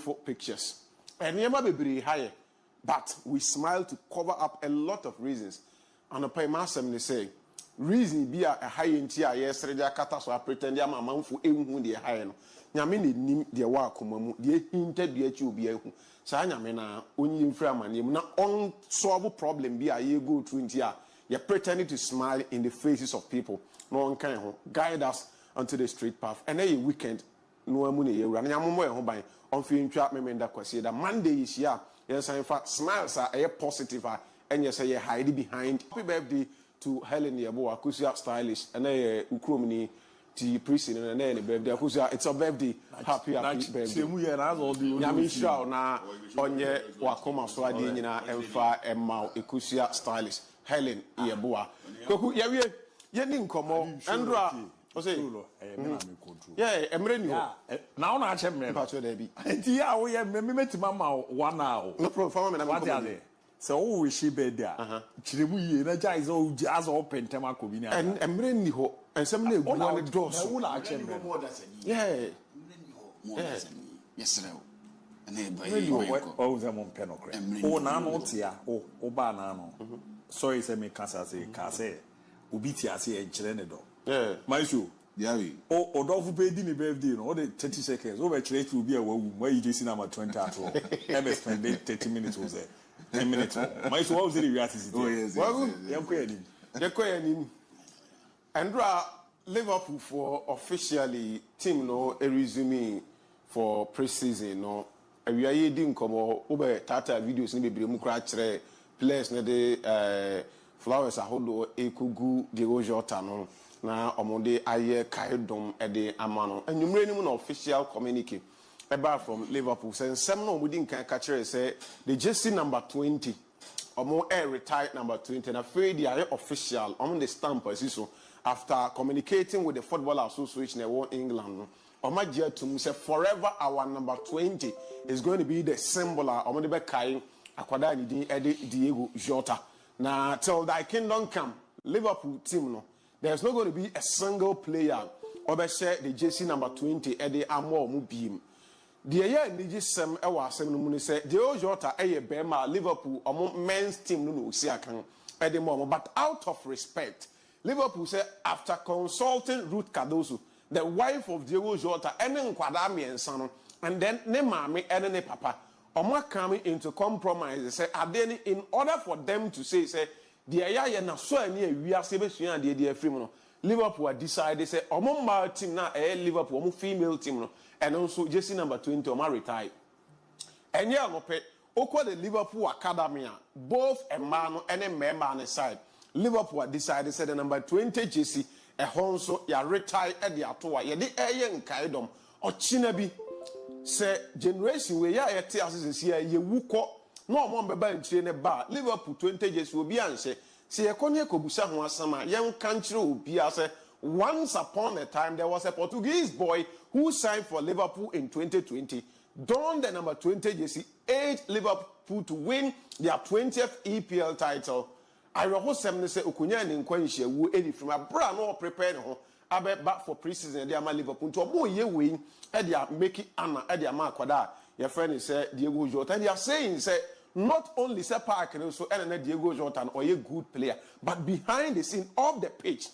beautiful pictures. And never be higher, but we smile to cover up a lot of reasons. And the pay master they say, reason be a high in tia yesterday, a kata so I pretend I'm a man for even the high. Nyamini nim the wakumamu, the hinted the HU be a Sanyamena, only in Framan, you not unsolvable problem be a year go to India. You're pretending to smile in the faces of people. No one can guide us onto the straight path. And then weekend, no money you run. I'm on feeling trap me that question. That Monday is here. Yes, in fact, smiles are a positive, and yes, I hide behind. Happy birthday to Helen Yabo, Akusia stylish, and a Ukrumini. Prison and then birthday. It's a birthday. Happy birthday. Yamisha na onye wakoma so ade nyina emfa emma ekusia stylish Helen Yeboa. Koku yawie ye ni nkomo Andra o say yeah emre ni ho na una ache mre ba cho da bi enti ya wo ye me metima ma 1 hour no problem me na me so wo wish birthday chiremu ye na jai so as open tema ko bi ni emre ni ho ensem na egu na dos na wo na ache mre yeah yes real na ba yi o ze mo mpeno kre o na no tia o ba na no sorry say me kasa say ka say obi tia say e kire ne do yeah my show DIABY o dofu pe di ni birthday no o de 30 seconds o be kire to bi e wawu why you just number 20 at all e spend 30 minutes was there 10 minutes my show was the reality oh yes well yakoyanim Andra Liverpool for officially team no a resume for pre-season no we are yedin komo obe tata videos ni bebre mu kra kire players na de flowers ahodo ekugu Diego Jota no na omonde aye kaidom e de amano anwumre ni mu na official communique about from Liverpool saying some no we didn't can catch say the jersey number 20 omo air retired number 20 na afraid they are official on the stamp as so after communicating with the Football Association in England omagia to say forever our number 20 is going to be the symbol of the kai akwada ni din Diego Jota na till thy kingdom come Liverpool team no there's not going to be a single player over share the jersey number 20 ede amo mu biem the year ni gisem e wa asem no mu say Diego Jota eye bema Liverpool omo men's team no si akan ede mo but out of respect Liverpool say after consulting Ruth Cardoso the wife of Diego Jota ene nkwada miensa no and then ne mama ene ne papa omo coming into compromise say adeni in order for them to say the aya na so ani awiase besua de afrim no Liverpool decided say omo male team na Liverpool omo female team no and also jersey number 20 omo retire enye amope okwa the Liverpool academy both a man and a member side Liverpool decided say the number 20 jersey a honso ya retire at the atoa ye de eye nkaidom ochina bi say generation we ya yete asese ye wuko no omo mbeba ntire ne ba Liverpool 20 jersey obi anse se ye konye kobusa ho asama yen kanchire obi ase once upon a time there was a Portuguese boy who signed for Liverpool in 2020 donned the number 20 jersey aided Liverpool to win their 20th EPL title. I rehearsed say okunya ni nkwanhye wu edi from abra no prepare ho abe back for pre-season dey ama Liverpool to obo ye we e dey make it ana e dey ama akwada your friend is say Diego Jota and they are saying say not only say park so and Diego Jota or a good player but behind the scene of the pitch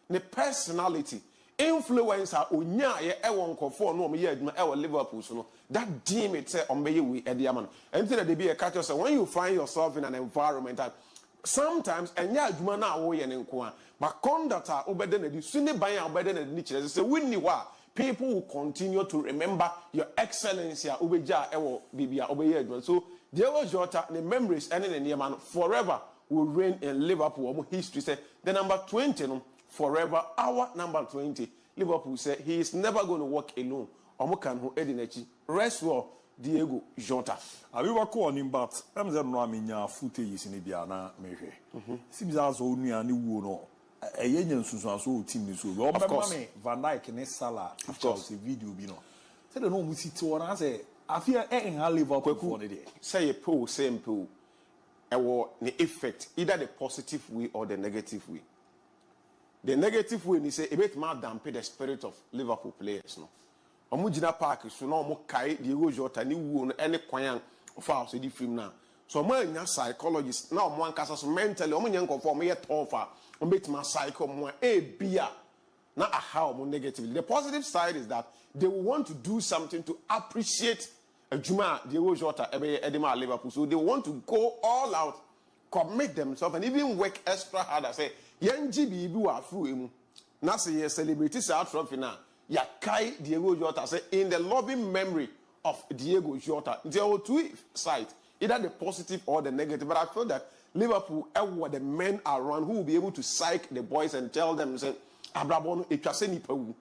the personality influencer onya ye e won kofo no me ye aduma e wo Liverpool so no that deem it say on be we e dey ama no until they be a catch us when you find yourself in an environment sometimes enya aduma na wo ye ne nko but conduct obede na di suni ban obede na ni kire say winni wa people will continue to remember your excellency obeja ewo bibia obeye aduma so Diego Jota the memories and the name forever will reign in Liverpool history say the number 20 no forever our number 20 Liverpool say he is never going to walk alone omo kan ho edinachi rest well Diego Jota. Abi wako on him but am ze no amenya footage ni bia na mehwe. Sibza zo nua ni wuo no. Eye nyansunsu so team ni so. O bema me Van Dijk ne Salah. Of course video bi no. Say the no mu sit wona say afia e in Liverpool for the day. Say a po same po. E wo the effect either the positive way or the negative way. The negative way ni say e bet ma dampen the spirit of Liverpool players no. Omujina Park so no mo kai Diego Jota ni wu no any kwan of so di film na. So man nya psychologist na omo ankasa so mentally omo nya nkofo omo ye tougher omo betima psycho mo bia na aha omo negatively. The positive side is that they will want to do something to appreciate Juma Diego Jota Edema Liverpool. So they want to go all out, commit themselves, and even work extra hard. I say, Yenji bibu afu emu. Na say ye celebrity sa trophy na. Ya kai Diego Jota say in the loving memory of Diego Jota. There are two sides, either the positive or the negative. But I feel that Liverpool, the men around who will be able to psych the boys and tell them, say, Abrabono, etwase nipa wu.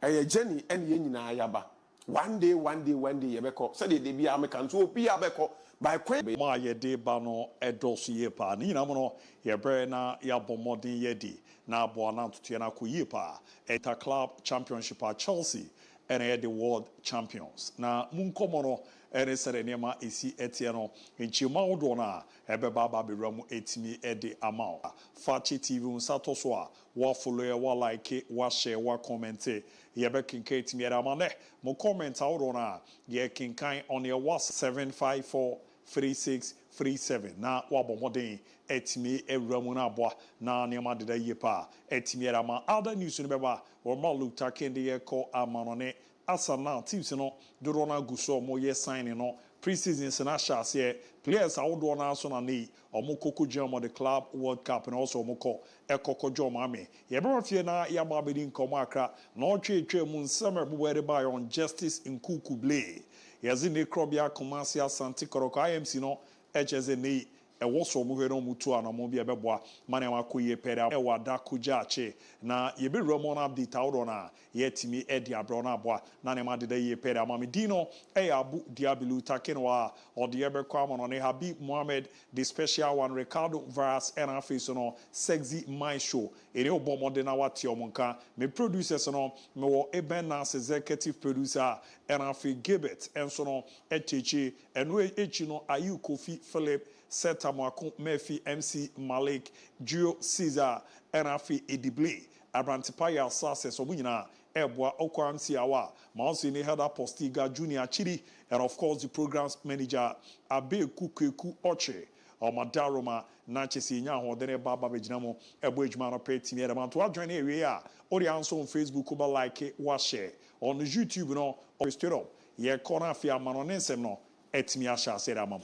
A journey and yen na yaba. One day, yebeko. Said the be American to be abeko by Quay. My ye de bano edos ye pa. Nina mono ye brena ya bomodi yedi. Na boana to tiana kuyipa. Eta club championship at Chelsea. And the world champions. Na munkomono ene sere nema isi etiano. Inchi maudona ebe baba biramu etimi ede amao. Fakye TV unsato soa. Wa follow wa like wa share wa comment. Yebe kinkai etimi ede amane. Mo comment audona ye kinkai on your was 7543637. Na wa bomodin etimi ewramu na boa na nema deda yepa etimi ede ama. Other news ni beba or Maluta Kende ye ko amanone asa now teams no do rona guso mo ye signing no preseason senasha say players awodo na so na nei omo koko jam the club world cup and also omo ko ekoko jom ame ye be fie na ya ba be din komo akra na otwe mu nsema buwere by on justice in kukuble yazi ne krobia komasi asante koroko IMC no HZ nei ewoso mu hwe no mutu anamo bia beboa mane wakoye pere e wada kujache na ye be Ramon update awdo na ye timi edi abro na aboa na ne ma deda ye pere amame dino e ABOU DIABY takenwa or the ebe kwamo no ne Habib Mohammed the special one Ricardo Vaz and afis no sexy my show ere obomode na wati omonka me producers no me wo Eben as executive producer and afi Gilbert and so no echechi enwe echi no Ayu Kofi Philip Setamwako Murphy MC Malik Gio Caesar Enafi Edible Abrantipaya Sase Omunyina Ebwa Okwamsi Awa Mausi ne Heather Postiga Junior Chidi and of course the programs manager ABOU Kukeku Oche Omadaroma Nachesi Nyaho Dene Baba Bejinamo Ebo Ejumano Peti Miedaman to join area or also on Facebook over like wa share on YouTube no or straight up ye corner fia manonensem no etimiasha said amam.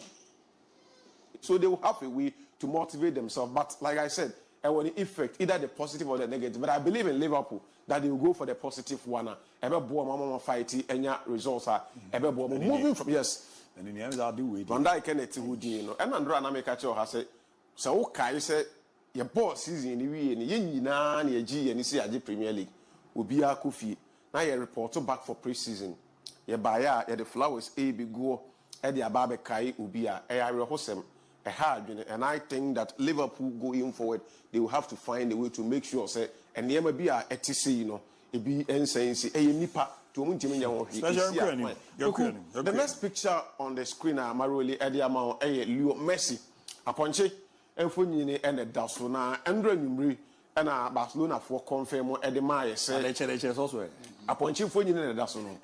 So they will have a way to motivate themselves. But like I said, when the effect, either the positive or the negative. But I believe in Liverpool that they will go for the positive one. MON-FRI any results are moving from yes. And in the end, I'll do with Van Dijk and Etihudi, and Andra Namekacho has said, so okay, said your boss season in the Yina, your G and the Premier League will be a Kofi. Now you report back for pre-season. Your buyer, the flowers, ABOU, and the Ababe Kai will be a Hosem. And I think that Liverpool going forward, they will have to find a way to make sure, say, and there may be a ETC, you know, it be insane, say, a nipa to the next picture on the screen, Maroli, Ediamao, Leo Messi, Aponche, and Funini, and the Dasuna, Andre Numri, and Barcelona for confirm Edema, say, also Aponche Funini and Dasuna.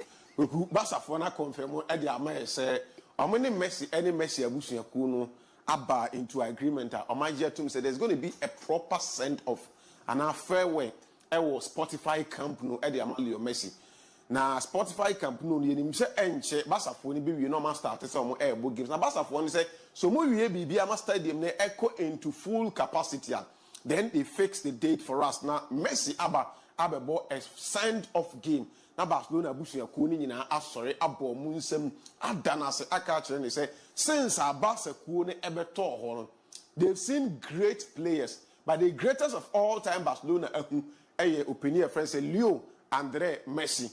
Basafona confirm Ediama, say, how many Messi, any Messi, Abusia Kuno. ABBA into agreement. Omagia Tum said there's going to be a proper send off and a fair way. Was Spotify camp no Eddie Amalio Messi. Now Spotify camp no you say enche Basafoni be you normal start some airboat games. Now Basafoni say so mo we be a stadium ne echo into full capacity. Then they fix the date for us. Now Messi ABBA bought a send off game. Na Barcelona busu yakuni nyina asore abo mu nsem adana se aka kire ne say since Barca kuo ebeto ho they've seen great players but the greatest of all time Barcelona opinion friend say Leo Andre Messi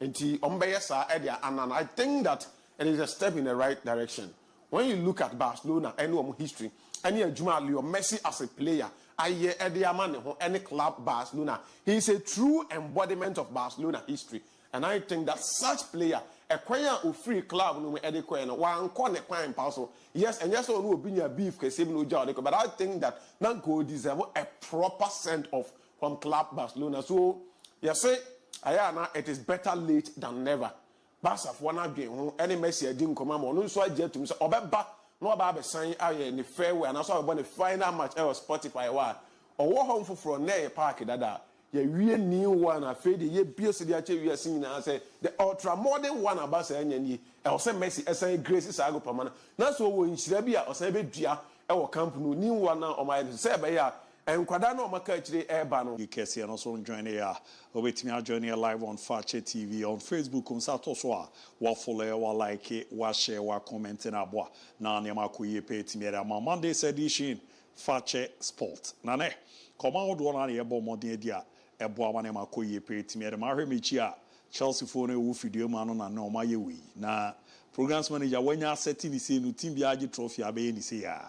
enti ombeye sa anan. I think that it is a step in the right direction when you look at Barcelona and history any adwuma Leo Messi as a player any club Barcelona. He is a true embodiment of Barcelona history. And I think that such player, a choir of free club, no adequate, one corner pine parcel. Yes, and yes, no be a beef, but I think that Nanko deserve a proper send off from club Barcelona. So, yes, say, Ayana, it is better late than never. Barca for one game, any Messi didn't come on. No, so I jet to Mr. Obeba, no about sign in the fairway, and I saw about the final match I was Spotify. Or what home for Nay Park, that ye real new one. I feel the ye BS we are seeing. I say the ultra modern one about saying, I was Messi, I say Grace Sago Pamana. That's what we in Shabia or Sabia, our company, new one now on my Sabia. And Quadano Makachri Airbano. You can see and also join here. Wait me, I join here live on Fakye TV on Facebook. On Saturday, wa follow, wa like it, wa share, wa comment in abwa. Na ne makuye pay to me. Ma Monday's edition Fakye Sport. Nane, come out one on the ebo modern dia. Ebo wa ne makuye pay to me. Ma hemi chia Chelsea phone wu video man na no ma yewi. Na programs manager when ya setting the same team biaji trophy abe ni say ya.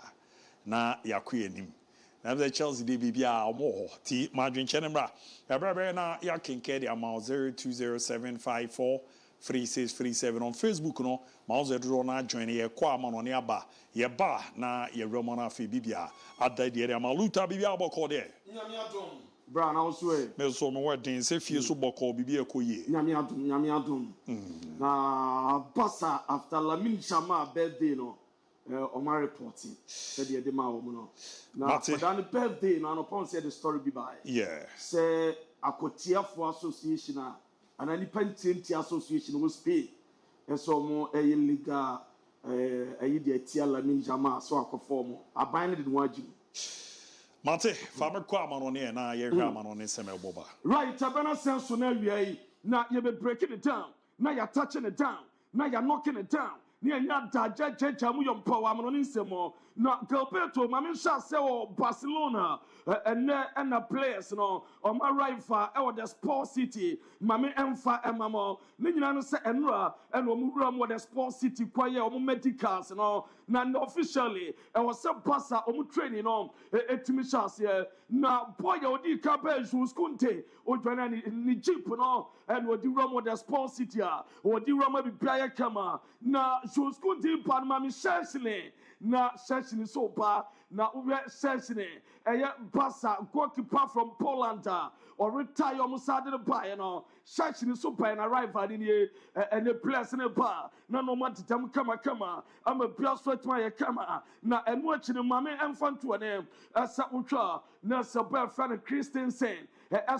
Na yakuye nim. Na the Chelsea DBB more T margin chenembra. Ebra na ya kinke the amount 0207543637 on Facebook no. Mauze draw na join ye kwa man on yaba. Ye ba na ye romana fi bibia. Adda de amaluta bibia boko de. Nyame adom. Bra na also e. Me so no wedding say fie so boko bibia koye. Nyame adom. Na Barca after Lamine Yamal birthday no. On my reporting, said the Edema woman. Now, for that birthday, now upon said the story be by. Yeah. Say, a Cotia for association and an independent association was paid. And so more a liga, a idiot, Lamine Yamal, so I conform. I bind it in Waju. Mate, Farmer Quaman on here, now you're Raman on this summer boba. Right, Tabana sense so now you've been breaking it down. Now you're touching it down. Now you're knocking it down. Ni anya daje chechamu yompo wa mono nsemo na Gilberto mame sha se o Barcelona and players no o ma rival e the Sport City mame emfa emamo ni nyina no se enra and o mu wura mo the Sport City kwaye o mu medicals no na officially e was se Barca o mu training no etimi sha se na boy o di ka be Skunte o joina ni jeep no and o di wura mo the Sport City o di wura mo bibia kama na Skunte pan mame shashine na shashine so ba na uwe shashine Barca goalkeeper from Poland or retire Musade the buy no shashine so by an arrival in here and a place in a bar na no matter them kama I'm a pure sweat my kama na and watching the mame and fun to an name as a ultra na saber fan Christensen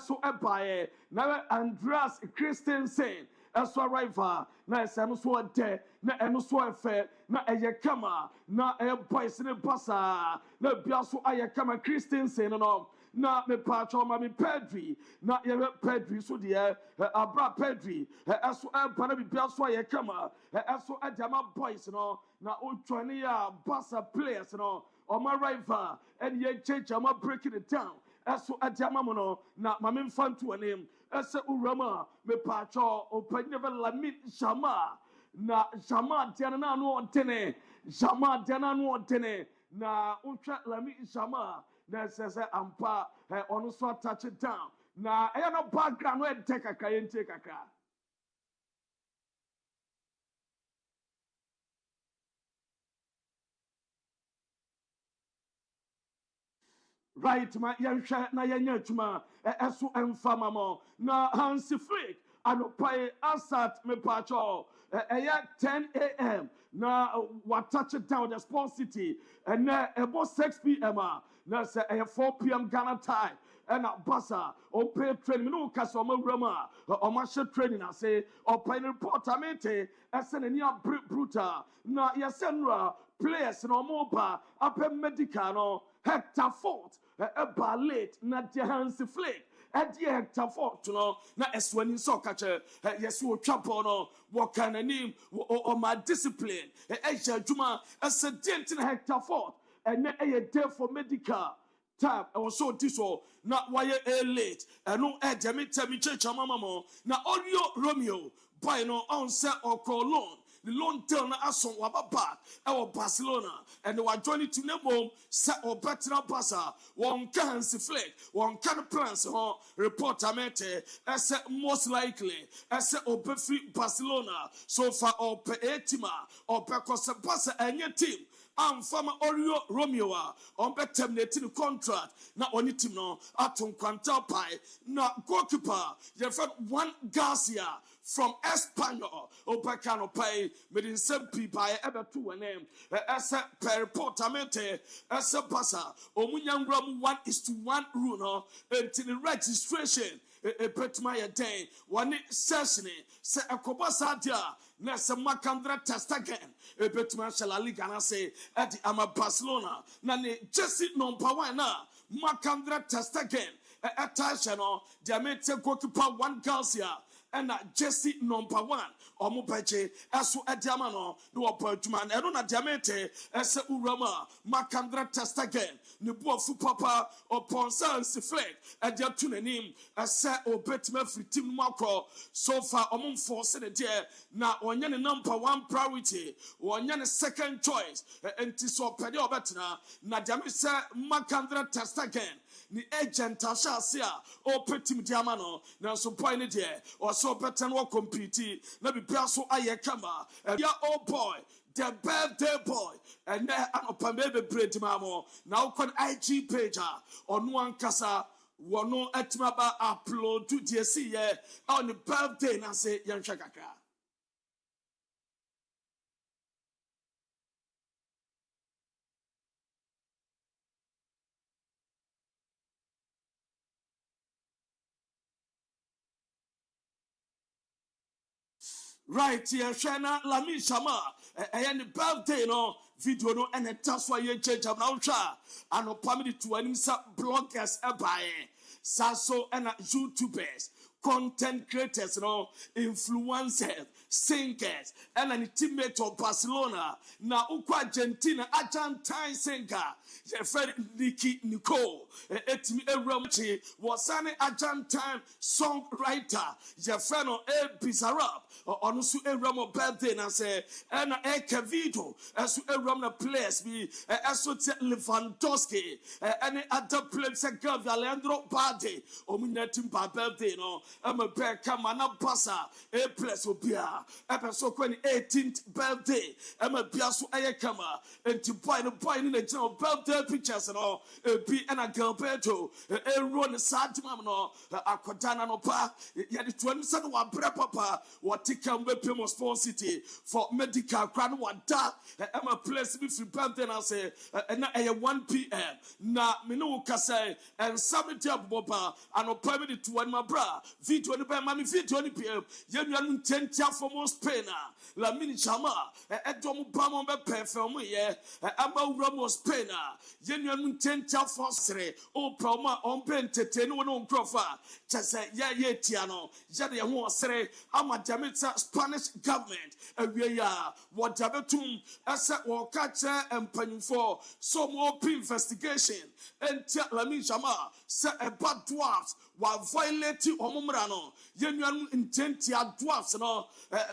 so a buy na Andreas Christensen as a rival, na no so de, na no so fair, na kama, na boys in the passa, na biaso kama Christensen no, na me patcho ma me Pedri, na Pedri so dear, abra Pedri, as pana be biaso kama, as so adama boys no, na o 20 Barca players no, or my rival, and ye change am breaking it down. As adama mono, na mamim fan to a name. Ese urama me pacho open never Lamine Yamal na Yamal diana no ontene Yamal diana no ontene na untra Lamine Yamal na sese ampa ono so touch it down na e no background no e take kakra ye take kakra. Right, my young na yanya chuma esu emfama mo na Hansi Flick anopaye asat me pacho 10 a.m. na what touch it down the Sport City and about 6 p.m. na say 4 p.m. Ghana time and Barca o pay training no kaso ma rama o ma she training I say o pay reportamente esen ni brutal na yesenra players no mo ba apem medical no Hector Fort a late na Hansi Flick Hector Fort no na eswani so kache yes wo twapo no wo kan anim o ma discipline juma accident na Hector Fort and a day for medical time I was so diso na why late and no temi church mama mo na audio Romeo by no on set or call loan the long term ason wababa e Barcelona and they were joining to Nemo set or better Basa one can flick one can plans report amete as most likely as free Barcelona so far or per etima or per Basa and your team. I'm former Oreo Romeo on bet terminating contract. Not only team no atom quanta pie, not goalkeeper. Your friend Juan Garcia from Espanyol or Pacano pay made in some people ever to a name as a per portamente as a passer or Munyang Ram 1:1 rule until the registration. A pet my day, one session, say a cobasadia, Nessa Macandra test again. A pet man shall I gonna say at the Ama Barcelona, Nani Jesse non pawana, Macandra test again. At Tashano, Diamete goalkeeper 1 Garcia. And Jesse number 1 or Mupache as to Adiamano, no appointment, and on a diamete as a Urama, Macandra test again, Nubofu Papa or Ponsa Siflek, at their tuning as a Betman free team Marco, so far among 4 Senate, now on your number 1 priority, or your second choice, and Tiso Pedio Betina, Nadamisa Macandra test again. Ni agent ashasia o petim diamano na so point there or so better no compete na be so aye kama ya oh boy the birthday boy and na anopame be bread mamo now kon IG page on one kasa wono etima ba upload to DSC on the birthday na say yan shakaka. Right here, Shana Lami Shama, and the birthday no video no and a task for your church of now, and no permitted to any bloggers by Sasso and YouTubers, content creators, no influencers, singers, and an teammate of Barcelona. Now, Argentina, Argentine singer, your friend Nicole, Etimi Eramchi was an Argentine songwriter, your friend A Bizarrap. On su Ramo birthday and say, and a video as to Ramo place be as to Lewandowski, any other players a girl Alejandro Bade, or Minatim by birthday, no, I'm a bear come and a passer, a place will be a episode 18th birthday, I'm a piasso ayakama, and to buy the point in the general birthday pictures and all, a be and a girl beto, a run a sad mamma, a Kodana no pa, yet the 27 one papa, what can be responsibility for medical crown one da I'm a place be free birthday and I say and 1 p.m. na me no ka say and summit boba and permit to one my bra video ni be mami video ni pm ye nua ntentia for most pain la mini chama edom ba mo be perform ye ama wura mo pain ye nua ntentia for sere o proma on be entertain no nkrofa chese ye tia no ye de ho sere ama jamita Spanish government we are what Jabetum as a catcher and penny for some open investigation and tell Lami Jama say a bad dwarfs while violating Omumrano. Yenuan intentia dwarfs no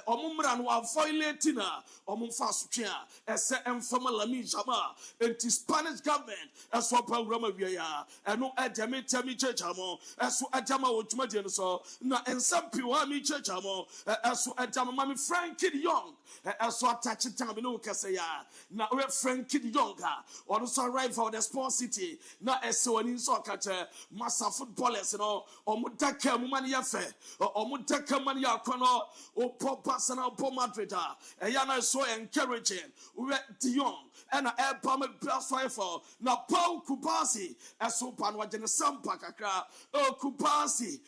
Omumran while violating Omumfasukia as a informal Lami Jama and the Spanish government as what Roma we are and no Adamita mi churchamo as what Adama Uchmadian so na and some people mi churchamo as what Adama Mami Frankie Young as what touch it time no Casaya now we're Frankie Young also arrive for the Sport City na so in soccer massa footballers no omutaka mumani yafe omutaka mani yakono o Barcelona and Madrid yana so encouraging we Dion and a bomb blast for now Paul Kubasi as so panwajene sampa kakra o Kubasi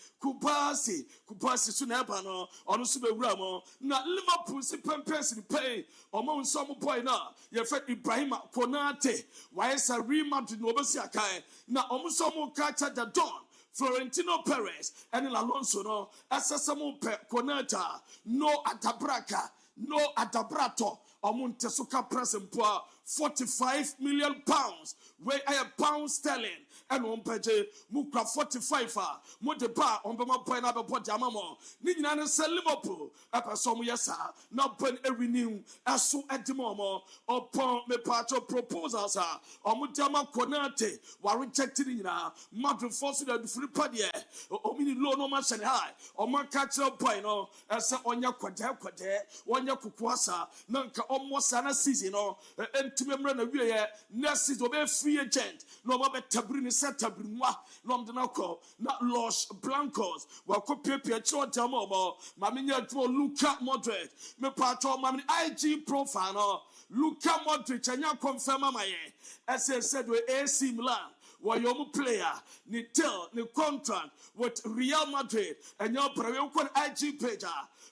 sunebano onu sube ramo na Liverpool si pempes ni pay omo some boy na ye fe Ibrahim Konate why is a Real Madrid no besi akai na omo some catch the Don Florentino Perez and Alonso no asasamo Konata no Atabraka no Atabrato omunte suka present poa 45 million pounds. Where I have pound sterling and on page Mukra 45 mo de ba on bema boy na be body amamo. Ni nyina ne se Liverpool apasom yesa na pen e renew aso edimomo upon me part of proposals omudama konate wa rejected nyina Madrid force the free party omini low no man send high o man catch boy no ese onya kwade onya kukuasa na nka omosa na season no entimemre na wie next season obe free agent no ma be tabri ni set tabri nwa no mde na ko na Los Blancos wa ko pepie cho damo mo ma menya to Luka Modric me pato ma me IG profile no Luka Modric anya confirm amaye as I said we AC Milan wa yomu player ni deal ni contract with Real Madrid and your prayer ko IG page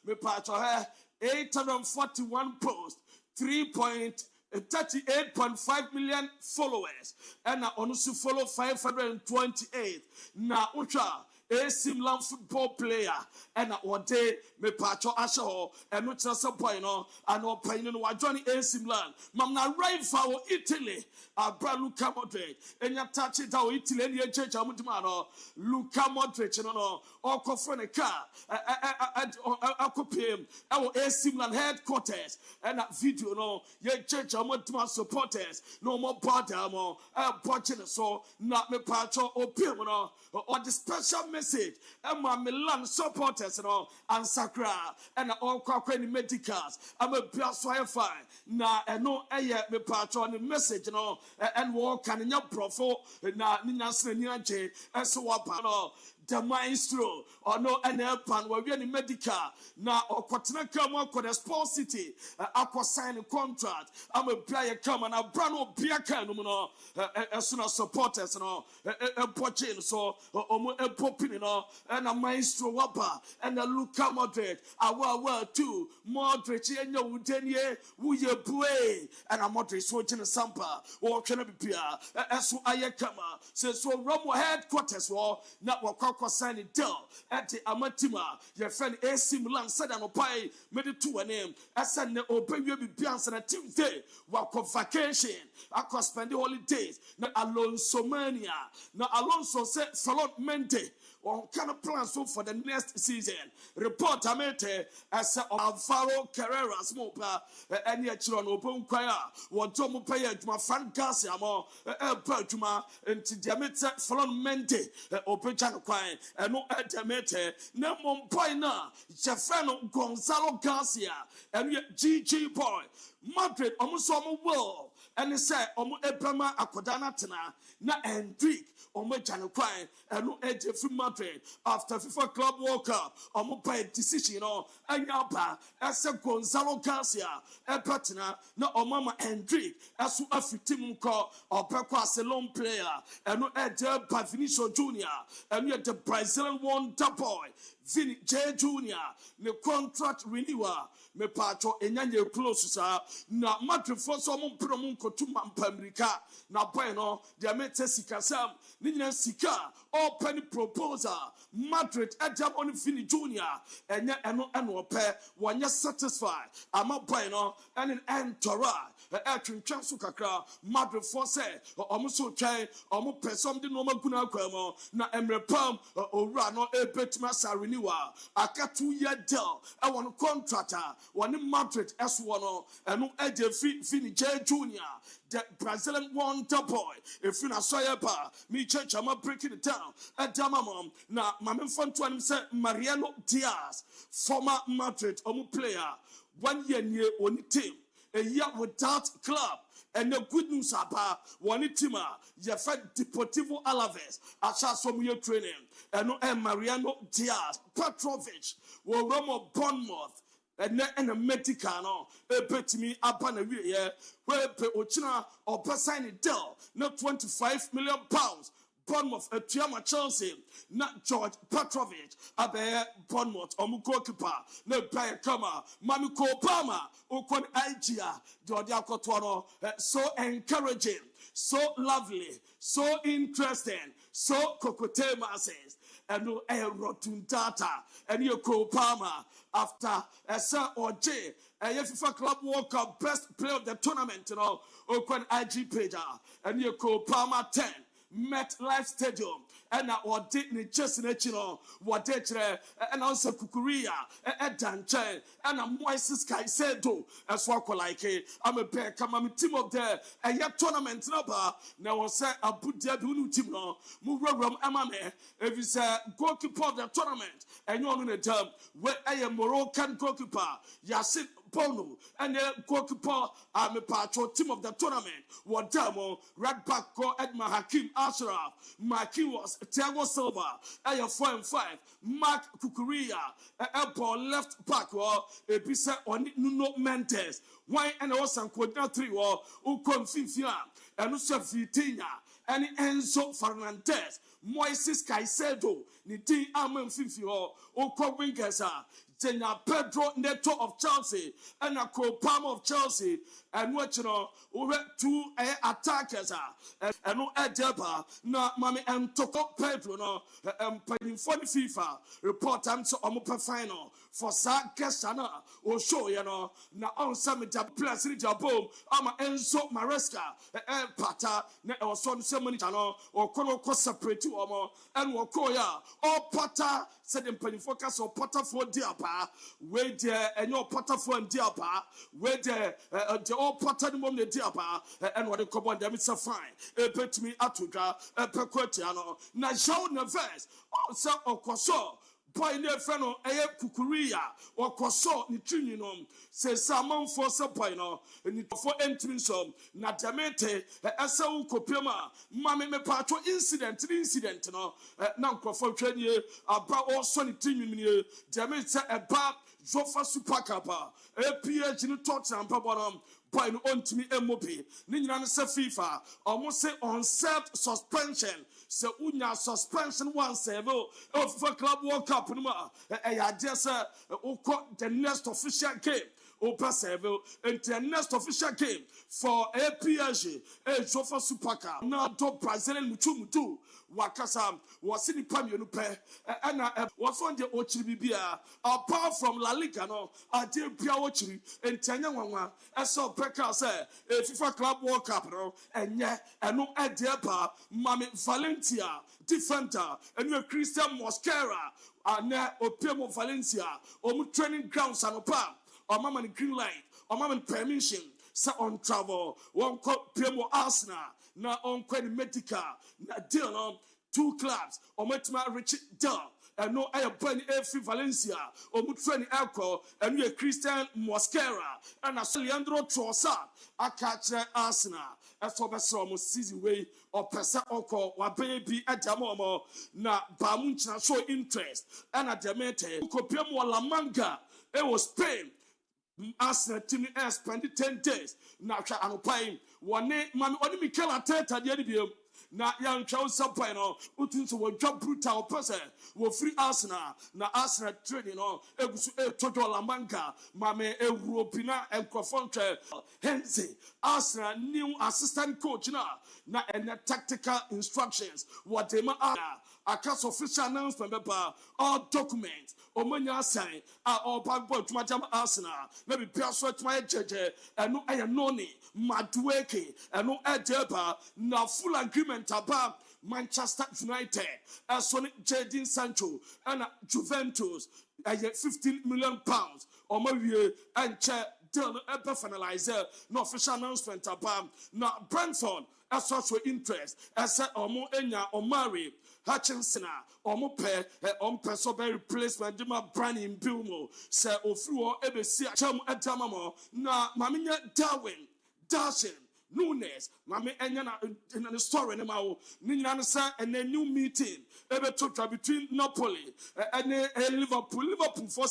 me pato 841 posts 38.5 million followers and I also follow 528 na ucha AC Milan football player and one day me pacho asho and no chance boy no and no pain no johnny AC Milan mam na rival Italy abra Luka Modric and ya touch it out Italy and ya church amudima no Luka Modric no or for a car akopim our AC Milan headquarters and that video no ya church amudima supporters no more bother more watching so not me pacho opim no or the special message and my Milan supporters and Sakra and all Quackany medicals. I'm a Piazza fine. Na no air me patron the message and walk and your profile na Nina Seniache and so up the maestro or no any pan where we any medical na or Quatina come on the Sport City aqua sign a contract. I'm a player come and a brand of beer can as soon as supporters a poaching so a popping and a maestro wapa and a Luka Modric our too Modric and your Udenie Wuye Bue and a Modric switching a sampa or can be Pia as I come says so Romo headquarters war not what sign it deal at the Amatima your friend AC Milan said and opay made it to a name as an obey you be Bians and a Tuesday walk of vacation I could spend the holidays na Alonso Mania na Alonso said Salon Mente on kind of plans for the next season. Report I made as Alvaro Carreras Mopa and yet on open choir what Tomu pay my friend Garcia more Pertuma and Diameta Salon Mente open channel choir and no Diamete no Mompaina Jeffreno Gonzalo Garcia and yet GG boy Madrid almost world and they say Ebrama Akodana Tina na Hendrik Channel crying and no edge from Madrid after FIFA Club World Cup by decision and Yapa as a Gonzalo Garcia a partner na Mama Hendrik as a team call or Barcelona player and no edge by Vinicius Junior and yet the Brazilian wonder boy Vini J Junior the contract renewal me patro enyanye close sa na Madrid for some promo ko tuma mpamrika na boy no dia mete sikasam ninya sika open proposal Madrid adam on Vini Junior enye eno ope wanya satisfied ama boy no en entora twintwan so kakra Madrid for say omuso twan omu person de no maguna akwamo na emrepam owura no ebetima sa renewal aka 2-year deal e won contractor one Madrid S1 and Vini J Junior the Brazilian wonder boy if you na soyeba me church am breaking it down adamam na mamen fonto say Mariano Diaz former Madrid player 1 year near on team a year without club. And the good news about one team, you fed Deportivo Alaves, as some year training, and Mariano Diaz, Petrovic, will Romo Bournemouth, and a medical, a bet me upon a year, where Ochina or Passani Dell, not 25 million pounds. Bournemouth, a Tiama Chelsea, not George Petrovic, Abe Bournemouth, goalkeeper, no player Kama, Mami Kopama, Ukon Aigia, Jordia Kotuano, so encouraging, so lovely, so interesting, so Kokote Masses. no rotundata and you Cole Palmer after Sir or J FIFA Club World Cup best player of the tournament, Okwan IG pager and you Cole Palmer 10 MetLife Stadium and what did ni just what did and also Kukuria and Danche and a Moises Caicedo as well like I'm a pair come I'm a team of the tournament number now I say a put the team no move from Amame if it's a goalkeeper of the tournament and you're on the term where I am Moroccan goalkeeper Yasin Bono and the goalkeeper I'm a patron team of the tournament what demo right back go Edma Hakim Ashraf Maki was Thiago Silva and 4-5 Mark Kukuria a ball left back or a piece on Nuno Mendes why and also quadra 3 or Ukonfifia and also Vitinha and Enzo Fernandez Moises Caicedo Niti Amen Fifio Oko Winkesa Tenya Pedro Neto of Chelsea and a Palmer of Chelsea and what we two attackers and no Edeba na Mami and Toko Pedro no paying for the FIFA report time to Omopa final for Sa Kesana or show na on summit plus Jabom ama Enzo Maresca Pata or son ceremony or Kono separate to Omo and Wakoya or Pata said in penny focus or Pata for Diapa where there and your Pata for Diapa where there the all Pata the moment Diapa and what the command them it's a fine a bet me atuga a pequetiano na show na verse also Okoso boy ne friend no Kukuria or Koso ni trinum say Salmon for supply no ni for entering some na Demente esa ukopema mame me patro incident no na nkofo twanye aba also ni trinum Demente eba Jofa Supercapa APH ni Tottenham pabonam boy no ontimi emobi ni nyina no se FIFA almost say on self suspension se unya suspension 1-7 of FIFA Club World Cup no ya just the next official game Opa Sevel and the next official game for APH Jofa Supercapa now to Brazilian Mutu Wakasa was in the Pamio and was on the Ochibia apart from La Liga no I did Pia Ochi and Tanya as so Pekka say a FIFA Club World Cup no and yeah and no Adepa Mami Valencia defender and you Christian Mosquera and Opemo Valencia or training grounds and Opa or Mama green light or Mama permission sa on travel one call Pemo Arsenal na on credit medical na deal on 2 clubs or Metima Richard Dell and no I burn every Valencia or Mutreni Elko and you Christian Mosquera and a Leandro Trossard a catcher Arsenal as over some season way or Pesa Oko or baby at Jamomo na Bamuncha show interest and at Demente Copiamo La Manga it was Spain Arsenal team spent 10 days now I'm paying one name man only Mikel Arteta the other na young child supply no utin so we job brutal person we free Arsenal na Arsenal training no egusu total lamanga mame Europina and Kofontre hence Arsenal new assistant coach na and tactical instructions what they are across official announcement paper all documents omanya sign all boy to my Arsenal maybe person to my jeje and no I no ni Madueke and no Edeba na full agreement about Manchester United as on Jadon Sancho and Juventus 15 million pounds or maybe and chair deal ever finalizer no official announcement about na Brentford as also interest as omo enya Omari Hutchinson omo pe so be replacement dema Brandon Bilmo say ofruo ebesi acham adamamo na maminya Darwin Dashing Nunes, Mammy Enya in the story in the Ninanasa and a new meeting ever took between Napoli and Liverpool. Liverpool for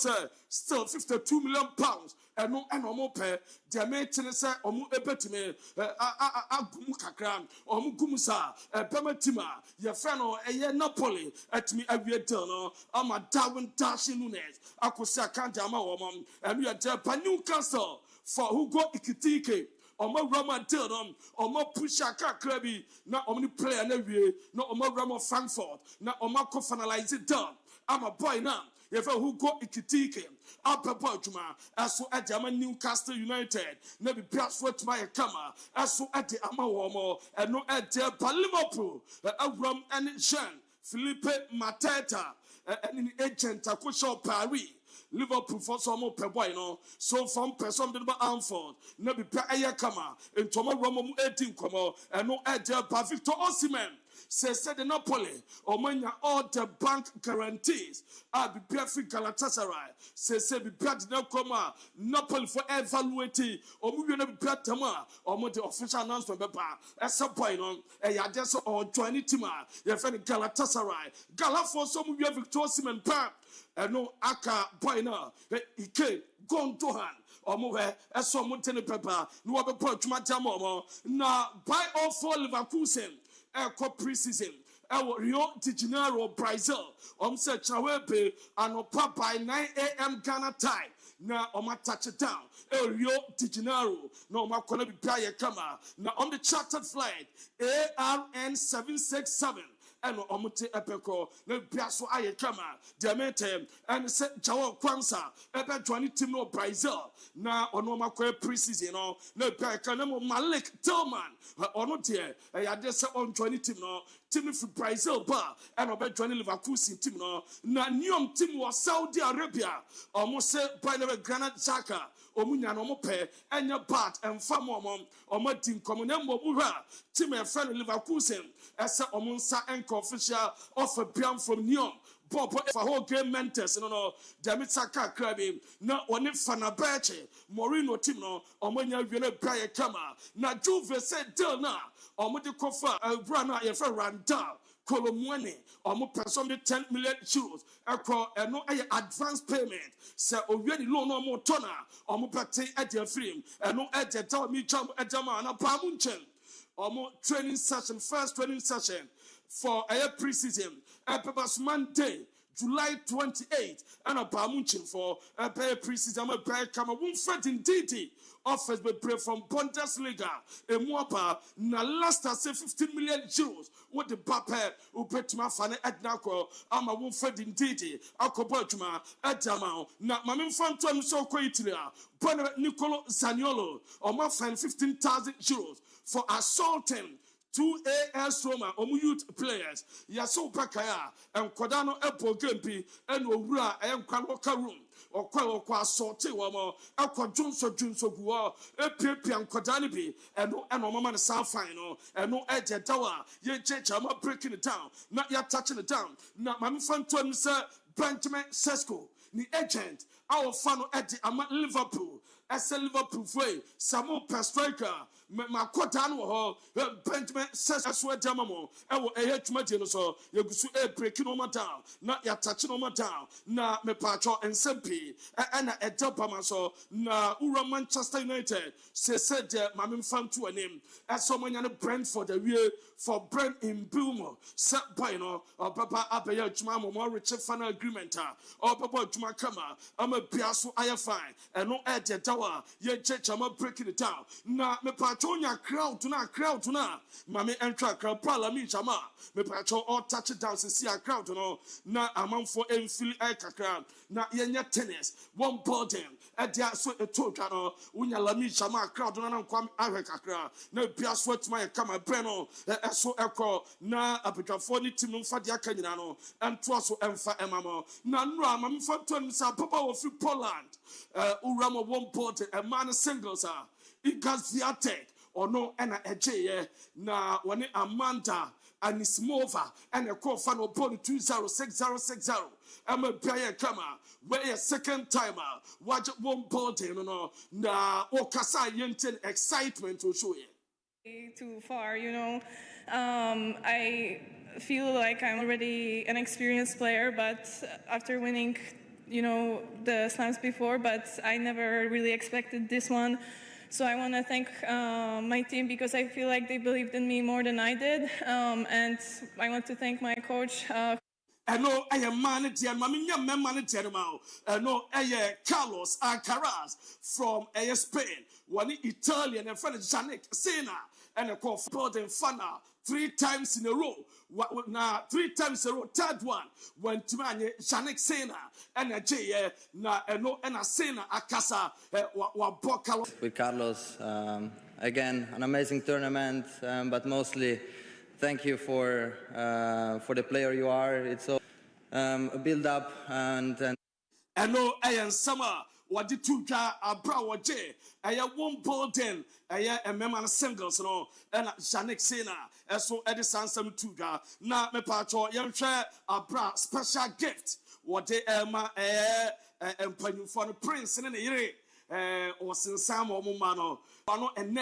still 52 million pounds and no animal pay. Their maintenance or mu ebetime Agumukakran or Mugumusa, Pematima, your friend or a Napoli at me every turn. I'm a Darwin Dashing Nunes. I could say I can't woman and we are there by Newcastle for who got Ikitike. Omo Roma deal omo pusha kakra bi na omo player na wie na omo Roma Frankfurt na omo ko finalize it done. I'm a boy now. If who go ikitike ababa adwuma aso ade ama Newcastle United na bi Bradford my kama aso ade ama womo eno ade ba Liverpool awram and Jean Philippe Mateta and agent akosho Paris Liverpool for some more per boy no so from person de ba Anfield na bi pa kama entomo Roma 18 komo eno ade ba Victor Osimhen says the Napoli or manya all the bank guarantees are be perfect Galatasaray says be bad na come Napoli for evaluating or we na be bad tama or the official announcement be as a point on ya just or join team ya friend Galatasaray Gala for some we Victor Osimhen pa and no aka boy na he came gone to hand omo as some mountain pepper no be put tuma na buy all for Leverkusen pre-season. Rio de Janeiro, Brazil. Say Chawepe and by 9 a.m. Ghana time. Now touch it down. Rio de Janeiro. No ma kona bi kama. Now on the chartered flight ARN 767. And omote epeko na biaso aye kama diamete and se jawo kwansa ebe join team no Brazil na ono makwa pre-season no na biaka na mo Malik Tillman ono tie ya de se on join team no team for Brazil ba and obe join Liverpool team no na new team was Saudi Arabia omo se by the Granada Xhaka omunya no mo pe enya bat emfa mo omo team komune mo buha team e friend Liverpool esa omunsa enko official of a piam from Nyon Bob for whole game mentors no Demitaka Krabi na one Fanabeche Morino team no omonya wiele prayer kama na Juve said deal na omode kofa brana ye fa Randall Colomwani omo person de 10 million euros akọ eno ay advance payment se owie ni loan no mo tona omo pete e de frame eno e de tell me cham e jama na pa mu nchen omo training session first training session for a pre-season Pepper's Monday July 28 and a Bamunchin for a pre-season a pair come a Wumfred indeed offers by play from Bundesliga a Mwapa na last say 15 million euros what the Bape who put my fan at Nako I'm a Wumfred indeed Akobajuma at Jamao na Mamin Fanton so Quaitria Bona Nicolo Zaniolo or my fan 15,000 euros for assaulting 2 AS Roma youth players Yaso Bakaya and Kodano Epo Gempi and Owura and Kwaloka room or Kwa Sorte Wamo Aqua Junso Gua Epi and Kodanibi and no Mama South Final and no Edge Tower Ye Church I'm not breaking it down not yet touching it down not Mammy Fanton Sir Benjamin Sesko the agent our fan at the Liverpool as a Liverpool way Samuel per striker ma Kodano ho Benjamin says aswa jamamo e wo ehetuma no so yegusu breaking on down na ya touching on down na me patcho ensempi na edapa so na ura Manchester United said mamim fan to name as someone na Brentford the for Brent in Boom set by no papa abeya juma mo rich final agreement or papa juma kama am a biaso aya fine and no edge tower ye church am breaking it down na me Tonya crowd to na mame entra crowd parliament chama me pacho all touch it down see a crowd no na amam for enfili kakra na yenya tennis one burden e dia so etotwa no unya lami chama crowd na nkwam ahwe kakra na bia so atuma kama bre no eso ekọ na apetwafo ni tim no mfa dia kanyina no ento so emfa emamo na nura amam fa ton sa papa wo fi Poland uramo one burden a man singles Igaziatek or no ena eje na wani Amanda Anismova and a call fan of 206060 I'm a player kama where a second timer watch one body no na okasa yenten excitement to show you too far I feel like I'm already an experienced player but after winning the slams before but I never really expected this one. So I want to thank my team because I feel like they believed in me more than I did. And I want to thank my coach. ɛno ɛyɛ man ne deɛ ma me nya mɛma ne deɛ ma ɛno ɛyɛ Carlos Alcaraz from Spain wɔne Italian and friend Jannik Sinner and a call building Fana 3 times in a row. Now 3 times in a row, third one when Timanye Jannik Sinner and a J na no and a Sinner Akasa with Carlos. Again, an amazing tournament, but mostly thank you for the player you are. It's all a build up and no ayan summer what did two abra waje aya one Bolden aya a member singles no and Jannik Sinner so Edison some two na me pacho yam share abra special gift what they ma and for the prince in the year or since some mano and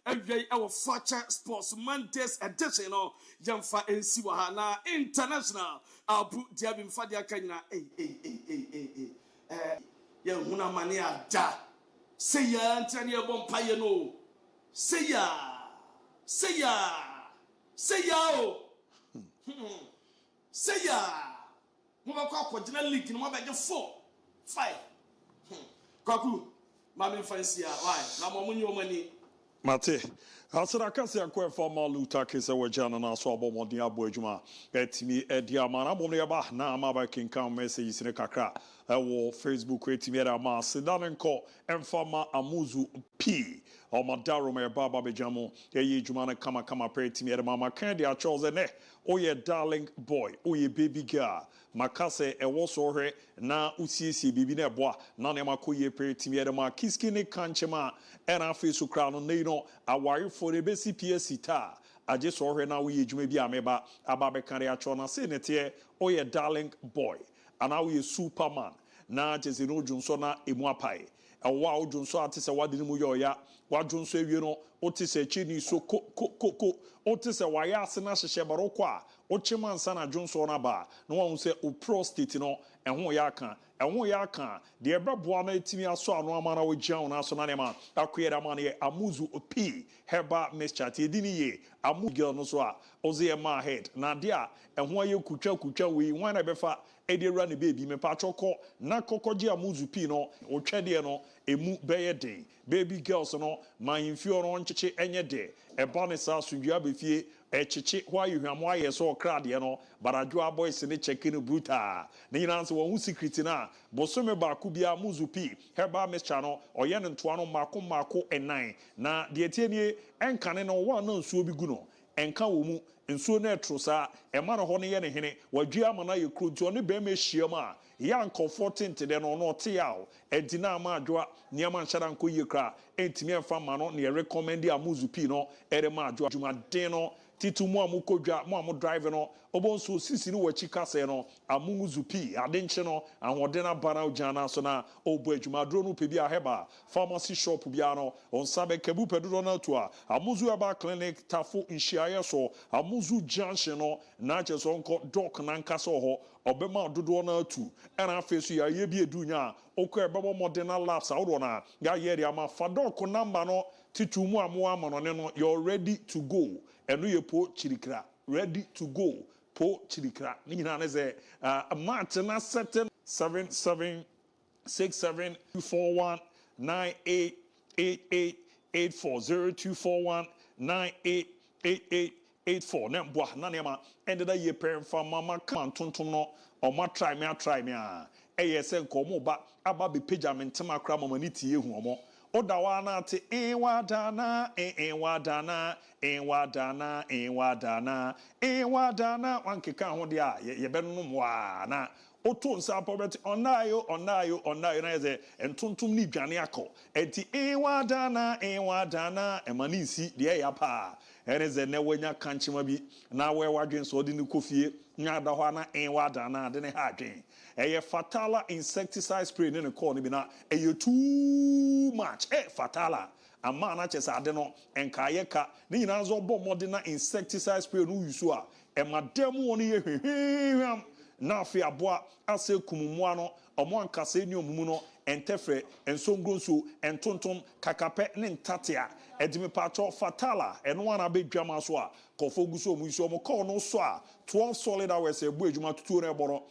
every our future sports Mondays edition no yamfa NC na international ABOU DIABY mfadia kanya ya huna mani ada say ya ntani e bom paye no say ya o say ya mo ba kwa kwagina league no mo ba je 4 5 kwaku ma me fancy ya why na mo munyi o mani Mate, asira kasi akwe former luta kese wajana na so abomodi abo adwuma etimi ediama na bomne yaba na amaba kinkan message sine kakra ewo Facebook etimi era ma sedanenko emfama amuzu p o madaro me baba bejamo ye adwuma na kama pre etimi era mama kan dia chose ne oye darling boy oye baby girl makase ewo so hwe na usiesie bibi na eboa na ne makoye pre etimi era ma kiskini kanchema ena fesu kra no ne no awari for ebesi PSC ta aje so hwe na we adwuma bi ameba ababe kare acho na se nete oye darling boy ana we superman na jeze no junso na emu apai ewa odunso atise wade ni mu yoya wadunso ewie no otise chini so ko otise waya ase na hyehye baroko a ochima nsa na junso na ba na won se o prostate no ehwo ya aka de ebeboa na etimi aso ano ama na wogian na aso na ne ma akoyera ma ne amuzu p heba mixture te edini ye amu girl no so a oze ma head na de a ehwo aye kutwa we wan na befa ede ra ne baby me pa choko na kokoje amuzu p no otwede no emu beye den baby girls no ma infio no ncheche enye de eba ne sa sudua befie echichi why you hwam why so krade no baradwa boys ne checking brutal ne nyina so won secret na bosome ba ku bia amuzu p heba mixture no oye ne ntoa no mako enan na de etienie enkane no wa na nsuo bi gu no enka wo mu nsuo na etrosa ema no ho ne ye ne hene wadua ama na ye kronti one be me hyiam a ya comforting de no no te yawo edina ama adwa niam nhyara nko ye kra entimi emfa ma no ne recommend amuzu p no ere ma adwa djuma den no titu mu amukodwa mu amu drive no obonso sisi no wachi kase no amuzu p adenche no ahode na bana ojana so na obo adwuma dro no pe bia heba pharmacy shop bia no onsabe kebu pedro na to a amuzu aba clinic tafo nhyiaye so amuzu junction no na cheso nko doc na nkasa ho obema dodo na atu era afesu ya ye bi edunya okọ ebebo modern labs awro na ya yeri ama fadok number no titu mu amu amano ne no you're ready to go enu ye po chirikra ready to go po chirikra ni nyina ne ze match na certain 7767419888840241988884 na mbwa na nema endeda ye pemfa mama kan tontom no o ma try me a eyese nkomo ba aba be pagement makra mama ni tie hu omo odawa na ate enwadana wankeka ho de a ye benum wa na oto nsa pobet onayo na ze entontom ni dwane akọ enti enwadana emani nsi de ya pa eneze ne wanya kanchima bi na we wadwen so de ni kofie nya da ho na enwadana de ne ha adwen eye fatala insecticide spray ne call ni bi na eye too much fatala ama na chese ade no enkaye ka ni nyina zo bo modern insecticide spray no yusu a emadam woni ye na afi aboa ase kumumua no omo ankase ni omumu no entefre ensongronso entonton kakape ne ntatea edime patro fatala eno wana bedwama so a kofoguso mu iso mo call no so a 12 solid hours ebu ejuma tutu na eboro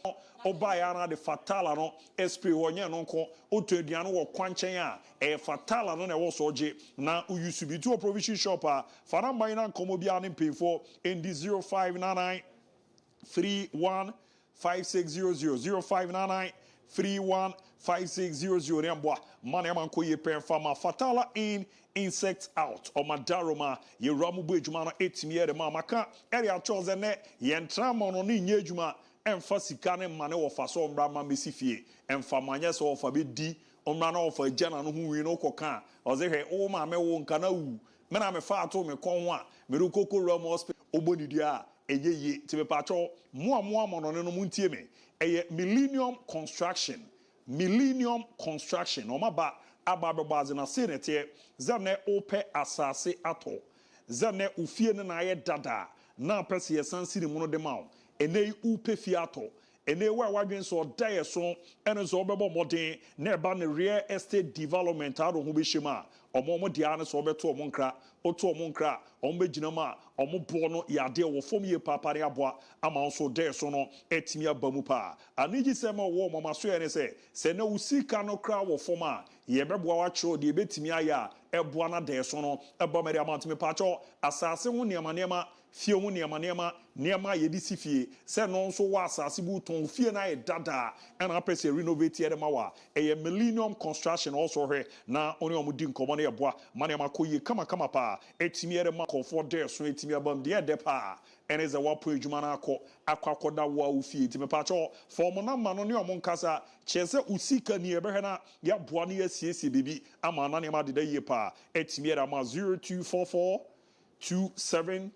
oba ya na de fatala no esprit wonye no nko otuaduane wo kwanchen a fatala no na wo so oje na uyusu bi to provision shop a fana man na nkomo bia ne pay4 nd 0599 315600 0599 315600 remboa mane manko ye pen fama fatala in insect out or madaroma ye ramu bu ejuma no etimi de maka area chose ne ye ntra mono ni nye ejuma emfa sika ne mane wo fa so mbra ma mesifie emfa manye so wo fa be di omra na wo fa jana no hu wi no koka o ze he o ma me wo nka na wu me na me fa ato me kon ho a me ru koko ramu hospital obonidi a eyeye tibe patro mo mono no muntie me eye millennium construction omaba abababaze na senete zane ope asase ato zane ufie ne na ye dada na pese ye sansiri mu no de mawo ene upe fie ato ene wa wadwen so daye so ene so obebo modern na eba ne real estate development ado ho be shema omo dia ne so obeto omo nkra oto omo nkra omo begina ma omo bo no yade wo fom ye papare aboa ama so daye so no etimi abamu pa anigi se ma wo mama so ye ne se na usika no kra wo fom a ye beboa wa chiro de betimi aya eboa na daye so no eba meri amantimi pa cho asase ho niema fie ho niema ye di sifie se no nso wa asase bu ton fie na ye dada and apese renovate ye ma wa e millennium construction also here na oni omudi nkomo na ye boa mane makoye kama pa etimi ye ma comfort there so etimi abam de de pa and is a wapo ejuma na akwakoda wa ufie etimi pa cho form na ma no ne omo nkasa chese usika ni ebe na ya boa na ye siesie bibi ama na ne ma de ye pa etimi ye ma 0244 274084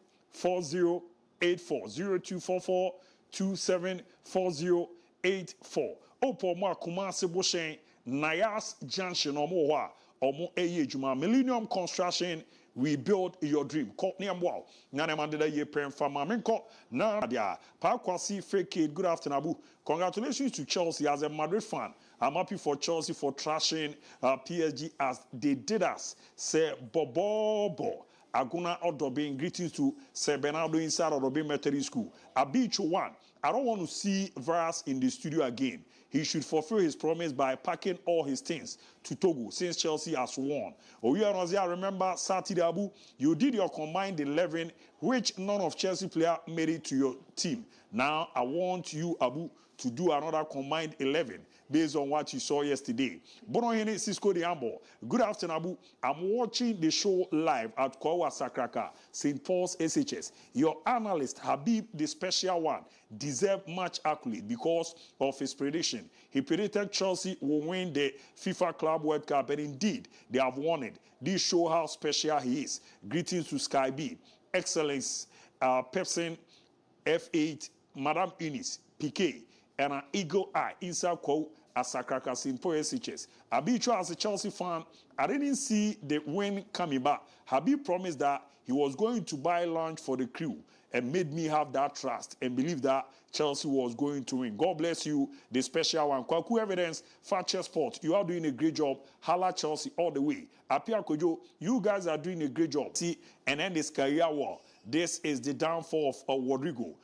0244-274084. Opo mo akuma seboshen Nayas Junction omo wa omo eye juma Millennium Construction. We build your dream. Call me wow. Nane mandela ye prem fama menko na dia. Pa kwasi Fakye. Good afternoon, Abu. Congratulations to Chelsea as a Madrid fan. I'm happy for Chelsea for trashing PSG as they did us. Say bobo. Aguna Odobin, greetings to Sir Bernardo inside Odobin Methodist School. Abicho one. I don't want to see Varas in the studio again. He should fulfill his promise by packing all his things to Togo since Chelsea has won. I remember Saturday, Abu, you did your combined 11, which none of Chelsea players made it to your team. Now I want you, Abu, to do another combined 11 based on what you saw yesterday. Bonohene Cisco Diambo. Good afternoon, Abu. I'm watching the show live at Kwawa Sakraka, St. Paul's SHS. Your analyst, Habib, the special one, deserved much accolade because of his prediction. He predicted Chelsea will win the FIFA Club World Cup, and indeed, they have won it. This shows how special he is. Greetings to Sky B. Excellence, Pepsin, F8, Madame Eunice, Piqué, and an eagle eye inside quote as Sakraka St. Paul SHS. Habib, as a Chelsea fan, I didn't see the win coming back. Habib promised that he was going to buy lunch for the crew and made me have that trust and believe that Chelsea was going to win. God bless you, the special one. Kwaku Evidence, Fakye Sport, you are doing a great job. Hala Chelsea all the way. Apia Kojo, you guys are doing a great job. See, and then this career war. This is the downfall of Rodrigo.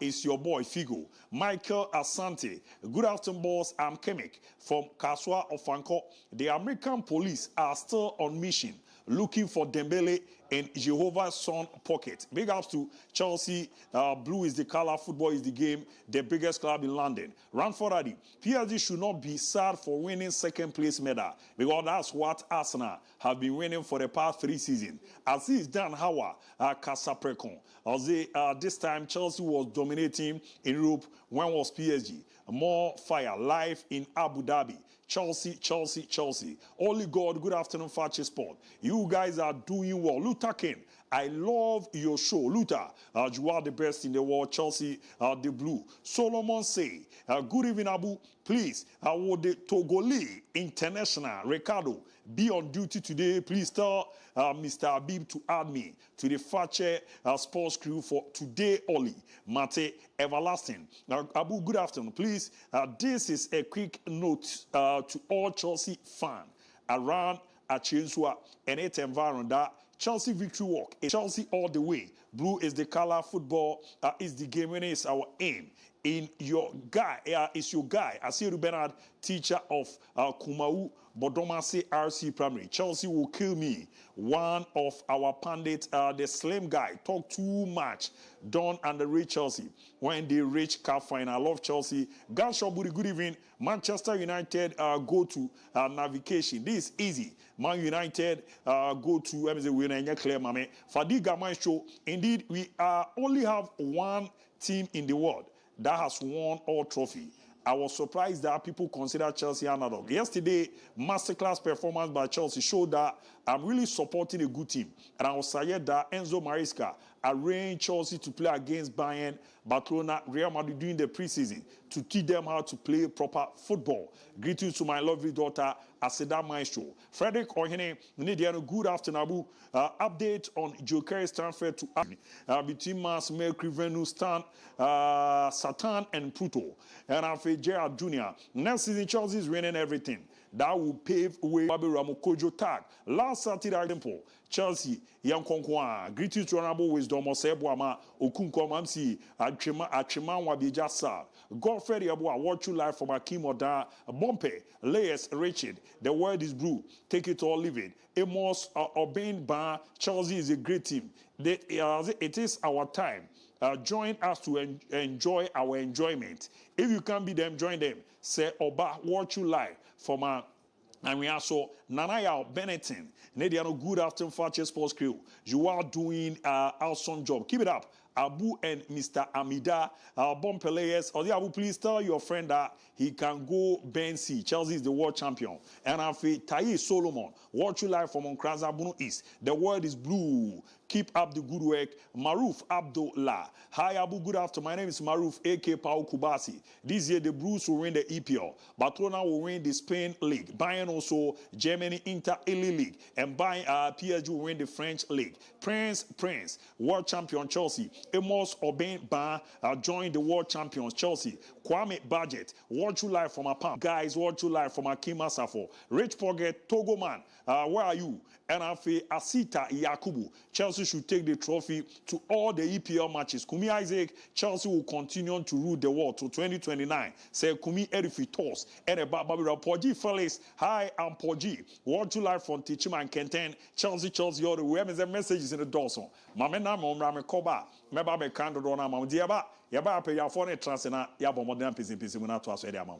It's your boy Figo. Michael Asante. Good afternoon, boss. I'm Kemek from Kaswa of Fanko. The American police are still on mission looking for Dembele in Jehovah's Son pocket. Big ups to Chelsea. Blue is the color, football is the game, the biggest club in London. Ranford Addy, PSG should not be sad for winning second place medal because that's what Arsenal have been winning for the past 3 seasons. As is Dan Hawa, Casaprecon. This time Chelsea was dominating in Europe. When was PSG? More fire live in Abu Dhabi. Chelsea. Only God, good afternoon, Fakye Sport. You guys are doing well. Luther King, I love your show. Luther, you are the best in the world. Chelsea, the blue. Solomon say, good evening, Abu. Please, would the Togolese international Ricardo be on duty today? Please tell Mr. Abib to add me to the Fakye sports crew for today only. Mate Everlasting. Now, Abu, good afternoon. Please, this is a quick note to all Chelsea fans around Achiensua and its environment that Chelsea victory walk. Chelsea all the way. Blue is the color. Football is the game. And it's our aim. In your guy, is your guy, Asiru Bernard, teacher of Kumau Bodomasi RC Primary. Chelsea will kill me. One of our pundits, the slim guy, talk too much. Don and the rich Chelsea. When they reach cup final, I love Chelsea. Gunshot Booty, good evening. Manchester United go to navigation. This is easy. Man United go to Fadiga Maestro. Indeed, we only have one team in the world that has won all trophy. I was surprised that people consider Chelsea underdog. Yesterday, masterclass performance by Chelsea showed that I'm really supporting a good team. And I was saying that Enzo Maresca arranged Chelsea to play against Bayern, Barcelona, Real Madrid during the preseason to teach them how to play proper football. Greetings to my lovely daughter, Aseda Maestro. Frederick Ohene, good afternoon, Abu. Update on Joker's transfer to between Mars, Mercury, Venus, Saturn, and Pluto. And after Gerard Jr. Next season, Chelsea is winning everything. That will pave way for Ramokojo tag. Last Saturday, example, Chelsea, Yankonkwa, greetings to Honorable Wisdom, Osebuama, Okunko Mamsi, Achiman Wabijasa, Godfrey Yabua, watch you live from Akim Oda, Bompe, Layers, Richard, the word is blue, take it or leave it. Amos, Obeying Bar, Chelsea is a great team. It is our time. Join us to enjoy our enjoyment. If you can't be them, join them. Say Oba, watch you live from and we also Nanaya Benetton. Nediano, good afternoon, Fakye Sports Crew. You are doing awesome job. Keep it up. Abu and Mr. Amida, bomb players. Or Abu, please tell your friend that he can go Ben C. Chelsea is the world champion. And after Tayi Solomon, watch you live from Onkraza Bunu East. The world is blue. Keep up the good work. Maruf Abdullah. Hi, Abu. Good afternoon. My name is Maruf, A.K. Pau Kubasi. This year, the Blues will win the EPL. Barcelona will win the Spain League. Bayern also, Germany Inter Italy League. And PSG will win the French League. Prince, world champion Chelsea. Amos Oben Ban joined the world champions Chelsea. Kwame Budget, watch you live from Apam. Guys, watch you live from Akima Safo. Rich Pocket, Togo man, where are you? And after Asita Yakubu, Chelsea should take the trophy to all the EPL matches. Kumi Isaac, Chelsea will continue to rule the world to 2029. Say Kumi Erifi Toss. And about Babira Poji Felix. Hi, I'm Poji. Watch you live from Tichima and Kenten. Chelsea, all the way. The messages in the doorstone. Mamena Momrame Koba. Meba me kando dona mam diaba. Yaba pe ya phone transena ya bomo dan pisi muna to aso e dia mam.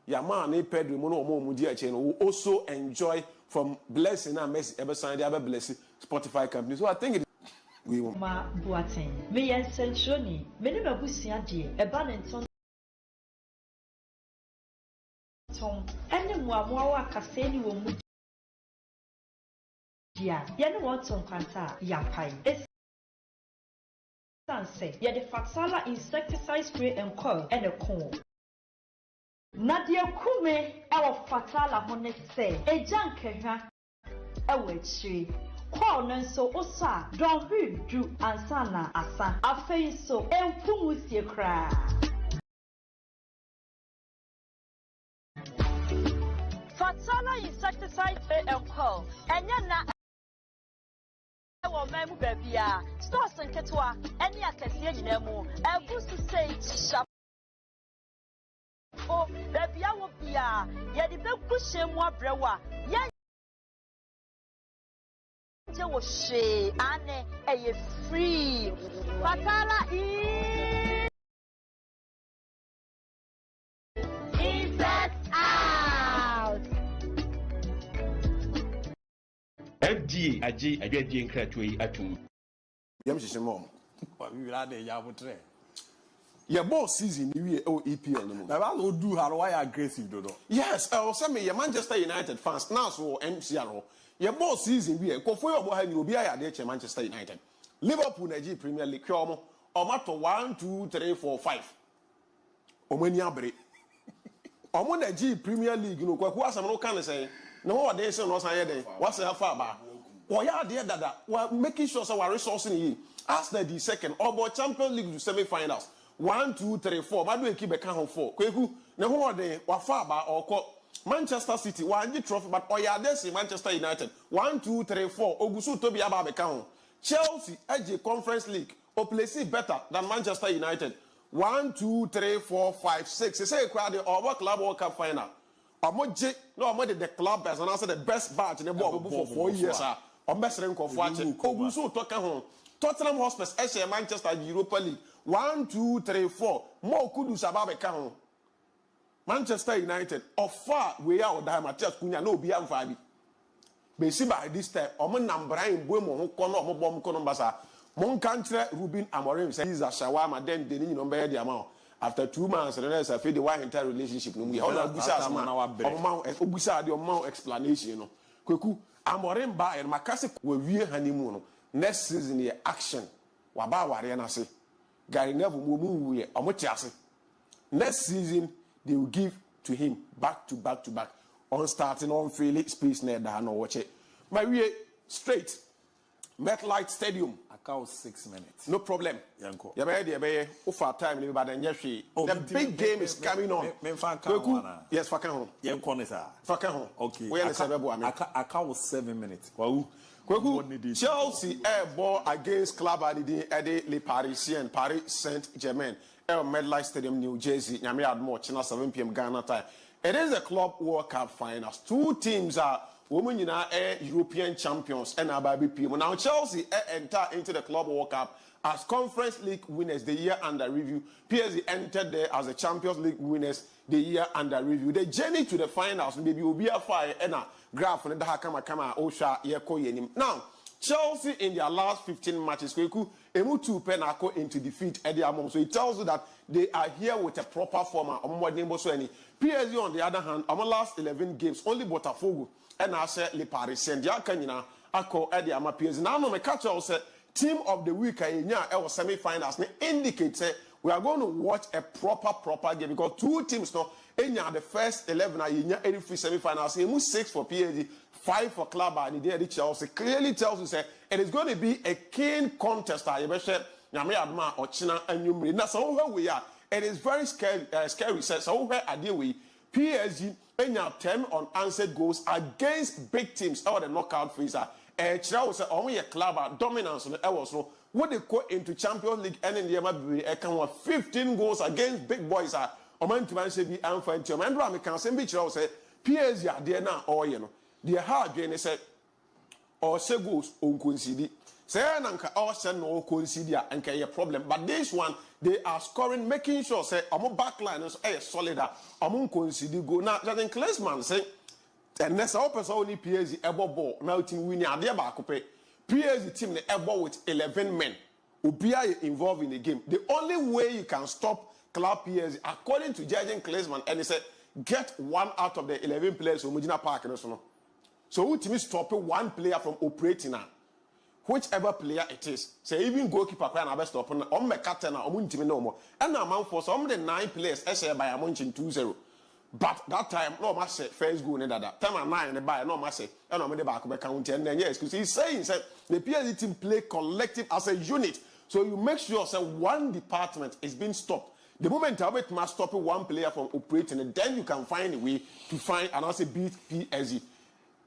Ya man Pedro mo no mo di ache no also enjoy from blessing and Messi ever sign the blessing Spotify company. So I think we want ma Boateng me yen centroni me ne mabusia de e ba ne nton ene muamoa wa kaseni wo mu dia ye ne won ton kwanta yapai sanse ye de fatala insecticide spray and coil ene kon Nadia Kume, our fatala honey say, a junker, a witchy. Call so osa, don't do ansana asa, a face so, and pum with your cry. Fatala insecticide and call, and yana. Memu baby, stores and ketua, any I can see in Nemo, and who's to say, shop. Oh, baby, I will be a yet the cushion more brewa. Yan was she, Anne, a free Fatala inside out. FDA, I get the incredibly at two. Yamshi mom. But we will add a yabutre. Your boss season you EPL no. Now that will do how why aggressive do. Yes, I was saying your Manchester United fans now so MCR. Your boss season we go for your boy you be at Manchester United. Liverpool Nigeria Premier League kyomo omato 1 2 3 4 5 omani abre omo Nigeria Premier League no kwaku asam no kan say no what dey say no san ye den what's afa ba oya dey dada we making sure say we resource ni Arsenal the second obo Champions League to semi-finals 1 2 3 4 madu eki be kan ho 4 kwaku ne ho den wafa ba oko Manchester City one trophy but oya dey say Manchester United 1 2 3 4 ogusu to be aba be kan ho Chelsea AJ Conference League or place better than Manchester United 1 2 3 4 5 6 say crowd our club World Cup final omoje no omo the club as and answer the best batch in the ball for 4 years o mesere nkofo ache ogusu to ka ho Tottenham Hotspur SC Manchester Europa League 1 2 3 4 mo kudu sababe ka ho Manchester United offer we are die Matthias Cunha no obi amfa bi be see by this time omo nambran boemo ho kono omo bom kono mbasa mon kantre Ruben Amorim say is a shawarma then the you know be the amount after 2 months and then say the why entire relationship no we all obusa asma obusa the omo explanation no kweku Amorim ba and makase we wie honeymoon no next season here action waba ware na se Gary Neville mo we omo tiase next season they will give to him back to back on starting on Felix space near da no watch it my way straight MetLife Stadium account 6 minutes no problem yanko ya be offer time ni ba den hwe the big game is coming on yes faka ho yanko ne sa faka ho okay we are sebebo ami account 7 minutes kwawu Chelsea ball against club at Le Parisien Paris Saint-Germain MetLife Stadium New Jersey nyame admo china 7 p.m. Ghana time. It is a club World Cup finals. Two teams are women European champions and Ababi PM. Now Chelsea enter into the club World Cup as Conference League winners the year under review. PSG entered there as the Champions League winners the year under review. The journey to the finals maybe will be a fire and a graph on the Hakama Osha Yeko Yenim. Now Chelsea in their last 15 matches, emu 2 penako into defeat Eddie Amom. So it tells you that they are here with a proper format. PSG on the other hand, our last 11 games, only Botafogo and I said Le Parisien. Diakanina, Ako Eddie Ama PSG. Now no me catch also team of the week our semi-finals indicates we are going to watch a proper game because two teams now in the first 11 are in every semi-finals. 6 for PSG, 5 for Club and the Chelsea. Clearly tells you say it is going to be a keen contest. Or China and you now so where we are. It is very scary. So where are we? PSG in 10 unanswered goals against big teams out the knockout phase. Chelsea say only a club dominance on the air so what they go into Champions League and in the MON-FRI 15 goals against big boys are oman to man say be amfan to man ram can say be Chelsea PSG are there now or you know the hard game say or say goals on concede say nanka or say no concede and can a problem but this one they are scoring making sure say omo backline is solid omo concede go now Jurgen Klinsmann say and next our person only PSG ebo ball now team winning ade ba kope PSG team the ebo with 11 men obia involved in the game. The only way you can stop club PSG according to Jurgen Klinsmann and he said get one out of the 11 players from Mujina Park so who team stop one player from operating now whichever player it is say even goalkeeper can have stop on me captain on team no more and amount for some of the 9 players by a munching 2-0. But that time, no matter first goal in that time and 9 in the buy, no matter, and I'm in the back of the county and then yes, because he's saying the PSG team play collective as a unit. So you make sure that one department is being stopped. The moment Albert must stop one player from operating, and then you can find a way to find and also beat PSG.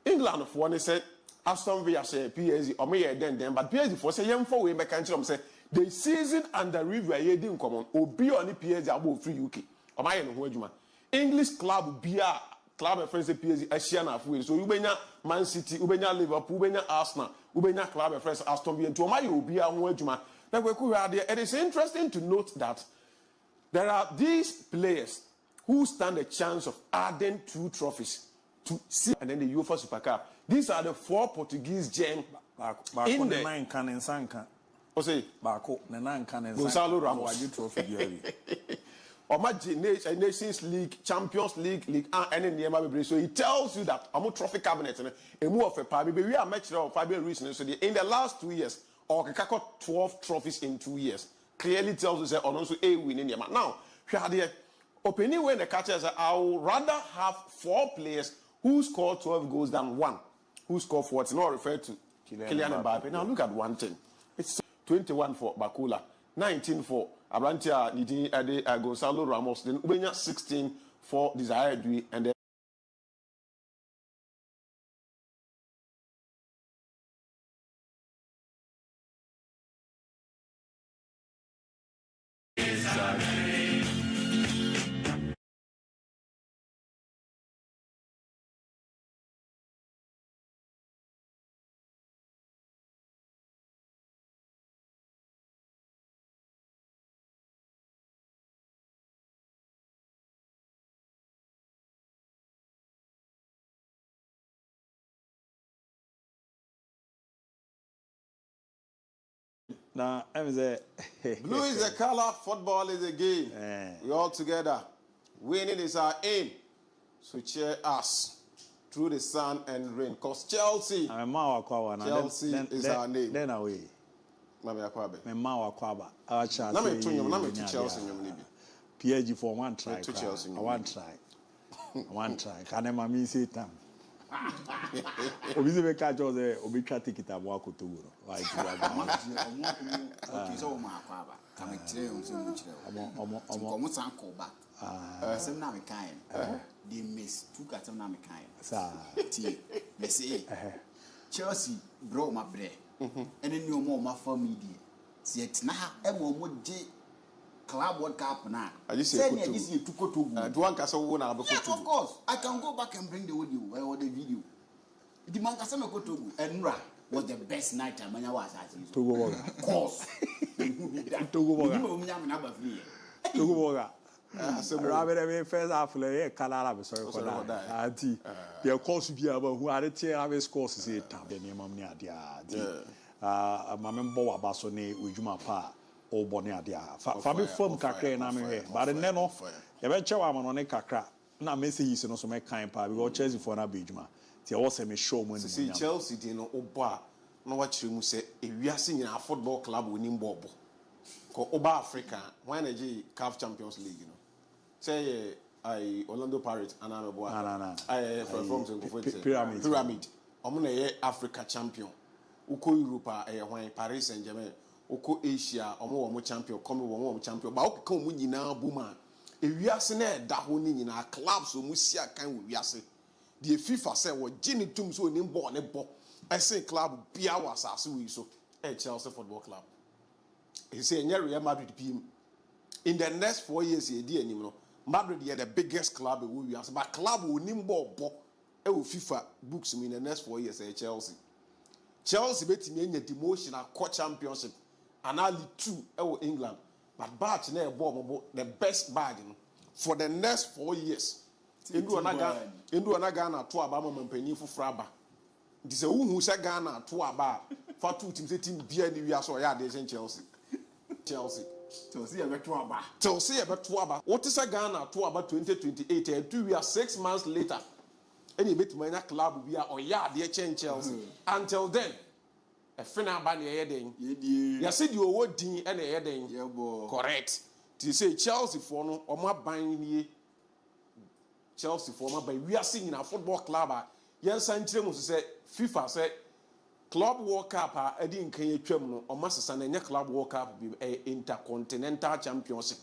England for one said Aston Villa say PSG or me then, but PSG for say young for we make country say the season under review I didn't come on obi on the PSG above free UK. Or my no English club bia club and friends PSG Asiana for so ubenya Man City ubenya Liverpool ubenya Arsenal ubenya club and friends Aston Villa to my obia ho adwuma na kweku there. It is interesting to note that there are these players who stand a chance of adding 2 trophies to see and then the UEFA Super Cup. These are the 4 Portuguese gems in the 9 can and sanka o say Bako na 9 can and Gonzalo Ramos wagi trophy or Nations League, Champions League, and in the so he tells you that I'm a trophy cabinet and a move of a party. We are much of 5 reasons. So in the last 2 years, or Kakako 12 trophies in 2 years. Clearly tells us that also a win in the man. Now, opinion when the catchers I would rather have 4 players who score 12 goals than 1 who score 40. Not referred to Kylian Mbappe. Now look at one thing. It's 21 for Bakula, 19 for Abrantia Nidini Ade Gonzalo Ramos, then Ubenya 16 for Desire Dui, and then Now, I'm say blue is a color, football is a game. We all together. Winning is our aim. So cheer us through the sun and rain. Because Chelsea, Chelsea is our name. Then away. Mami Akwabe. Me ma wakwaba. Our chance. Na me to Chelsea nyom PSG for one try. To Chelsea. One try. One try. Can I mami say time? Obize be catch us obi try take it abo akoto go. Why do okay, so ma akwaba. Come tire on so much. Omo san call back. Some na me kind. They miss two cat some na me kind. Sir. Messi. Chelsea bro my bread. And then you more my family. See it na e mo je Club World Cup now. This year to Kotobu. Do one castle won out of Kotobu. Of course, I can go back and bring the audio or the video. The man Kasama Kotobu and Ra was the best night time when I was at his Togo. Of course. Togo. Rabbi, first half, Calab, sorry for that. The course be about who had a tear of his courses here. The name of Nadia. My member Basone, with Juma Pa. O bonia dia fa me fam kakra na me hwe but ne no ye be chewa ma no ne kakra na message no so me kan pa because Chelsea for na be djuma ti e wo se me show mo ni see Chelsea di no obo a no wa kire mu se ewiase nyina football club oni mbobo ko oba Africa when na ji CAF Champions League no say I Orlando Pirates ana boy I from pyramid omo na ye Africa champion uko Europe e hwan Paris Saint-Germain Oko Asia, omo champion, come omo champion. But okay, come nyina buma. Ewiase na da ho ni nyina clubs o musia kan wo wiase. The FIFA say wo gini tum so ni ball ne bo. I say club bia wasase we so. Chelsea Football Club. He say Real Madrid PM. In the next 4 years e di anim no. Madrid is the biggest club we wiase. But club wo ni ball bo. E wo FIFA books me in the next 4 years Chelsea. Chelsea betimi enya demotion akọ championship. And only 2 England, but badge na ebo the best badge for the next 4 years. Indu anaga na to aba mampani fufura aba. Nti se hu se Ghana to aba fa two teams team bia ni wi aso ya de Chelsea. Chelsea e beto aba. What is Ghana to aba 2028 and 2 years 6 months later. Any bit manya club bia o ya de Chelsea. Until then a final ban yeden. You said you were din and a yeden. Correct. To say Chelsea for no or my buying Chelsea for my we are seeing a football club. Yes, Sanchez say FIFA said Club World Cup I didn't can you no or Master and Club World Cup be a intercontinental championship.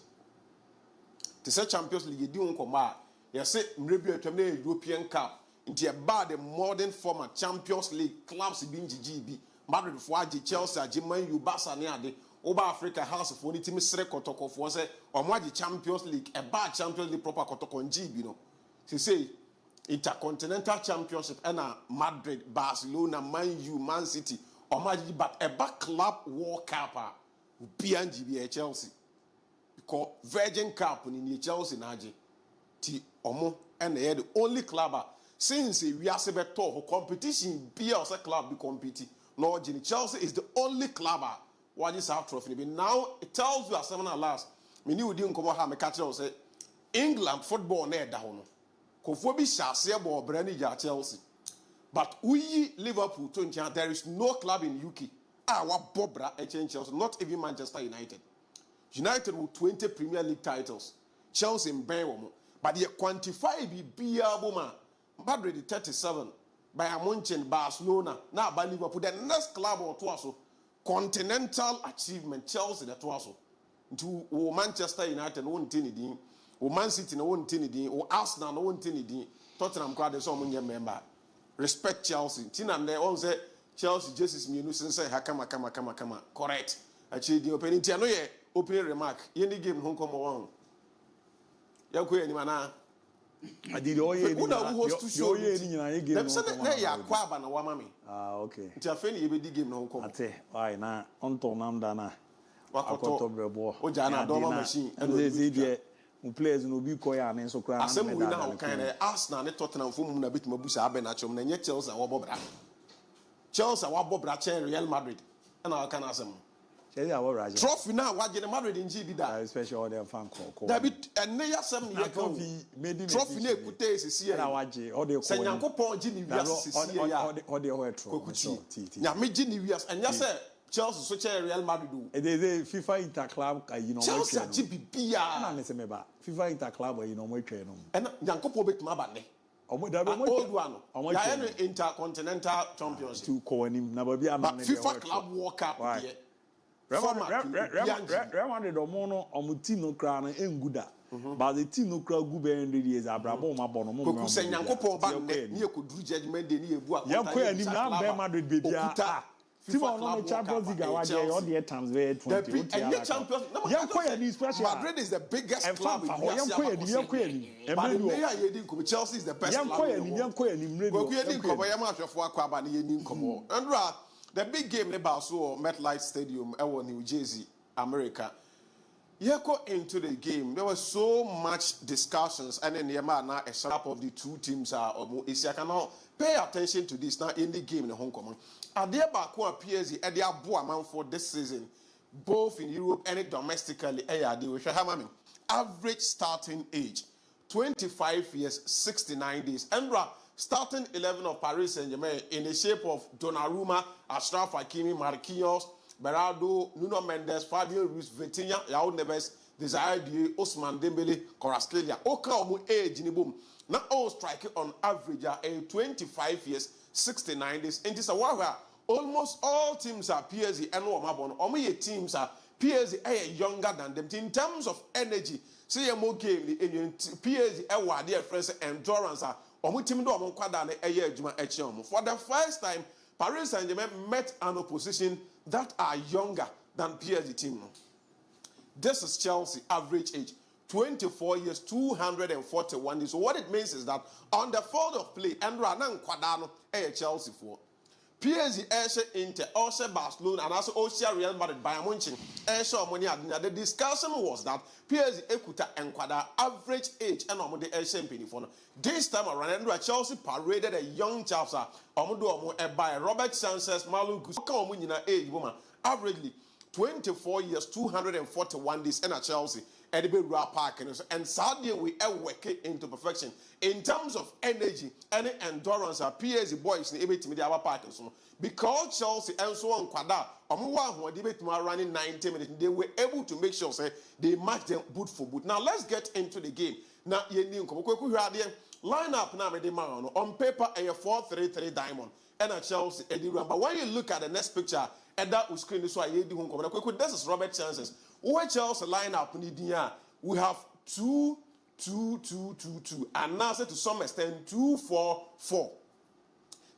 To say Champions League you don't come out. You say maybe a European Cup into a bad modern format Champions League clubs being GB. Madrid for Chelsea, Man U, Barca, near Oba Africa House of Unity, Mr. Kotoko for say, or Maji Champions League, a bad Champions League proper Kotoko GB, you know. She say, Intercontinental Championship, and Madrid, Barcelona, Man U, Man City, or Maji, but a back club World Cup, BNGB, Chelsea. Because Virgin Cup in the Chelsea, Naji, T. Omo, and they are the only club since we are Sebeto, competition, be also club be competing. No, Chelsea is the only club who has have trophy. But now it tells you as seven last. Me knew didn't come out. Me catch you say England football near down. Kofobi shall say about Chelsea, but we Liverpool 20. There is no club in UK Bobra and Chelsea, not even Manchester United. United with 20 Premier League titles, Chelsea in Bayern, but you quantify be Boma, Madrid 37, Bayern Munich, Barcelona, now by Liverpool, the next club or two, continental achievement, Chelsea that was to Manchester United, one tinny, or Man City, no one tinny, or Arsenal, no one tinny, Tottenham crowd is some member. Respect Chelsea. Tina, they all say Chelsea just is me, and say, Hakama, correct. Actually, the opening, no, yeah. Opening remark. Any game home come along. Yaku any mana. I did all you host to show you any game. Them said that ya kwaba na wamami. Okay. Nti afeni ye be di game home come. Ate, why na onto namda na. Wakoto brebo. O jana doma machine. And they say there players no bi koya na so kra na. Asem we na o kan Arsenal ne Tottenham fo mu na betima busa abe na chom na nye Chelsea wa bobra. Chelsea wa bobra chen Real Madrid. Na o kan asem. Trophy now, what get Madrid in GB that? Especially all them fan call. David and near some year trophy ne kute is here. Na waje all the say Yankopon Gini Vias is here. All the whole trophy. Na me Gini Vias and yes sir Chelsea so chair Real Madrid do. E dey FIFA Interclub you know Chelsea GB na me say me ba. FIFA Interclub you know mo twa no. And Yankopon bet ma ba ne. Omo da be mo old one. Ya no Intercontinental Championship. To ko anim na ba bia ma ne. FIFA Club World Cup here. Real Madrid omo team no kra na enguda but the team no kra gu be 100 years abrabo ma bono mo ko se Nyankopon ba ne e ko duru judgment day ne ebu akota ya anim na Real Madrid be dia team no Champions League awaje all the times where 20 and the Champions Madrid is the biggest club in Chelsea is the best club the big game in Barcelona MetLife Stadium, New Jersey, America. You go into the game. There was so much discussions, and then the man a setup of the two teams are. If you cannot pay attention to this now in the game in Hong Kong, are there back who appears at the ABOU amount for this season, both in Europe and domestically? Average starting age 25 years, 69 days. Andra. Starting 11 of Paris Saint-Germain in the shape of Donnarumma, Achraf Hakimi, Marquinhos, Berardo, Nuno Mendes, Fabio Ruiz, Vitinha, Yao Neves, Desire Dieu, Ousmane Dembele, Kvaratskhelia. Oka omu age ni boom. Now all striking on average are 25 years, 69 days. And this is why almost all teams are PSG and Omabon. Omu teams are PSG are younger than them. In terms of energy, see a more game in PSG are their friends endurance are. For the first time, Paris Saint-Germain met an opposition that are younger than PSG team. This is Chelsea average age, 24 years, 241 days. So what it means is that on the field of play, Andra Kwadano Chelsea for PSG, Inter, also Barcelona, and also Real Madrid, Bayern Munich, the discussion was that PSG, Ekuta, and Kwada average age and Omode Champion for this time around, Chelsea paraded a young chaps by Robert Sanchez, Malou Gusta, age woman, averagely 24 years, 241 days, and Chelsea. And sadly, we are working into perfection in terms of energy and endurance. Our PSG boys in the media Parkinson because Chelsea and so on Kwada, running 90 minutes. They were able to make sure they match them boot for boot. Now let's get into the game. Now line up now on paper a 4-3-3 diamond and a Chelsea. But when you look at the next picture, and that will screen this why this is Robert Chances. Where Chelsea line up we have 2-2-2-2-2 and now to some extent 2-4-4.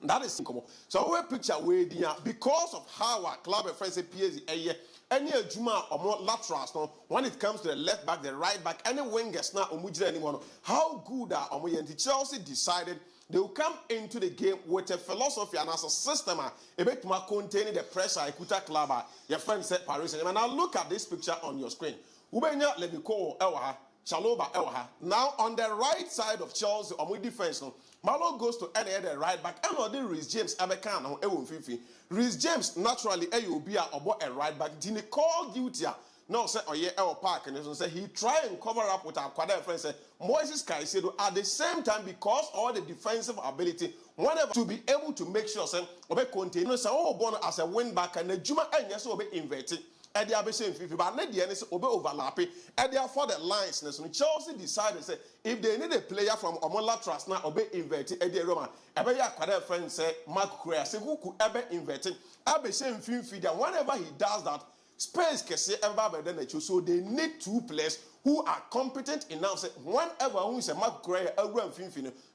That is simple. So we picture where because of how our club friends say PSG any Juma or more laterals when it comes to the left back, the right back, any wingers now anyone. How good are Chelsea decided they will come into the game with a philosophy and as a system, a bit more containing the pressure. Ekuta club, your friend said Paris. And now look at this picture on your screen. Ubenya Leviko Elwaha, Chaloba Elwaha. Now on the right side of Chelsea, on with defense, Malo goes to any other right back. And on the Reece James Abekan on Ewon Fifi. Reece James naturally AUB about a right back. Dini call duty no say oye e park and so say he try and cover up with our quadra friend say Moises Caicedo at the same time because all the defensive ability whatever to be able to make sure say obe continue say oh born as a wing back and Juma enya so obe inverted and the abese fifi but na dey say obe overlap and therefore the lines so Chelsea decided say if they need a player from Omola Trust now obe inverted and the Roma ebe ya quadra friend say Mark Correa say who could ever inverted abese fifi that whenever he does that space can say ever than nature, so they need two players who are competent enough. Say whenever who is a Mark Correa,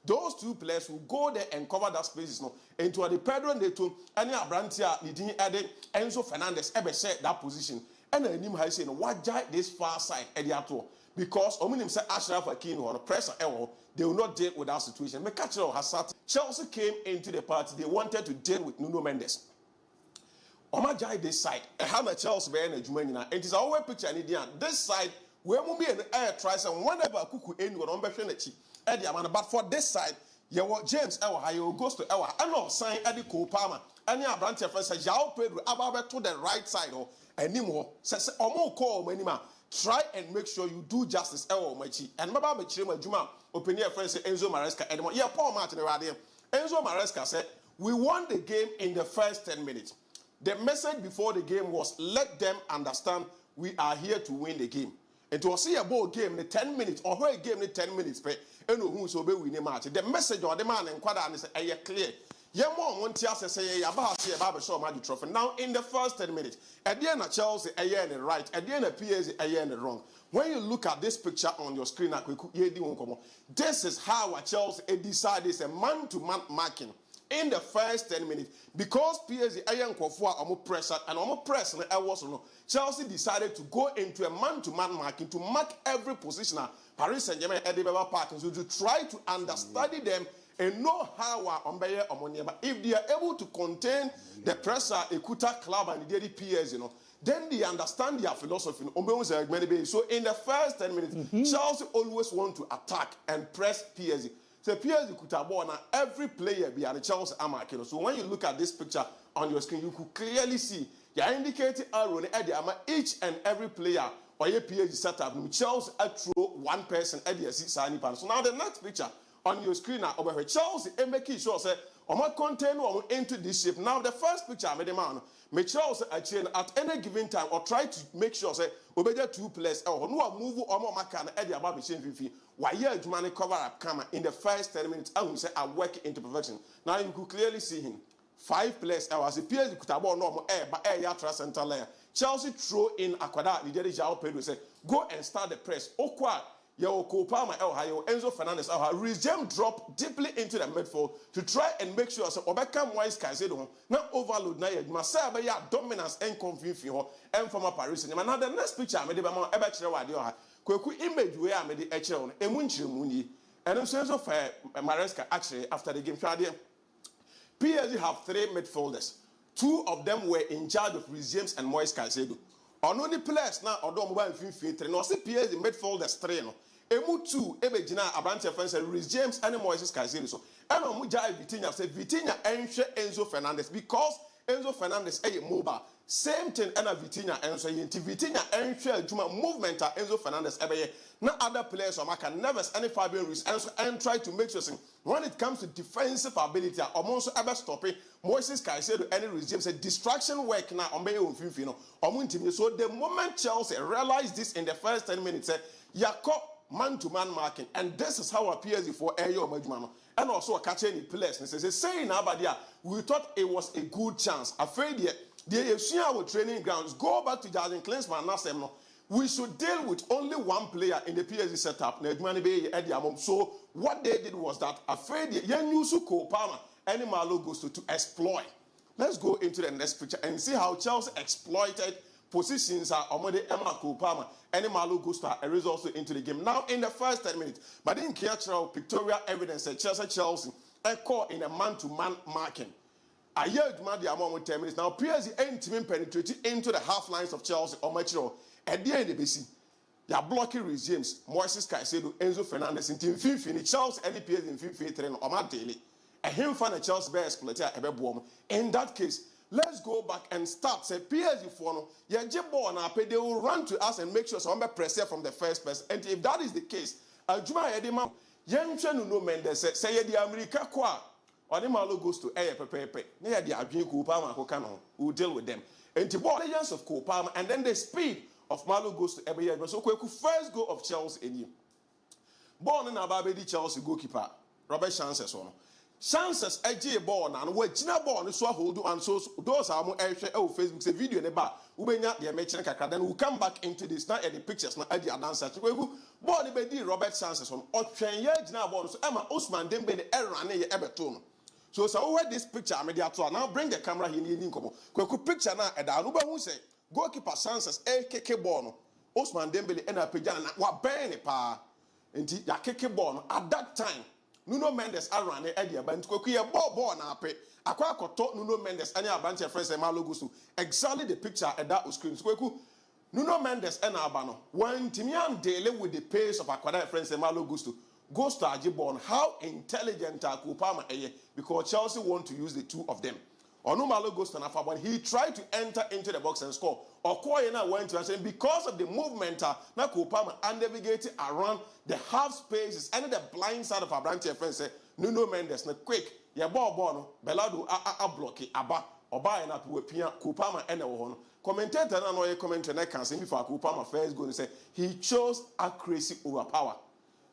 those two players will go there and cover that spaces. No, into the Pedro and the two, any Abrantia, the added Enzo Fernandez ever said that position. And I knew how saying what jai this far side at the ato because Ominim said Ashraf Hakimi or pressure error, they will not deal with that situation. Mekacho has sat. Chelsea came into the party. They wanted to deal with Nuno Mendes. Oma jai this side, I have a Chelsea bear and Jumena. It is our picture in India. This side, where will be an air tries and whenever Kuku end with Umbeshi, Eddie Amana. But for this side, you want James Ewa, goes to Ewa. I know sign Eddie Kopama. Any branch of says Yao Pedro Ababa to the right side or anymore. Says Omo call Menima. Try and make sure you do justice Ewa Machi. And Mababa Chima Juma, opinion friends Enzo Maresca anymore. Yeah, Paul Martin Radio. Enzo Maresca said, we won the game in the first 10 minutes. The message before the game was let them understand we are here to win the game. And to see a ball game in 10 minutes or a game in 10 minutes, and who's obey winning match. The message or the man and quad and say, clear. Yamon won't tell us say about show magic trophy. Now in the first 10 minutes, at the end of Chelsea, a year in the right, at the end of PSG, a year in the wrong. When you look at this picture on your screen, this is how Chelsea decided it's a man-to-man marking. In the first 10 minutes, because PSG ayan kwafua omo pressure and omo press na no Chelsea decided to go into a man-to-man marking to mark every positioner. Paris Saint-Germain Edinburgh Park so to try to understudy them and know how ombeye omonieba. If they are able to contain the pressure, Ekuta club and the PSG, then they understand their philosophy. So in the first 10 minutes, Chelsea always want to attack and press PSG. So PSG could have won every player behind Chelsea Amakino. So when you look at this picture on your screen, you could clearly see you indicated each and every player or your PSG setup. Chelsea throw one person at the Sani Pan. So now the next picture on your screen now over here, Chelsea and making sure say contain into this shape. Now the first picture I made a man. Chelsea at any given time or try to make sure say obey two players or no move or more makan at the above machine. Why yeah, money cover up camera in the first 10 minutes. I will say I work into perfection. Now you could clearly see him. 5 players. I was a PSG could have normal air, but air yatra center layer. Chelsea throw in Aquada. The Jao Pedro say go and start the press. Okwa. Yo, Kopama, Ohio, Enzo Fernandez, Ohio, Rizem drop deeply into the midfield to try and make sure so Obekam Wise Caicedo not overload na Masaba ya dominance and confusion and from a Paris. And now the next picture I made about Ebachera Wadio. Kweku image where I made the Echel and Munchi Muni. And in sense of Maresca actually after the game, PSG have 3 midfielders. 2 of them were in charge of Rizem and Moise Caicedo. On only players now, although mobile FIFA, no, see PSG midfielders 3 no. Emu 2, Ebejina, Abranche Fence, Rhys James, and Moises Caicedo. So, and on Mujai Vitinha said Vitinha and Enzo Fernandez because Enzo Fernandez is mobile. Same thing, and Vitinha and so Vitinha and Juma movement Enzo Fernandez every year. Now other players or can never any Fabian Ruiz and try to make sure when it comes to defensive ability, almost ever stopping Moises Caicedo any Rhys James a distraction work now on Bayo Finfino. So the moment Chelsea realized this in the first 10 minutes, Yako man-to-man marking, and this is how appears for Ayo Majmano. And also a catch any players. And says, saying about there, we thought it was a good chance. Afraid yet, they see our training grounds. Go back to Jardine Klinsmann. Now, we should deal with only one player in the PSG setup. So what they did was that afraid Yenyusu Palmer, any Malo goes to exploit. Let's go into the next picture and see how Chelsea exploited positions are already Emma Kupama. Any Malo goes to a result into the game. Now in the first 10 minutes, but in cultural pictorial evidence that Chelsea caught in a man-to-man marking. A year to the amount of 10 minutes. Now PSG ain't team penetrating into the half lines of Chelsea or Metro. At the end of the BC, they are blocking Rhys James, Moises Caicedo, Enzo Fernandez in team Fifi, Chelsea and the PSG in Fifi train or Matt Daly. A him fan of Chelsea bear exploiter a bomb. In that case, let's go back and start. Say PSG for no, ball na they will run to us and make sure someone press here from the first person. And if that is the case, Juma Edema, Nuno Mendes say the America qua or the Malo goes to Pepe. Near the Abin Kupama Hokano, who deal with them. And the ball legends of Kupama and then the speed of Malo goes to every year. So Kweku first goal of Chelsea in him. Born in Ababedi Chelsea goalkeeper, Robert Chances on. Chances a ball and we China ball so hold and so those are more Facebook say video in the bar. Ubenya the mention kaka then we come back into this now at the pictures now at the answer. Ball be Robert Chances on or train ye China ball so Emma Osman Dembele error na ye ebeton. So where this picture I media to now bring the camera here in Komo. Kweku picture now at the Anuba who say goalkeeper Chances keke ball Osman Dembele and a pejana wa burn pa. Nti ya keke ball at that time Nuno Mendes around the idea but Kweku ball na pe akwa akoto Nuno Mendes any abanche friends e malo gusto exactly the picture at that screen Kweku Nuno Mendes and Abano when Timian dealing with the pace of Akwada friends e malo gusto goes to Ajibon how intelligent are Kupama because Chelsea want to use the two of them. Onu Malo goes to Nafa when he tried to enter into the box and score. Okoyena went to and said because of the movement na Kupama and navigating around the half spaces and the blind side of our branch friend say Nuno Mendes na quick ya ball no Belado a block aba oba na to appear Kupama and no commentator na no commentator na can say before Kupama first goal say he chose accuracy over power.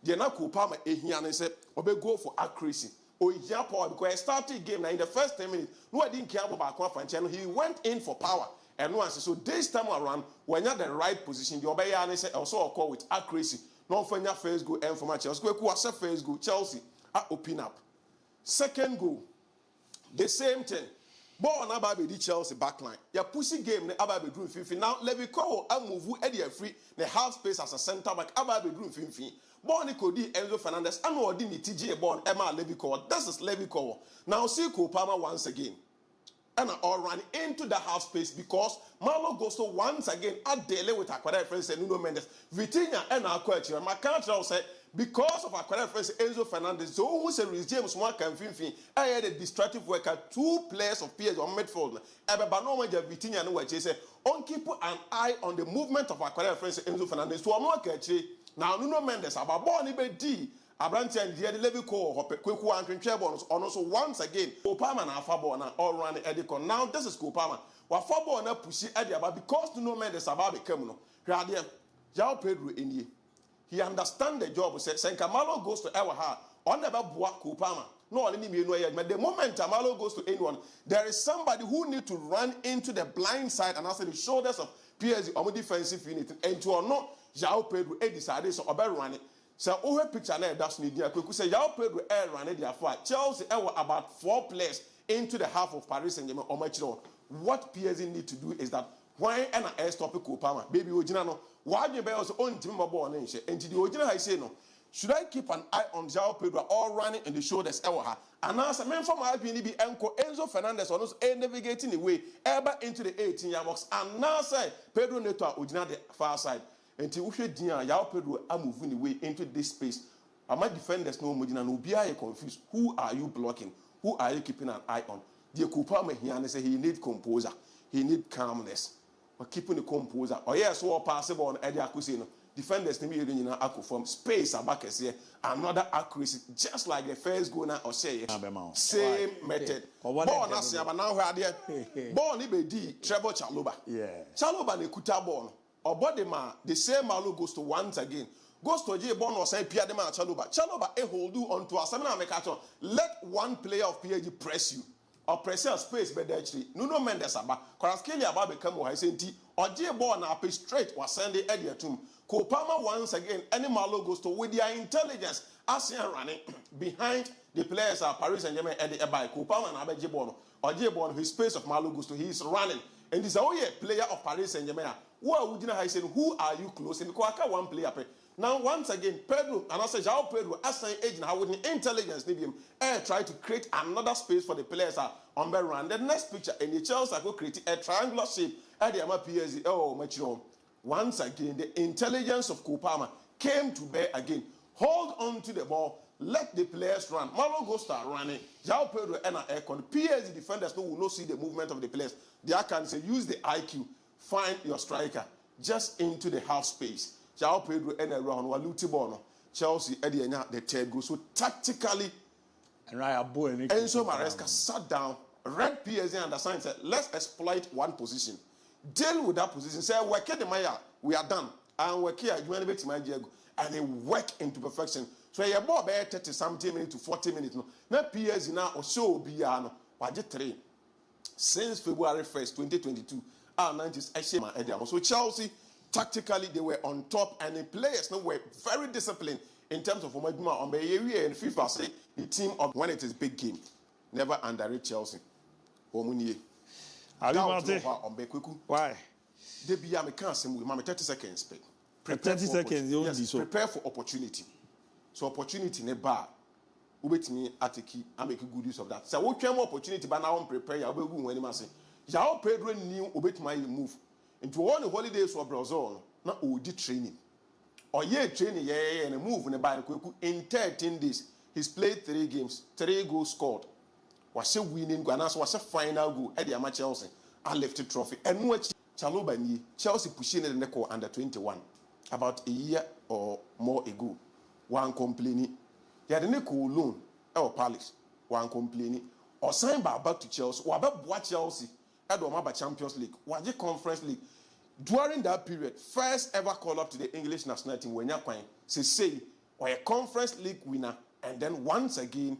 The na Kupama ehiane say obe go for accuracy. Or yeah, power because I started game now in the first 10 minutes. No, I didn't care about Aquafanchano. He went in for power. And no answer. So this time around, when you're the right position, the Obeyane said also a call with accuracy. No for your first goal and for my Chelsea. What's a first goal? Chelsea open up. Second goal, the same thing. Ball on Ababe di Chelsea backline. Your pussy game the Ababe drew 50. Now Levico I move Eddie free the half space as a centre back. Ababe drew 50. Ball Nicodi Enzo Fernandez and what didn't TJ Ball Emma Levico. This is Levico. Now see Kupama once again. And all run into the half space because Malo goes to once again at daily with Aquada friends and Nuno Mendes. Vitinha and Aquachi. My country said because of Aquada friends Enzo Fernandez, so who said James Mwaka and Finfin, I had a destructive worker, two players of PSG on midfield. Ebebanoma Vitinha and what said, on keep an eye on the movement of Aquada friends Enzo Fernandez. So I'm not catching. Now Nuno Mendes about born D Abranti and the Levico Kweku and Trebons on also once again Kopama na Fabo na all run Edicon. Now this is Kopama. Wa Fabo na pushi Edia but because Nuno Mendes about become no Radia Jao Pedro in ye. He understand the job said Senkamalo goes to our heart on the Babua Kopama. No one in but the moment Amalo goes to anyone, there is somebody who need to run into the blind side and also the shoulders of PSG or defensive unit and to or not Jao Pedro decided so about running. So over picture now that's need you say Jao Pedro running their fight. Chelsea were about 4 players into the half of Paris Saint-Germain or much more. What PSG need to do is that why an air stop Kupama baby Ojinano why you be also own team ball and the original I say no. Should I keep an eye on Jao Pedro all running in the shoulders and as a man from my opinion be Enzo Fernandez on us navigating the way ever into the 18-yard box and now say Pedro Neto original the far side. Until we should Yao Pedro are moving away into this space. My defenders no Mujina no be confused. Who are you blocking? Who are you keeping an eye on? The Kupama here say he need composure, he need calmness. Or keeping the composure. Or yes, so possible on Eddie Akusino. Defenders need to from space back here. Another accuracy, just like the first goal now or say same method. Ball now ball D Trevor Chalobah. Yeah. Chalobah ne kuta ball. Or body man, the same Malo goes to once again. Goes to J Bon or say Pierre de Man Chaloba. Chaloba a hold you on to a seminar make let one player of PSG press you. Or press your space but actually. Nuno Mendes aba. Koraskeli aba become what I say or J Bon up straight was sending Eddie to Kopama once again. Any Malo goes to with their intelligence. ASEAN running behind the players are Paris Saint-Germain Eddie Ebai. Kopama and Abe J Bon or J Bon his space of Malo goes to he is running. And this is a player of Paris Saint-Germain. Who are you close? And because one player. Now, once again, Pedro, and I say, Jao Pedro, as an agent, how would intelligence need him try to create another space for the players on the run. The next picture, in the Chelsea, I could create a triangular shape at the PSG. Oh, much wrong. Once again, the intelligence of Kupama came to bear again. Hold on to the ball, let the players run. Malo go start running. João Pedro and Aircon. PSG defenders will not see the movement of the players. They can say use the IQ, find your striker just into the half space. João Pedro and around Waluti Bono. Chelsea Eddie the third goal. So tactically, Enzo Maresca sat down, read PSG and the sign said, let's exploit one position. Deal with that position. Say, we are done. And we're here, and they work into perfection. So you ball 30 something minutes to 40 minutes. Now PSG now or so be three. Since February 1st, 2022, our 90s. So Chelsea, tactically, they were on top, and the players were very disciplined in terms of on the area and FIFA say the team of when it is big game. Never underrate Chelsea. Why? They be a cancer with 30 seconds. 30 seconds, yes, prepare for opportunity. So opportunity ne bar. Ubet me atiki, I make good use of that. So what came opportunity, but now I'm prepared. I will go when I say, João Pedro knew ubet my move into all the holidays for Brazil. Now did training. Or training, and a move in the bar in 13 days. He's played 3 games, 3 goals scored. Was a winning goal, and was a final goal at the amateur Chelsea. I left the trophy. And what Chalobani, Chelsea pushing the neck under 21. About a year or more ago, one complaining. He had a nickel loan, or Palace, one complaining, or signed back to Chelsea, or about what Chelsea, Edomaba Champions League, or the Conference League. During that period, first ever call up to the English national team when you're playing, say, or a Conference League winner, and then once again,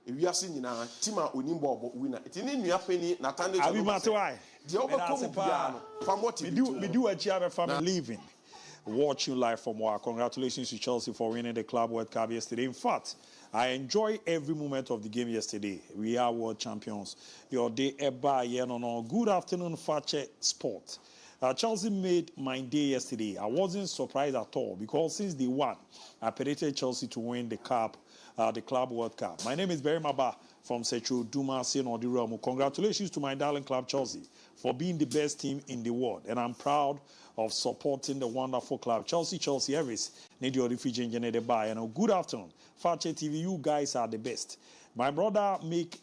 if you are seeing a team Unimbo winner, it's in your penny, Nathaniel. I matter why. The overcome from what you do a job from leaving. Watching live from Moa. Congratulations to Chelsea for winning the Club World Cup yesterday. In fact, I enjoy every moment of the game yesterday. We are world champions. Your day eba no. Good afternoon, Fakye Sport. Chelsea made my day yesterday. I wasn't surprised at all because since day one, I predicted Chelsea to win the cup, the Club World Cup. My name is Barry Maba from Secho Duma Senodiromo. Congratulations to my darling club Chelsea for being the best team in the world, and I'm proud of supporting the wonderful club. Chelsea Harris, need your refugee engineer the buy. And good afternoon, Fakye TV. You guys are the best. My brother made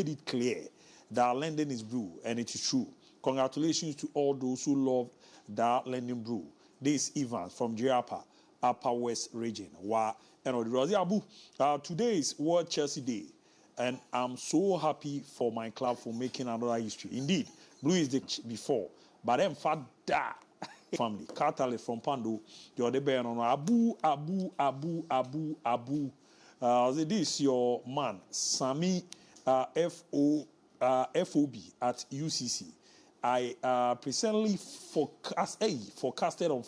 it clear that London is blue, and it is true. Congratulations to all those who love that London blue. This is Evans from Jiapa, Upper West region. Today is World Chelsea Day, and I'm so happy for my club for making another history. Indeed, blue is the before, but then father family. Catalyst from Pando, the other band on Abu. This your man, Sami FOB at UCC. I presently forecasted on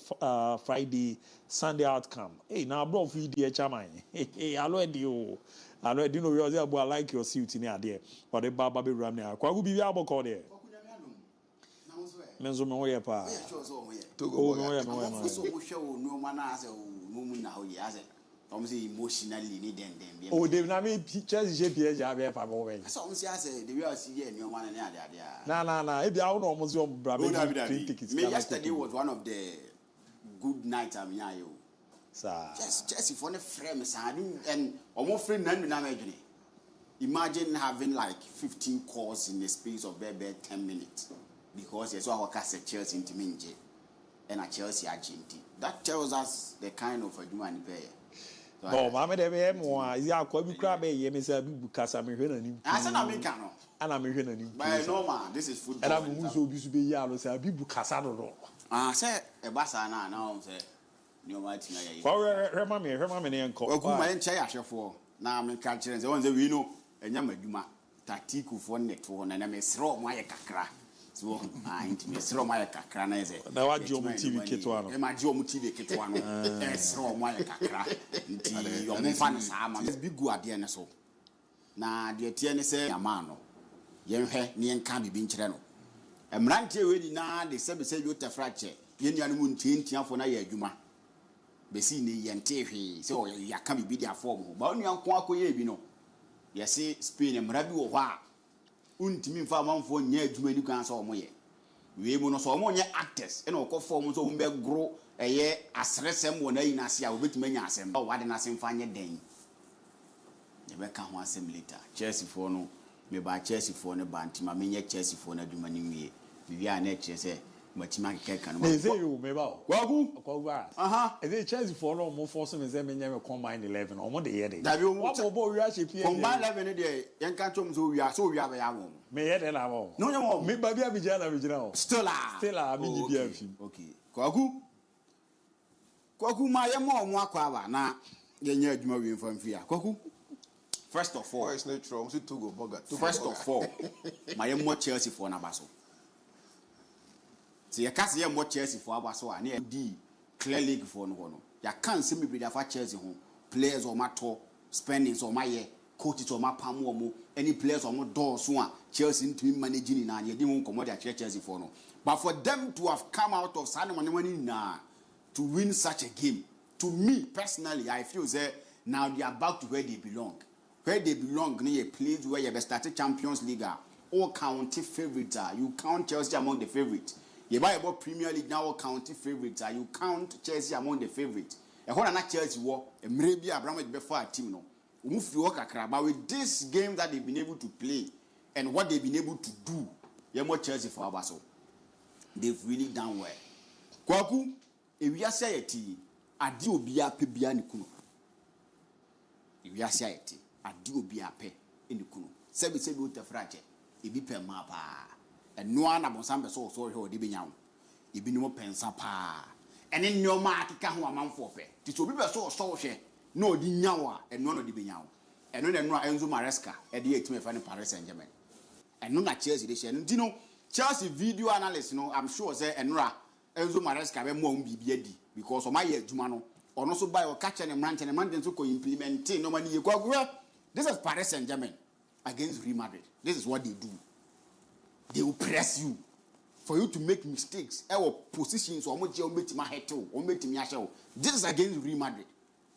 Friday, Sunday outcome. Hey, now bro, video chairman. Hey, I like you. I like you know I like your suit in there. But the Baba be ram there. Kwa be able call there. Menzo me we pa. Oh no so show no man as no mun na ho ye as emotionally need them. Oh, they na me pictures GPS ya be pa go we. So say as the way see here no man na there. Na e bia no almost your brother tickets. Me yesterday was one of the good nights I'm here yo. Sir. Just for the frame and almost friend na me imagine having like 15 calls in the space of bare 10 minutes. Because yes, our cast Chelsea into Minje and a Chelsea agent. That tells us the kind of a human player. Oh, Mamma, they be more. You are quite crab. You may say, because I'm here. I said, I'm American. And I'm here. But no, man, this is football. And I'm also be yellow. Say, be Casado. I said, a Bassana now, say, no, my thing. Remember me, uncle. Well, my chair for now. I'm catching the ones that we know, and Yamma Tatiku for next one, and I may throw my cacra. So I throw my cacra. Now, I do TV Kitwano. My TV Kitwano. Throw my cacra. Your fan is a big good idea. So now, the TN say, Amano. Yen hair, near can be being channel. A Mranti already now, they said, you to fracture. Yen moon teen for na yuma. Besini yen tehi, so you can be their form. But you unquack ye, no. You see, Spain and Rabu or what? Untimin farm for near too many cans or more. we mu no so omo nye actors e na okofo so umbe grow eye asresem wona yi na ase a obetuma nya asem o wade na asem fa nye den ye be ka ho asem later Chelsea for no me ba Chelsea for no bantima me nye Chelsea for na aduma ni wie bibia na kire se matima keka no me say you me ba kwagu e dey Chelsea for no mo force me say me nya me combine 11 omo dey here dey that you what bobo we shape here combine 11 dey yen kan tom so we are be ya wo me here dey na wo no nyamo me ba bia bi na wo still me ni bia fi okay kwagu ma ye mo omo akwa aba na ye nya adwuma we mfamfia kwagu first of all it's not true so to go burger first of all my mo Chelsea for na baso see ya kasi ye mo Chelsea for abaso a na di clear league for no no ya kan se me bi da fa Chelsea ho players o mato spendings o maye coaches o mapam o mo any players o mo do so a Chelsea ntimi managing na ye di ho komo dia Chelsea for no but for them to have come out of Sanemani na to win such a game to me personally I feel that now they are back to where they belong. Where they belong, near a place where you have started Champions League, all county favorites. You count Chelsea among the favorites. You buy about Premier League now, all county favorites. You count Chelsea among the favorites. And what not Chelsea war, and maybe Abramovich before a team no. Move you work but with this game that they've been able to play and what they've been able to do, you're more Chelsea for Abaso. They've really done well. Kwaku, if we are saying adi obi ape bia ne kunu. If we are saying adi obi ape ne kunu. Sebi o tefraje ebi pe ma pa. Eno ana bonsambe so hwe odi be nyawo. Ebi no pensa pa. Ene nneoma akeka ho amanfo pe. Ti so obi be so hwe na odi nyawo a eno no odi be nyawo. Eno na eno Enzo Maresca e de etime fa ne Paris Saint-Germain. Eno na Chelsea de hye no di no Chelsea video analyst no I'm sure say enra Enzo Maresca be mo bibi adi because o ma ye adwuma no ono so buy o catch ne man so ko implement no mani ye kwa. This is Paris Saint-Germain against Real Madrid. This is what they do. They will press you for you to make mistakes. Our positions or this is against Real Madrid.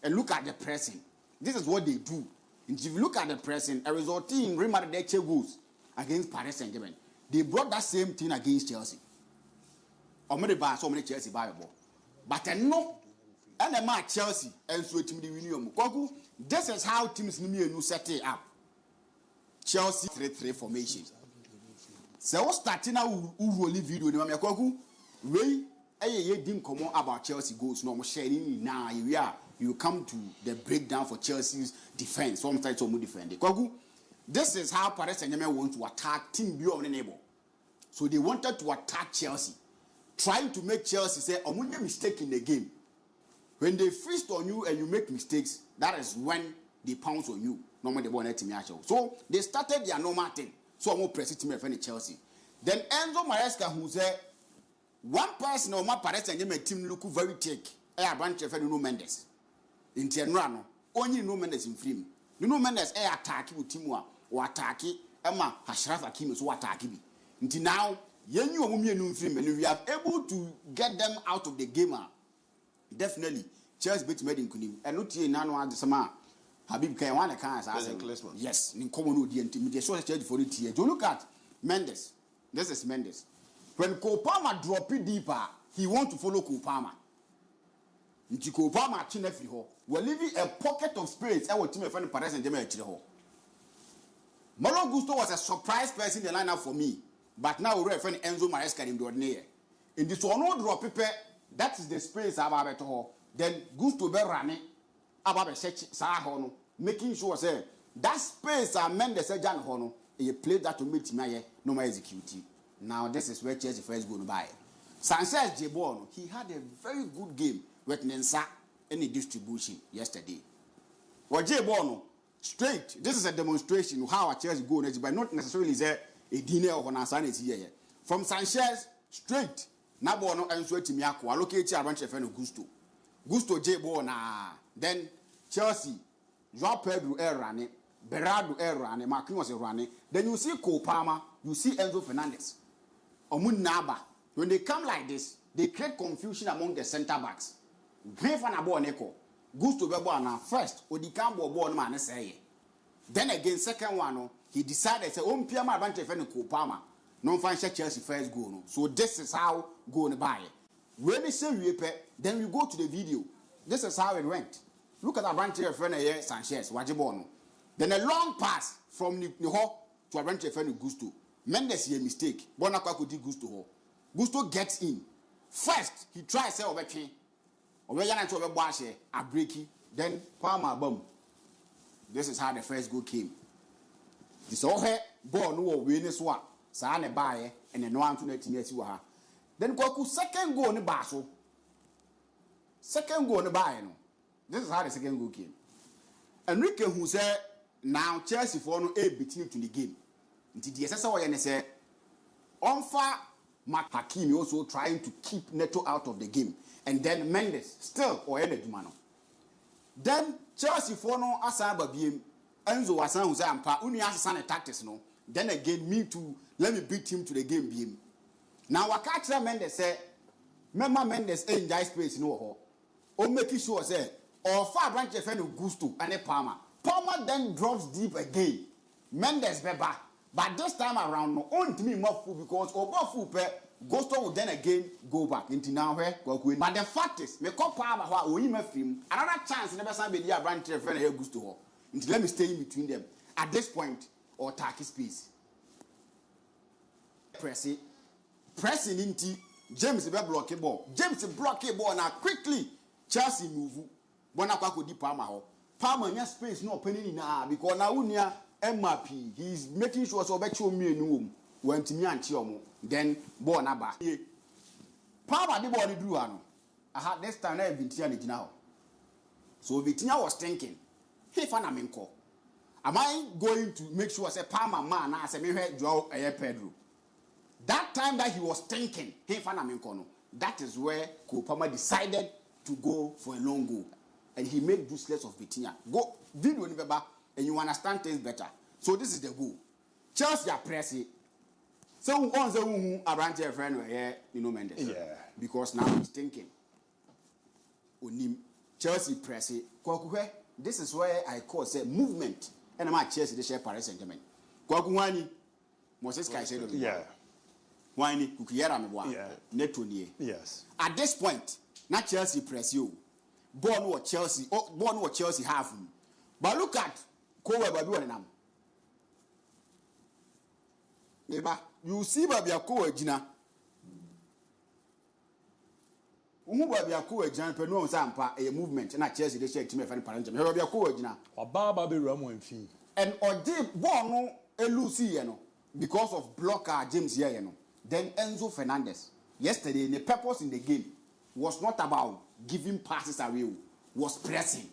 And look at the pressing. This is what they do. And if you look at the pressing, a result in Real Madrid they goals against Paris Saint-Germain. They brought that same thing against Chelsea. Or maybe buy so many Chelsea Bible. But no, and the match Chelsea and so team the William. This is how teams new set it up. Chelsea 3-3 formation. So starting now really video ni kwaku we ye dim komo about Chelsea goals no mo sharing now you come to the breakdown for Chelsea's defense. Sometimes so mo defend. Kwaku this is how Paris Saint-Germain want to attack team beyond the neighbor. So they wanted to attack Chelsea, trying to make Chelsea say omunye mistake in the game. When they feast on you and you make mistakes, that is when they pounce on you. Normally they won't team actual. So they started their normal thing. So I'm more press team in Chelsea. Then Enzo Maresca who said one person or my Paris Saint-Germain team look very thick. I branch of no Mendes. In Tienrano, only no Mendes in free. No Mendes attack with Timua or attack Emma Ashraf Hakim so attack me. Until now, you and we are able to get them out of the game. Definitely, Chelsea beat made in Kunim. And not here now the summer. Habib can one can yes, in common with the intimidate so Chelsea for it here. To look at Mendes. This is Mendes. When Kopama drop it deeper, he want to follow Kopama. Nti Kopama chinefi ho. We're leaving a pocket of space. I want to find Paris Saint-Germain chile ho. Malo Gusto was a surprise person in the lineup for me. But now we're referring Enzo Maresca in the ordinary. In this one, no drop paper. That is the space about ho. Then Gusto be running about Sahono, making sure say that space Mendes Jan Hono. He played that to meet me no more executive. Now this is where Chelsea first going to buy. Sanchez Jebono, he had a very good game with Nensa in the distribution yesterday. Well, Jebono, straight. This is a demonstration of how a Chelsea go next, but not necessarily there a dinner or an here. From Sanchez straight. Nabono and Sweaty Miako, allocate a bunch of Gusto. Gusto Jebono, then Chelsea, Joao Pedro running. Berardo run, Marquinhos was running. Then you see Kopama, you see Enzo Fernandez. Omun Naba. When they come like this, they create confusion among the center backs. Gusto Beboana first, Odikambo born man say. Then again, second one, he decided say, Piama advantage for Kopama. No find Chelsea first goal. No. So this is how goal buy. When we say we pay, then we go to the video. This is how it went. Look at that branch friend here, Sanchez, Wajibono. Then a long pass from the hall to a branch friend Gusto. Mendes here mistake. Bonaka could do Gusto hall. Gusto gets in. First, he tries to say over chain. Over Yana to over Bash, a breaky. Then Palmer boom. This is how the first goal came. This all here, ball no winning swap. Sane buy and then no one to let you her. Then Kwaku second goal in the Basel. Second goal in the buy. This is how the second goal came. Enrique who said now Chelsea for no a between to the game. Until the SSO say MON-FRI Fakye also trying to keep Neto out of the game. And then Mendes still or any Dumano. Then Chelsea for no asaba biem Enzo Wasan who say ampa uni asana tactics no. Then again me too let me beat him to the game biem. Now Wakacha Mendes say remember Mendes enjoy space no ho. O make sure say or far branch friend Gusto and a Palmer. Palmer then drops deep again. Mendes beba. But this time around no on to me more full because Oba pe Gusto will then again go back into now where but the fact is me call Palmer who we film another chance never san be dia branch friend here Gusto. Until let me stay in between them at this point or tacky space. Pressing into James be block ball. James block ball now quickly. Chelsea move. Bonakwa could di Palmer ho. Palmer nya space no opening na because now unia MRP he's making sure so bet you me no when to me anti omo then ball na ba. Palmer the ball ni drew ano. Aha this time na Vitinha na gina ho. So Vitinha was thinking, hey fana menko. Am I going to make sure say Palmer man na say me hwe Joao Pedro. That time that he was thinking, hey fana menko no. That is where Palmer decided to go for a long goal. And he made useless of Vitinha. Go video and you understand things better. So this is the goal. Chelsea are pressing. So on the who around your friend here, you know Mendes. Yeah. Because now he's thinking. Chelsea pressing. This is where I call say movement. And I'm at Chelsea they share Paris Saint-Germain. Kwakuwani Moses Caicedo. Yeah. Wani kukiyera mebwa. Yeah. Netonier. Yes. At this point, not Chelsea press you. Born what Chelsea have. But look at Kowe Babu and Nam. You see Baby Kowe Gina. Baby Kowe Gina, Peno Sampa, a movement, and Chelsea they shake to me for Parentum. Baby Kowe Gina. Or Baba MON-FRI. And or Dave Bono a Luciano because of blocker James Yano. Then Enzo Fernandez. Yesterday, the purpose in the game was not about giving passes away, was pressing.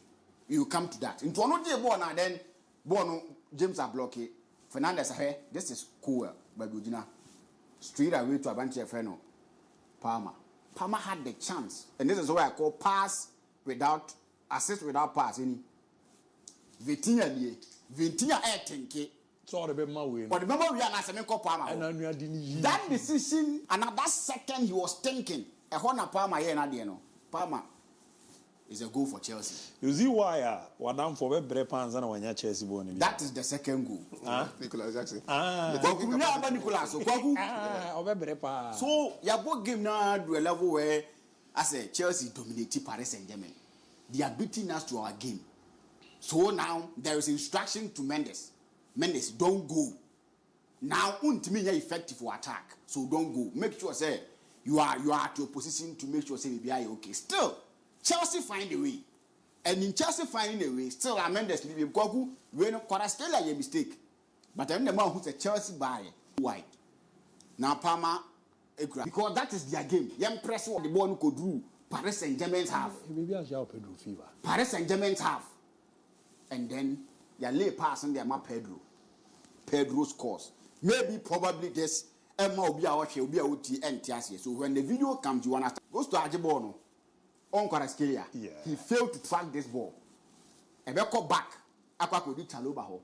You come to that. Into another ball now, then Bono James are blocking. Fernandez ahead. This is cool, Babujina. Straight away to Abanche Freno. Palmer. Palmer had the chance, and this is what I call pass without assist without pass. Any Vitinha air tank. So the way. But remember we are not saying Palmer. That decision, another second he was thinking. A Hona Palmer here na no. Palmer is a goal for Chelsea. You see why one arm for Brepans and when Chelsea born. That is the second goal. Nicolas Jackson. So your both game now to a level where I say Chelsea dominated Paris Saint-Germain. They are beating us to our game. So now there is instruction to Mendes. Mendes, don't go. Now ultimately effective for attack. So don't go. Make sure say you are at your position to make sure say maybe are okay. Still, Chelsea find a way. And in Chelsea finding a way, still Mendes leave Kwaku, we no Kvaratskhelia a mistake. But I'm the man who's a Chelsea buyer. Why? Now Palmer because that is their game. Young press what the ball could do. Paris Saint-Germain's half. Maybe I shall Pedro fever. Paris Saint-Germain's half. And then you lay pass on their man Pedro. Pedro scores. Maybe probably this MON-FRI and Tiasia. So when the video comes, you understand. Goes to Ajibono on Kvaratskhelia. Yeah. He failed to track this ball. And we go back. Akwa did Chalobah ho.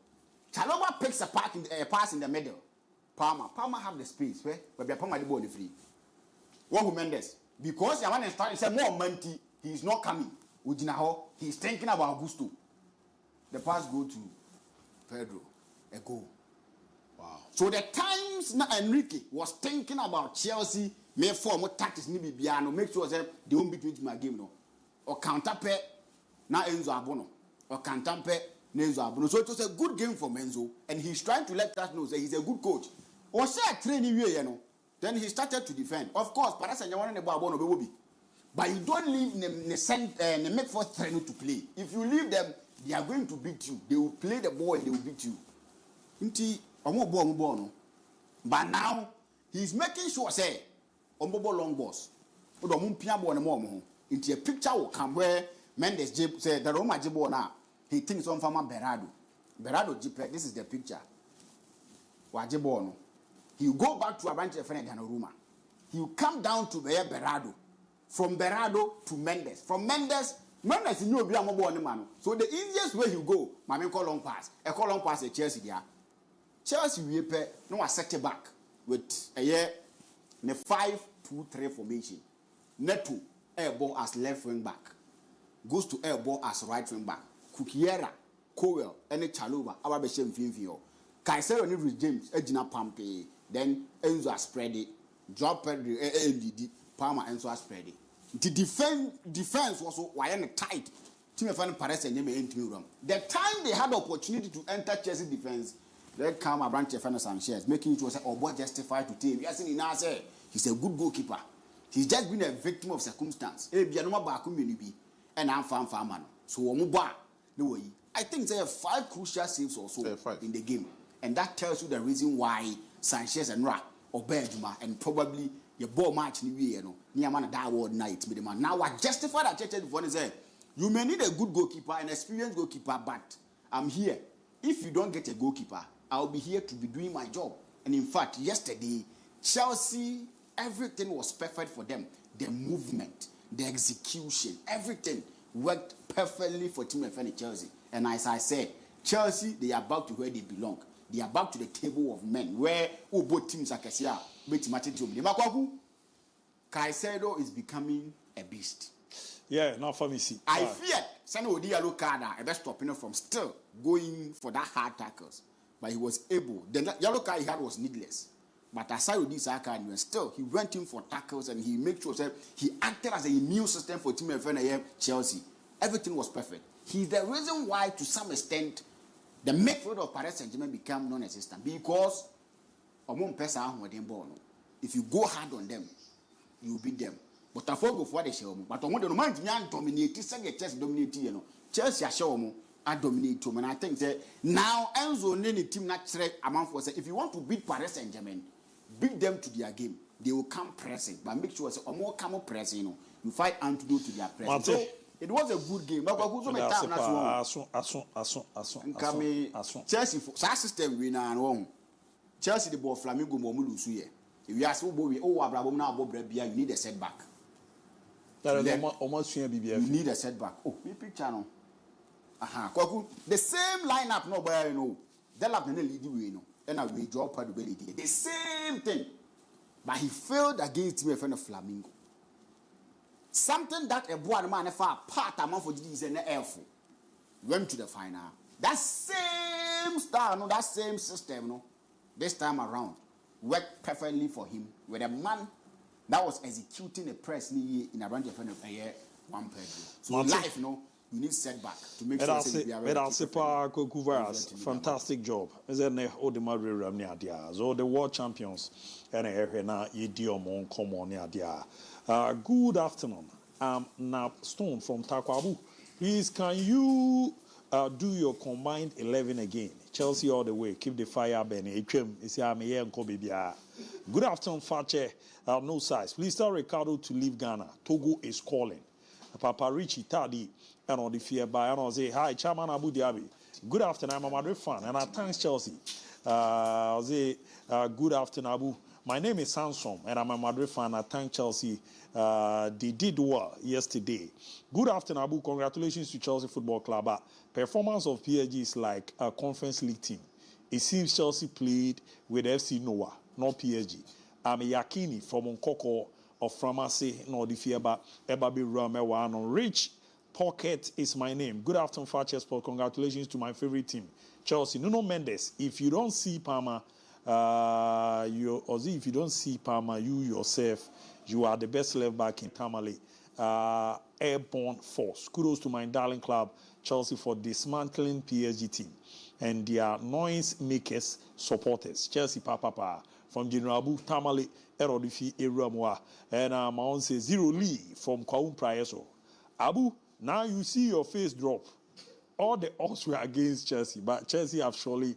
Chalobah picks a pass in the middle. Palmer have the space where Palmer the ball free. What who Mendes? Because you want to start, say more Monty, he is not coming. Ujinaho, he is thinking about Augusto. The pass go to Pedro. A goal. Wow. So the times na Enrique was thinking about Chelsea, may form tactics ni bibiano, make sure that they won't beat my game no. Or counter pe na Enzo Abono. Or counter pe na Enzo Abono. So it was a good game for Enzo, and he's trying to let us know that he's a good coach. Or say a training way, you know. Then he started to defend. Of course, Paris Saint-Germain and Abono be. But you don't leave the make for training to play. If you leave them, they are going to beat you. They will play the ball and they will beat you. But now he's making sure say Ombobo long boss. Into a picture will come where Mendes said the Roma Jibo now. He thinks on Farmer Berardo. Berardo Jipe, this is the picture. Wajibono. He will go back to a branch of Roma. He will come down to Berardo. From Berardo to Mendes. From Mendes is no be man. So the easiest way you go, Mami call long pass. A call long pass at Chelsea there. Chelsea we pay no set it back with a year in a 5-2-3 formation. Neto air ball as left wing back. Goes to air ball as right wing back. Kukiera, Cowell, and Chaluba, our Beshem Finfio. Kaisero with James, Edina Pampe, then Enzo spread it. Drop LDD, Palmer Enzo spread it. The defense was tight. Team of Paris and Neme. The time they had the opportunity to enter Chelsea defense, they come a branch of Sanchez, making it was justified to team. Yes, he's a good goalkeeper. He's just been a victim of circumstance. And I'm farmer. So I think there are 5 crucial saves also in the game. And that tells you the reason why Sanchez and Ra obey Juma and probably your ball match near man that word night. Now I justify that before say you may need a good goalkeeper, an experienced goalkeeper, but I'm here. If you don't get a goalkeeper, I'll be here to be doing my job. And in fact, yesterday, Chelsea, everything was perfect for them. The movement, the execution, everything worked perfectly for Team FN Chelsea. And as I said, Chelsea, they are back to where they belong. They are back to the table of men, where both teams are Kasia, Caicedo is becoming a beast. Yeah, not for me. See, I feared Sano Di yellow card, I best stopping from still going for that hard tackles. But he was able. The yellow card he had was needless. But aside this card, still he went in for tackles and he made sure that he acted as a immune system for Team FN Chelsea. Everything was perfect. He's the reason why, to some extent, the midfield of Paris Saint-Germain became non-existent, because if you go hard on them, you beat them. But I forgot for the show. But I want to mind dominate. Chelsea dominate. Chelsea show me I dominate. And I think that now Enzo any team not amount for say if you want to beat Paris Saint-Germain, beat them to their game. They will come pressing, but make sure say more come pressing. You fight antidote to their pressing. So it was a good game. But Chelsea for system winner and one. Chelsea the ball Flamengo Momulu Suye. If you ask you need a setback. You need a setback. Oh, me picture no. The same lineup no boy you know. The lap no lead you know. And I will drop part of the same thing. But he failed against me friend of Flamengo. Something that a boy man far part amount for this and airful. Went to the final. That same style, no, that same system, no. This time around worked perfectly for him with a man that was executing a press in a range of a year, one per day. So in life, no, you need setback to make sure fantastic job. So the world champions good afternoon. Now Stone from Takwabu. Please, can you do your combined 11 again? Chelsea all the way. Keep the fire burning. Good afternoon, Fakye. No size. Please tell Ricardo to leave Ghana. Togo is calling. Papa Richie Tadi and on the fear by and say hi, Chairman Abu Dhabi. Good afternoon. I'm a Madrid fan and I thanks Chelsea. Say good afternoon, Abu. My name is Samson and I'm a Madrid fan. I thank Chelsea. They did well yesterday. Good afternoon, Abu. Congratulations to Chelsea Football Club. Performance of PSG is like a Conference League team. It seems Chelsea played with FC Noah, not PSG. I'm Yakini from Nkoko of Framasi, no the Fieba, Ebabi Ramewano. Rich Pocket is my name. Good afternoon, Fakye Sport. Congratulations to my favorite team, Chelsea. Nuno Mendes. If you don't see Palmer If you don't see Palmer, you yourself, you are the best left back in Tamale. Airborne force. Kudos to my darling club, Chelsea, for dismantling PSG team and their noise makers, supporters. Chelsea, papa, from General Abu Tamale, Erodifi, Eramwa, and my own says 0 Lee from Kwaun Prayeso. Abu, now you see your face drop. All the odds were against Chelsea, but Chelsea have surely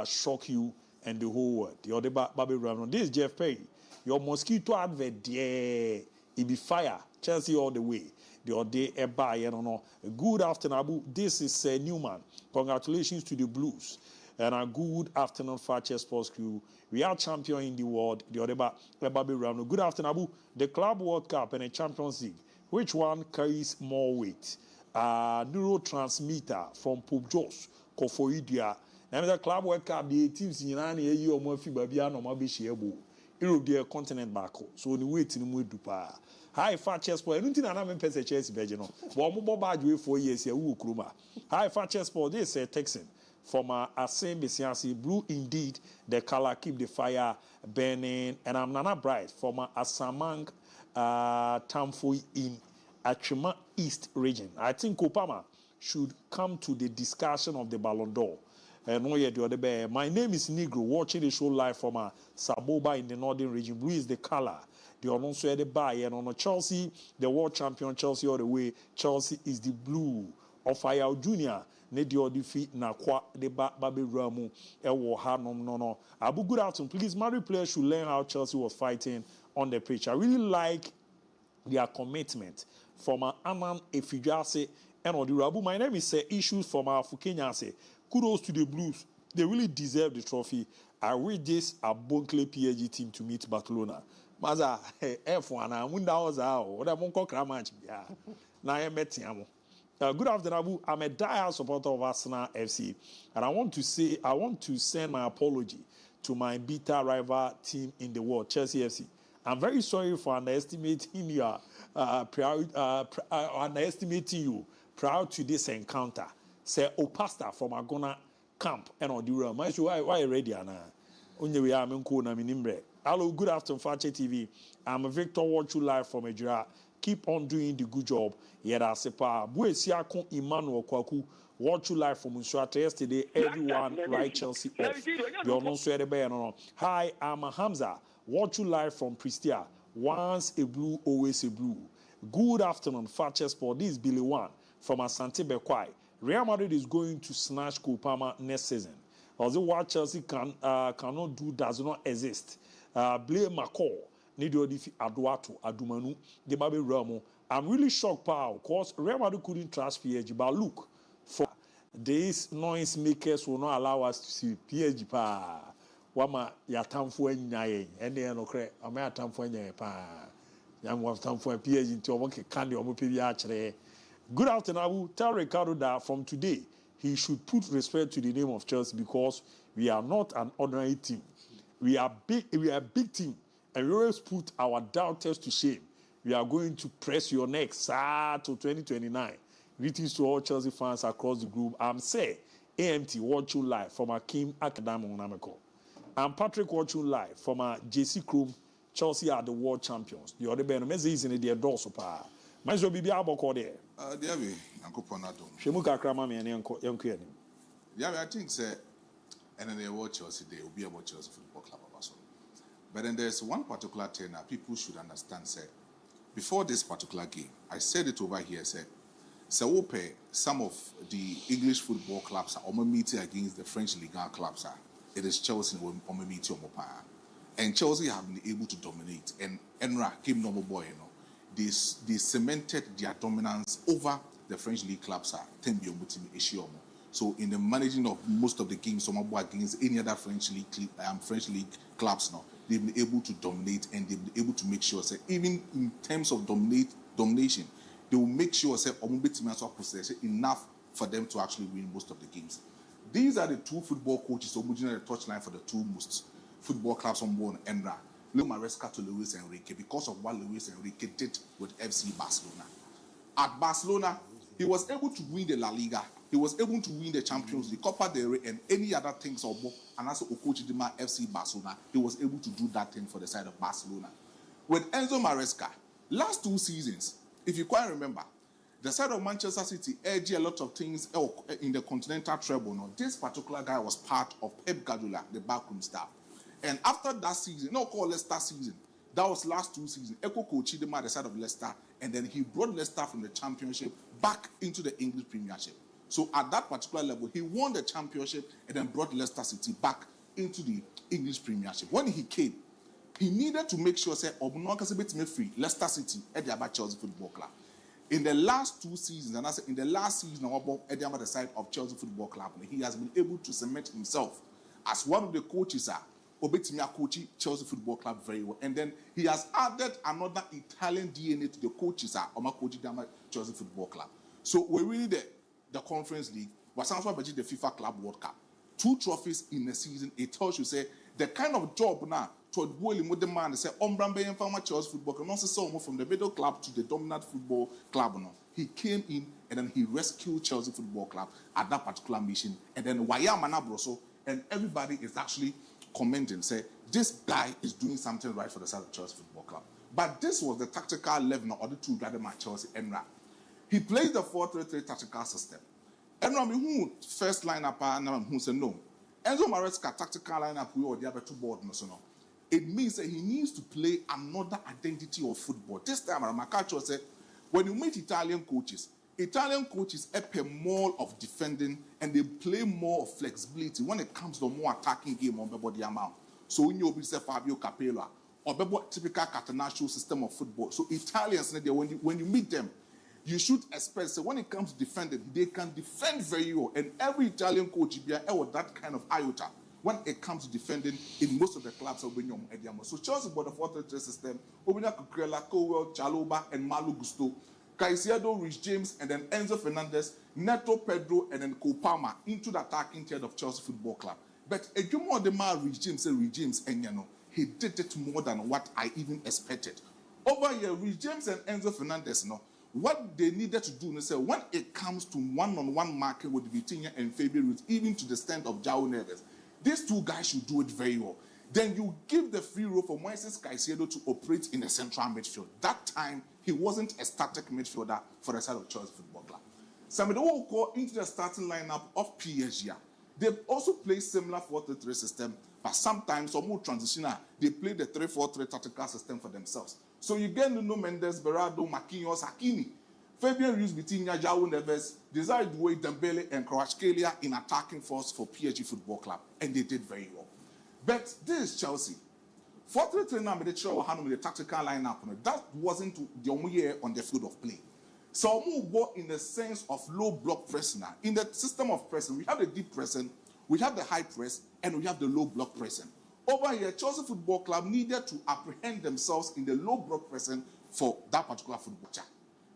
shocked you and the whole world. The other Bobby Ramon. This is Jeff Perry. Your mosquito advert, yeah, it be fire. Chelsea all the way. The other buy, Good afternoon, Abu. This is Newman. Congratulations to the Blues. And a good afternoon, Fakye Sports Crew. We are champion in the world. The other Bobby Ramon. Good afternoon, Abu. The Club World Cup and the Champions League. Which one carries more weight? Neurotransmitter from Pope Jos, Kofoidia. And the Club World Cup, the teams in Iran, you or Murphy, Babia, no Mabishi, Europe, the continent back. So the weight in Mudupa. Hi, Fakye Sport. I don't think I'm in Chelsea, Belgium. But I'm about 4 years here. Hi, Fakye Sport. This is a Texan from Asen Besiansi. Blue indeed. The color keep the fire burning. And I'm Nana Bright from Asamang Tamfui in Achima East region. I think Kopama should come to the discussion of the Ballon d'Or. My name is Negro, watching the show live from Saboba in the northern region. Blue is the color. The also the buy and on Chelsea, the world champion Chelsea all the way. Chelsea is the blue of Fire Junior. Nedio defeat na kwa the Baby Ramu Ewo Hanom no. Abu, good afternoon. Please, Madrid players should learn how Chelsea was fighting on the pitch. I really like their commitment from Aman Efijase and Odirabu. My name is Issues from Fukenyase. Kudos to the Blues. They really deserve the trophy. I wish this a Bonkle PSG team to meet Barcelona. Maza F1 and Wunda was out. What I'm going to match. Yeah. Now I met him. Good afternoon, Abu. I'm a diehard supporter of Arsenal FC, and I want to send my apology to my bitter rival team in the world, Chelsea FC. I'm very sorry for underestimating you prior to this encounter. Say, pastor from Agona camp and Odura. Why ready, Anna? Hello, good afternoon, Fakye TV. I'm Victor, watch you live from Ejira. Keep on doing the good job. Yerasepa. Buesiakon Emmanuel Kwaku. Watch you live from Unswata yesterday. Everyone right Chelsea off. You're not swear the Hi, I'm Hamza. Watch you live from Pristia. Once a blue, always a blue. Good afternoon, Fakye Sport. This is Billy One from Asante Bekwai. Real Madrid is going to snatch Kopama next season. Although what Chelsea cannot do does not exist. Blame McCall. Nidiodifi Aduatu, Adumanu, the Baby Ramo. I'm really shocked, pal, because Real Madrid couldn't trust PSG. But look, for these noise makers will not allow us to see PSG, pa. Wama ya tamfo nyaye, and then okay, I'm a tamfo nyaye, pa. Young was tamfo PSG into a monkey candy or PV. Good afternoon, Abu. Tell Ricardo that from today, he should put respect to the name of Chelsea because we are not an ordinary team. We are a big team. And we always put our doubters to shame. We are going to press your neck, sir, to 2029. Greetings to all Chelsea fans across the group. I'm Say, AMT, watch you live from Akim Akadamo Nameko. I'm Patrick, watch you live from JC Chrome. Chelsea are the world champions. The other band is in the dorsal power. Might as be able there. DIABY, Uncle Ponato. Shemuka Kramami and young Queen. DIABY, I think, sir, and then they watch Chelsea, they will be about Chelsea Football Club of Barcelona. But then there's one particular thing that people should understand, sir. Before this particular game, I said it over here, sir. So some of the English football clubs are meeting against the French Ligue 1 clubs. It is Chelsea who are meeting. And Chelsea have been able to dominate. And Enra came normal boy, you know. They cemented their dominance over the French league clubs. So in the managing of most of the games, against any other French league clubs now, they've been able to dominate and they've been able to make sure that even in terms of domination, they will make sure that possession enough for them to actually win most of the games. These are the two football coaches who are the touchline for the two most football clubs on board Enra. Maresca to Luis Enrique because of what Luis Enrique did with FC Barcelona. At Barcelona, he was able to win the La Liga. He he was able to win the Champions League, Copa del Rey, and any other things, and also Okochidima FC Barcelona. He was able to do that thing for the side of Barcelona. With Enzo Maresca, last 2 seasons, if you quite remember, the side of Manchester City edged a lot of things in the continental treble. Now, this particular guy was part of Pep Guardiola, the backroom staff. And after that season, not called Leicester season, that was last 2 seasons, Eko Kochidema, the side of Leicester, and then he brought Leicester from the Championship back into the English Premiership. So at that particular level, he won the Championship and then brought Leicester City back into the English Premiership. When he came, he needed to make sure that free Leicester City at the Abba Chelsea Football Club. In the last 2 seasons, and I said in the last season at the other side of Chelsea Football Club, he has been able to cement himself as one of the coaches Obetimia coaching Chelsea Football Club very well. And then he has added another Italian DNA to the coaches coaching Chelsea Football Club. So we're really the Conference League, was also the FIFA Club World Cup. 2 trophies in a season. It tells you, say, the kind of job now to with the man, say, Ombrambe and Chelsea Football Club, not so from the middle club to the dominant football club. No. He came in and then he rescued Chelsea Football Club at that particular mission. And then Wayamana Broso, and everybody is actually commenting, say, this guy is doing something right for the side of Chelsea Football Club. But this was the tactical level of the 2 Gradema Chelsea Enra. He plays the 4-3-3 tactical system. Enra, who first lineup, and who said no. Enzo Maresca tactical lineup, we or the other 2 board, no. It means that he needs to play another identity of football. This time, Makacho said, when you meet Italian coaches pay more of defending and they play more of flexibility when it comes to more attacking game on the amount. So when you say Fabio Capello or the typical Catenaccio system of football. So Italians, when you meet them, you should expect, so when it comes to defending, they can defend very well. And every Italian coach will that kind of iota when it comes to defending in most of the clubs of Benyom Ediamo. So Chelsea bought the 4-3-3 system, Obina Kukrela, Cowell, Chaloba, and Malu Gusto. Caicedo, Rich James, and then Enzo Fernandez, Neto, Pedro, and then Kopama into the attacking third of Chelsea Football Club. But a few more than Rich James, and he did it more than what I even expected. Over here, Rich James and Enzo Fernandez, what they needed to do, when it comes to one-on-one marking with Vitinha and Fabian Ruiz, even to the extent of João Neves, these 2 guys should do it very well. Then you give the free role for Moises Caicedo to operate in the central midfield. That time, he wasn't a static midfielder for the side of Chelsea Football Club. Somebody will go into the starting lineup of PSG. They also play similar 4-3-3 system, but sometimes, or more transitional, they play the 3-4-3 tactical system for themselves. So you get Nuno Mendes, Berardo, Marquinhos, Hakimi, Fabian Ruiz, Vitinha, João Neves, Desire Doué, Dembele, and Kvaratskhelia in attacking force for PSG Football Club, and they did very well. But this is Chelsea. 4-3-3 now, they show how the tactical lineup. That wasn't the only year on the field of play. So we go in the sense of low block pressing. In the system of pressing, we have the deep pressing, we have the high press, and we have the low block pressing. Over here, Chelsea Football Club needed to apprehend themselves in the low block pressing for that particular football.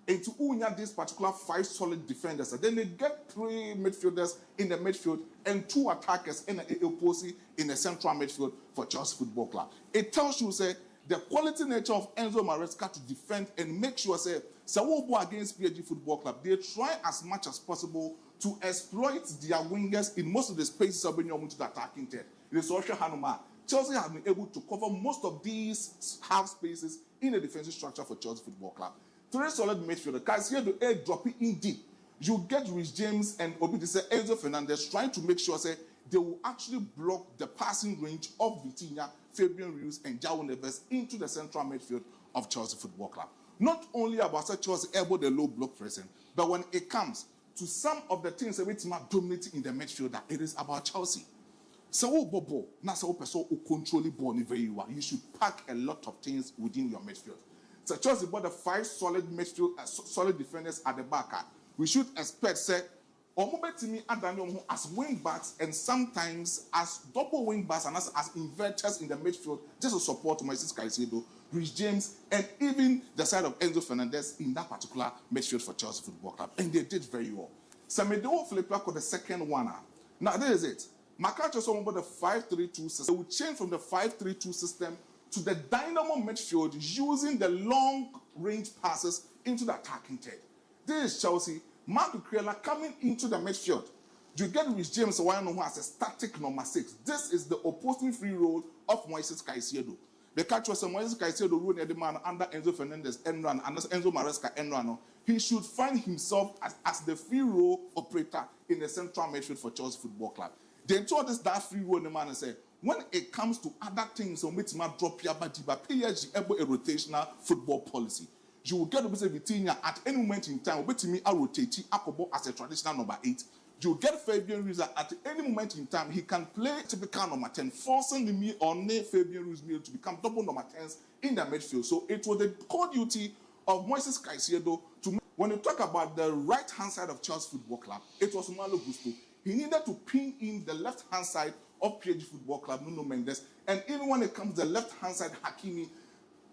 And to unya this particular 5 solid defenders, then they get 3 midfielders in the midfield and 2 attackers in the opposite in the central midfield for Chelsea Football Club. It tells you, say, the quality nature of Enzo Maresca to defend and make sure, say, Sawobo against PSG Football Club, they try as much as possible to exploit their wingers in most of the spaces of Benyom to the attacking third. It is also Hanuma. Chelsea have been able to cover most of these half spaces in the defensive structure for Chelsea Football Club. 3 solid midfielders. Caicedo dropping in deep. You get Rich James and Enzo Fernandez trying to make sure, say, they will actually block the passing range of Vitinha, Fabian Ruiz, and João Neves into the central midfield of Chelsea Football Club. Not only about Chelsea able the low block pressing, but when it comes to some of the things that we dominating in the midfield, it is about Chelsea. So Bobo, now so person who control the ball very well. You should pack a lot of things within your midfield. So Chelsea bought the 5 solid midfield, solid defenders at the back. We should expect, say, Omobetimi and Daniel as wing backs and sometimes as double wing backs and as inverters in the midfield just to support Moises Caicedo, Rich James, and even the side of Enzo Fernandez in that particular midfield for Chelsea Football Club. And they did very well. Samedo Filipe got the second one. Now, there is it. Makacho saw about the 5-3-2 system. They will change from the 5-3-2 system to the dynamo midfield using the long-range passes into the attacking third. This is Chelsea. Marco Cucurella coming into the midfield. You get with James Wano who has a static number 6. This is the opposing free role of Moises Caicedo. The catch was Moises Caicedo running the man under Enzo Fernandez and run, under Enzo Maresca and run. He should find himself as the free role operator in the central midfield for Chelsea Football Club. They told us that free role in the man and said, when it comes to other things, on which might drop your body, but PSG a rotational football policy. You will get to be Vitinha at any moment in time, which me a rotating Akobo as a traditional number 8. You get Fabian Ruiz at any moment in time. He can play typical number 10, forcing the me or Fabian Ruiz to become double number 10s in the midfield. So it was the core duty of Moises Caicedo to. When you talk about the right-hand side of Chelsea Football Club, it was Malo Gusto. He needed to pin in the left-hand side of PSG Football Club, Nuno Mendes, and even when it comes to the left-hand side, Hakimi,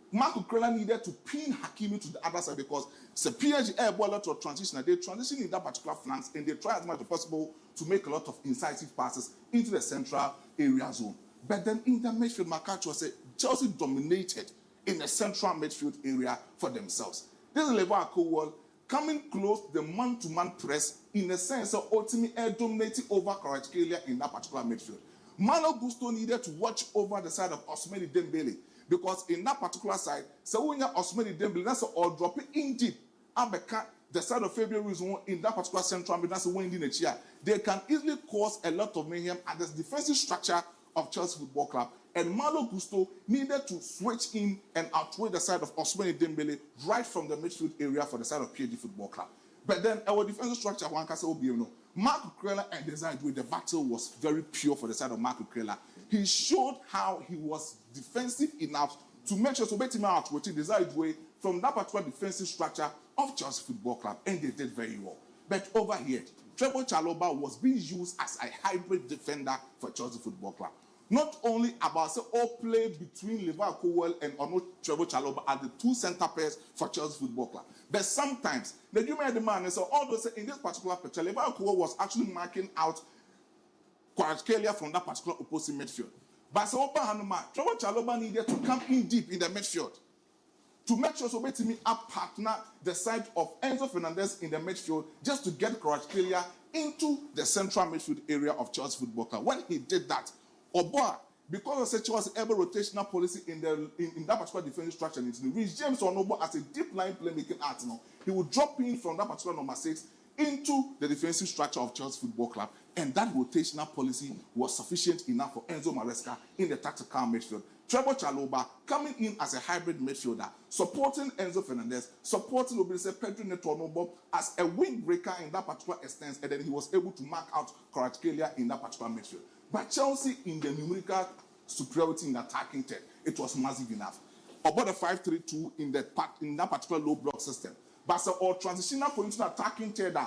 Marco Cucurella needed to pin Hakimi to the other side because the PSG have a lot of transition. They transition in that particular flanks and they try as much as possible to make a lot of incisive passes into the central area zone. But then in the midfield, Makacho said Chelsea dominated in the central midfield area for themselves. This is Liverpool coming close to the man-to-man press in the sense of ultimately dominating over Kvaratskhelia in that particular midfield. Malo Gusto needed to watch over the side of Ousmane Dembele because in that particular side, so when you're Ousmane Dembele, that's all dropping in deep. Abeka, the side of Fabian Ruiz in that particular central midfield, that's a win in the chair. They can easily cause a lot of mayhem at the defensive structure of Chelsea Football Club. And Malo Gusto needed to switch in and outweigh the side of Ousmane Dembele right from the midfield area for the side of PSG Football Club. But then our defensive structure, one can say, Marco Cucurella and Desiree, the battle was very pure for the side of Marco Cucurella. He showed how he was defensive enough to make sure to bet him out with Desiree from that particular defensive structure of Chelsea Football Club, and they did very well. But over here, Trevor Chalobah was being used as a hybrid defender for Chelsea Football Club. Not only about the all play between Liverpool and Trevor Chalobah are the two center pairs for Chelsea Football Club. But sometimes, the human demand is so although in this particular picture, Liverpool was actually marking out Kvaratskhelia from that particular opposing midfield. But so Trevor Chalobah needed to come in deep in the midfield to make sure so me up partner the side of Enzo Fernandez in the midfield just to get Kvaratskhelia into the central midfield area of Chelsea Football Club. When he did that, Oboa, because of Chelsea's ever rotational policy in that particular defensive structure, Reece James Onobo as a deep line playmaking arsenal, he would drop in from that particular number 6 into the defensive structure of Chelsea Football Club, and that rotational policy was sufficient enough for Enzo Maresca in the tactical midfield. Trevor Chalobah coming in as a hybrid midfielder, supporting Enzo Fernandez, supporting Pedro Neto as a windbreaker in that particular extent, and then he was able to mark out Kvaratskhelia in that particular midfield. But Chelsea, in the numerical superiority in attacking third, it was massive enough. About the 5-3-2 in that particular low block system. But so our transitional point to the attacking third,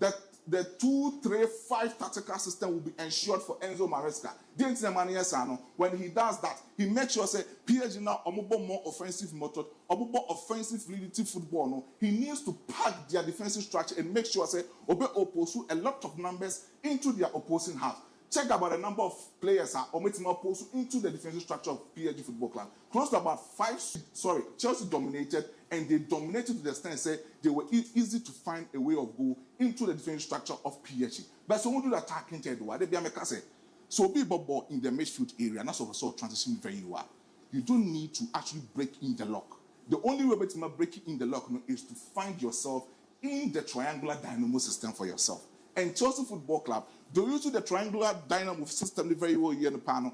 that the 2-3-5 tactical system will be ensured for Enzo Maresca. When he does that, he makes sure say PSG now more offensive method, more offensive fluidity football. No, he needs to pack their defensive structure and make sure say pursue a lot of numbers into their opposing half. Check about the number of players into the defensive structure of PSG Football Club. Close to about 5. Chelsea dominated, and they dominated to the extent say they were easy to find a way of go into the defensive structure of PSG. But so we do the attacking third. They be a say so be ball in the midfield area, and that's also transition very well. You don't need to actually break in the lock. The only way to break in the lock is to find yourself in the triangular dynamo system for yourself. And Chelsea Football Club, they use the triangular dynamo system very well here in the panel,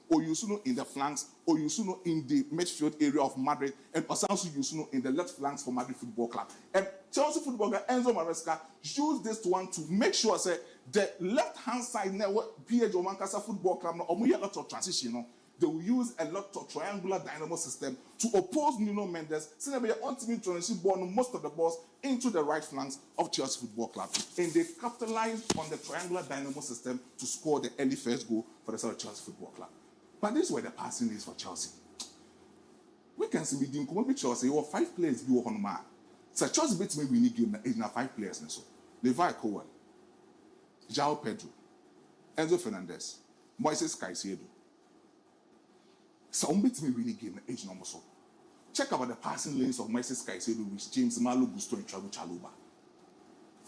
or you know in the flanks, or you know in the midfield area of Madrid, and also you know in the left flanks for Madrid Football Club. And Chelsea Football Club, Enzo Maresca, use this one to make sure say the left-hand side network, PSG Omankasa Football Club, or a lot of transition. They will use a lot of triangular dynamo system to oppose Nuno Mendes, so they will ultimately transition ball most of the balls into the right flanks of Chelsea Football Club. And they capitalized on the triangular dynamo system to score the early first goal for the side of Chelsea Football Club. But this is where the passing is for Chelsea. We can see we didn't come up with Chelsea, or 5 players be on man. So Chelsea beats me winning game in 5 players. So Levi Cohen, João Pedro, Enzo Fernandez, Moises Caicedo. So beats me winning game age number so. Check about the passing lanes of Moises Caicedo, which James Malo Gusto and Trevor Chalobah.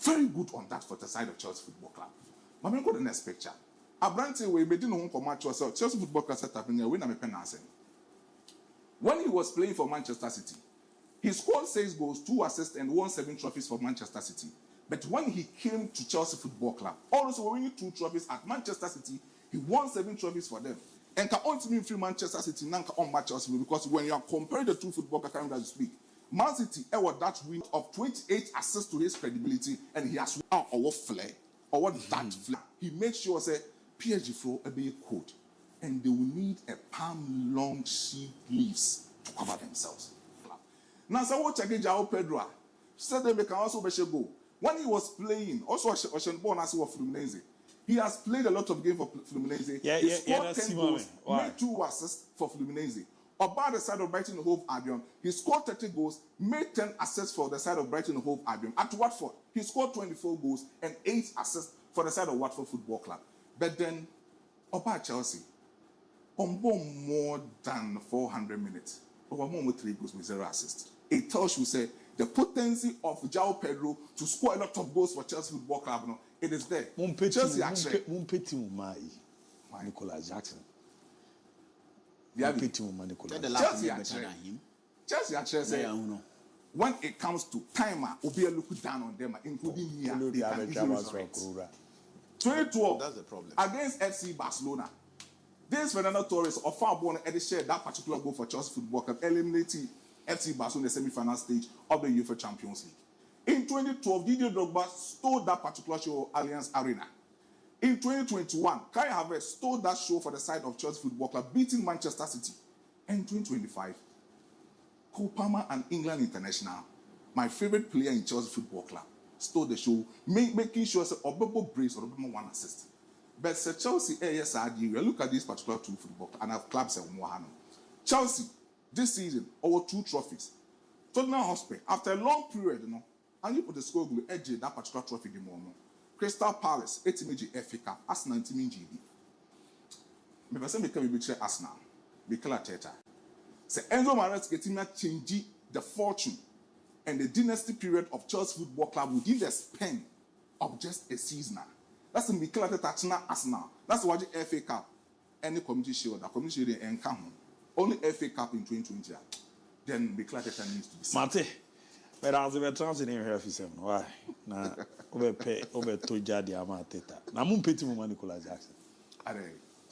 Very good on that for the side of Chelsea Football Club. But I'm going to the next picture. Abranti we didn't know come match yourself. Chelsea Football Club set up in there. When he was playing for Manchester City, he scored 6 goals, 2 assists, and won 7 trophies for Manchester City. But when he came to Chelsea Football Club, also winning 2 trophies at Manchester City, he won 7 trophies for them. And can ultimately free Manchester City now on match Chelsea because when you are comparing the 2 football clubs as you speak, Man City that win of 28 assists to his credibility, and he has won our flair, or that flair. He made sure say PSG flow a big code, and they will need a palm long sheet leaves to cover themselves. Now, so what check João Pedro said they can also be go. When he was playing, also Ocean Born as well Fluminense. He has played a lot of games for Fluminense. He scored 10 goals, made 2 assists for Fluminense. About the side of Brighton and Hove Albion, he scored 30 goals, made 10 assists for the side of Brighton and Hove Albion. At Watford, he scored 24 goals and 8 assists for the side of Watford Football Club. But then, about Chelsea, on more than 400 minutes, over more than 3 goals with 0 assists. It tells you, say, the potency of João Pedro to score a lot of goals for Chelsea Football Club, no, it is there. Chelsea actually. Nicolas Jackson. Chelsea actually say, when it comes to timer, Obia look down on them, including me. 2012, that's the problem. Against FC Barcelona. This Fernando Torres of Farbonne had shared that particular goal for Chelsea Football Club, eliminating FC Barcelona in the semi-final stage of the UEFA Champions League. In 2012, Didier Drogba stole that particular show Allianz Arena. In 2021, Kai Havertz stole that show for the side of Chelsea Football Club, beating Manchester City. And in 2025, Cole Palmer and England International, my favorite player in Chelsea Football Club, stole the show, making sure that Obebo brace or Obebo 1 assist. But Sir Chelsea, yes, look at these particular 2 football clubs, and have clubs in Mohano. Chelsea, this season, over 2 trophies. Tottenham Hotspur, after a long period, and you put the score with edge that particular trophy the moment. Crystal Palace, 8 FA Cup, Arsenal, 9 GB. Me person me can be Arsenal, be Teta. Say Enzo Maresca getting me change the fortune and the dynasty period of Chelsea Football Club within the span of just a season. That's the Mikel Arteta Arsenal. That's why the FA Cup, any community shield, the community shield and come only FA Cup in 2020. Then Mikel Arteta needs to be seen. Mate, but as we transit in here, why? Nah, over to Jadi Amateta. Now, I'm petting my Nicolas Jackson.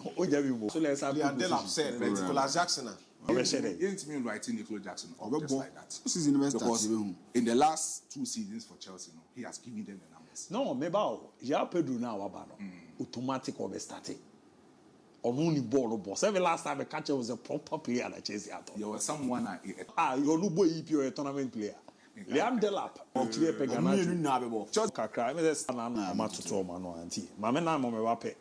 So let's have a upset. Nicolas Jackson. You ain't mean writing Nicolas Jackson or just like that. Because in the last 2 seasons for Chelsea, he has given them the numbers. No, maybe João Pedro now automatic or starting. Only ball. Every last time a catcher was a proper player at Chelsea. You were someone you're no boy if you're a tournament player. Liam Delap or clear Peganato. Just Kakra, Mamma Wape.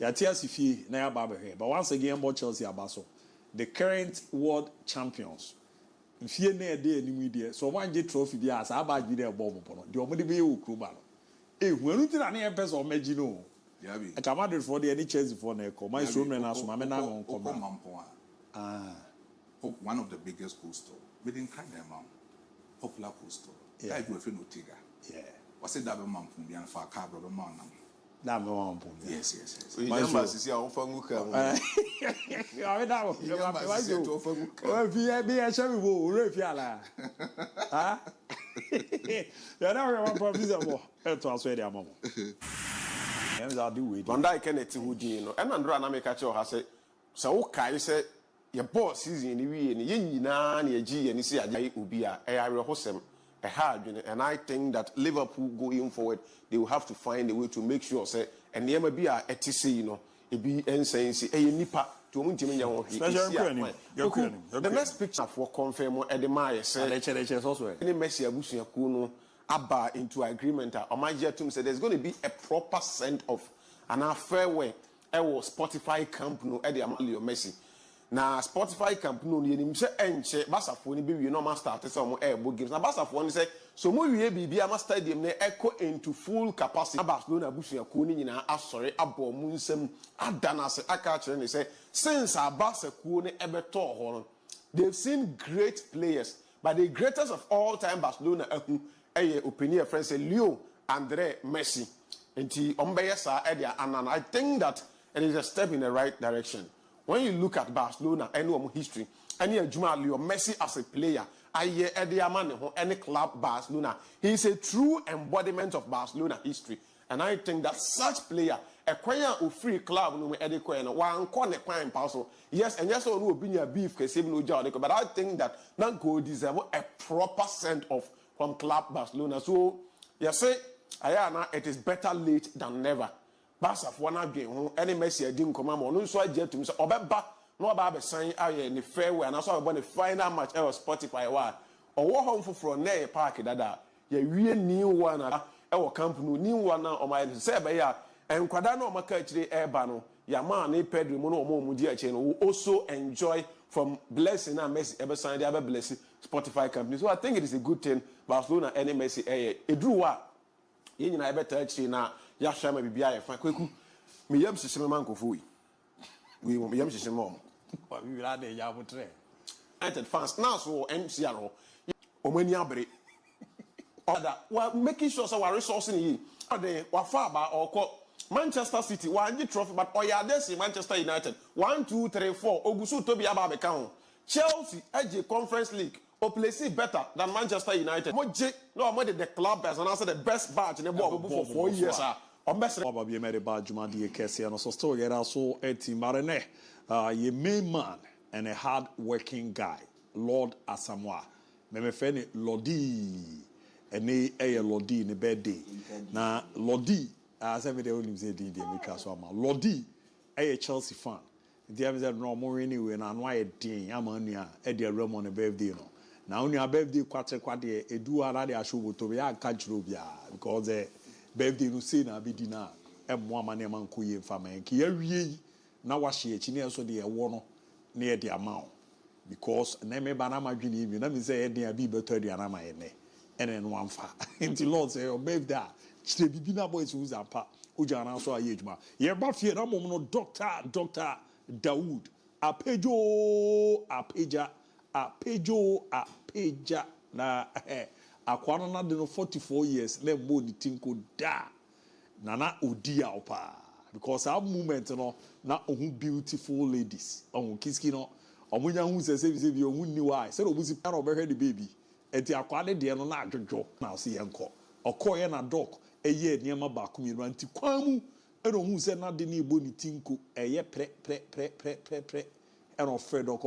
Yatias if na Baba here. But once again, about Chelsea Abaso, the current world champions. If you near there, media, so one get trophy be as about video bomb upon the Omedi Krubano. Eh, we're not in any episode of Megino. I commanded for the any Chelsea for Neko. My son and us, Mamma on one of the biggest goal store. We didn't kind them out. Popular goal store. Yeah, I do a no tiger. Yeah. Was it double man from the Alpha Car, brother man? Yes. My number is here on Fanguka. I know. If you be a shabby wool, Rafiala. Huh? You're never one provision. That's why I am. I'll do it. Van Dijk and it's Houdino. And Andra Namikacho has said, so Kai said, your boss season in the way, and Yin Nan, your G, and you see a Ubia, a Hosem. And I think that Liverpool going forward, they will have to find a way to make sure, say, and there may be a TC, it be insane, a nipa to the next picture for confirm Edemaya said, also any Messi Abusia Kuno, Abba into agreement. Omajiatum said there's going to be a proper send off and a fair way. I was Spotify camp no Eddie Amalio Messi. Na Spotify camp no ni nim se enche basafo ni bi we normal start say omo airbo games na basafo ni say so mo wie bibia ma stadium na echo into full capacity Barcelona busuya ko ni nyina asore abo mu nsam adana se aka kire ni say since Barca ko ni ebeto ho no they've seen great players but the greatest of all time Barcelona eye opinion friend say Leo Andre Messi. Nti ombeye sa edia anan. I think that it is a step in the right direction. When you look at Barcelona, any history, any Juma Leo Messi as a player, any club Barcelona, he is a true embodiment of Barcelona history. And I think that such player, a choir of free club, no adequate, one corner crime parcel. Yes, and yes, no be a beef, but I think that that goal deserve a proper send off from club Barcelona. So, yes, it is better late than never. Barca for one game, any Messi didn't come on, no so I jet to me, so Obeba, no about sign in the fairway, and I saw about the final match ever Spotify, or war home for near park that you really new one, our company, new one on my say, and Quadano Macatri Airbano, Yaman, Pedro Mono Mudia chain, who also enjoy from blessing and Messi ever signed the other blessing Spotify company. So I think it is a good thing, Barcelona, any Messi, a drew what. You know, I better now. Yashama Bibia, Fakye, me yam system manco fui. We won't be yam system mom. We will add a yabutre. Entered fast now, so MCRO. Omeniabre. Other, well, making sure so our resources in ye. They were far by or call Manchester City, one trophy, but Oyadesi, Manchester United. 1, 2, 3, 4. Ogusu Toby Ababekao. Chelsea, Edge Conference League. Or place better than Manchester United. No, I'm the club as and answer the best badge in the ball for 4 years. Probably made a badge, my dear Cassie, and also still get also a team marine. Ye main man and a hard working guy, Lord Asamoah. Me friend Lodi, and a Lodi in the bed day. Now, Lodi, as every day only say, Lodi, a Chelsea fan. The other said, no more anyway, and I'm why a thing, I'm on Eddie Rum on a birthday. No. Now, on your birthday, quite a do already a show to be a catch rubia because the birthday no say na be dinner and one man man kuye family. Kiye now was she a chine so the one near the amount because name banana dream you let me say there be better than am I and then one fa until Lord say your birthday she be na boys who's a pa ujana so age ma ye ba fie na mom no doctor Dawood apeja na akwana na de no 44 years na mo ni tinko da nana odia opa because our movement no na ohun beautiful ladies ohun kiski no omunya hu se bi ohun ni why say obusi pan obehwe the baby enti akwa de no na adwodwo na se yenko okoye na doc eye niam ba ko mi anti kwan mu e no hu se na de na ebo ni tinko eye pre and Fredo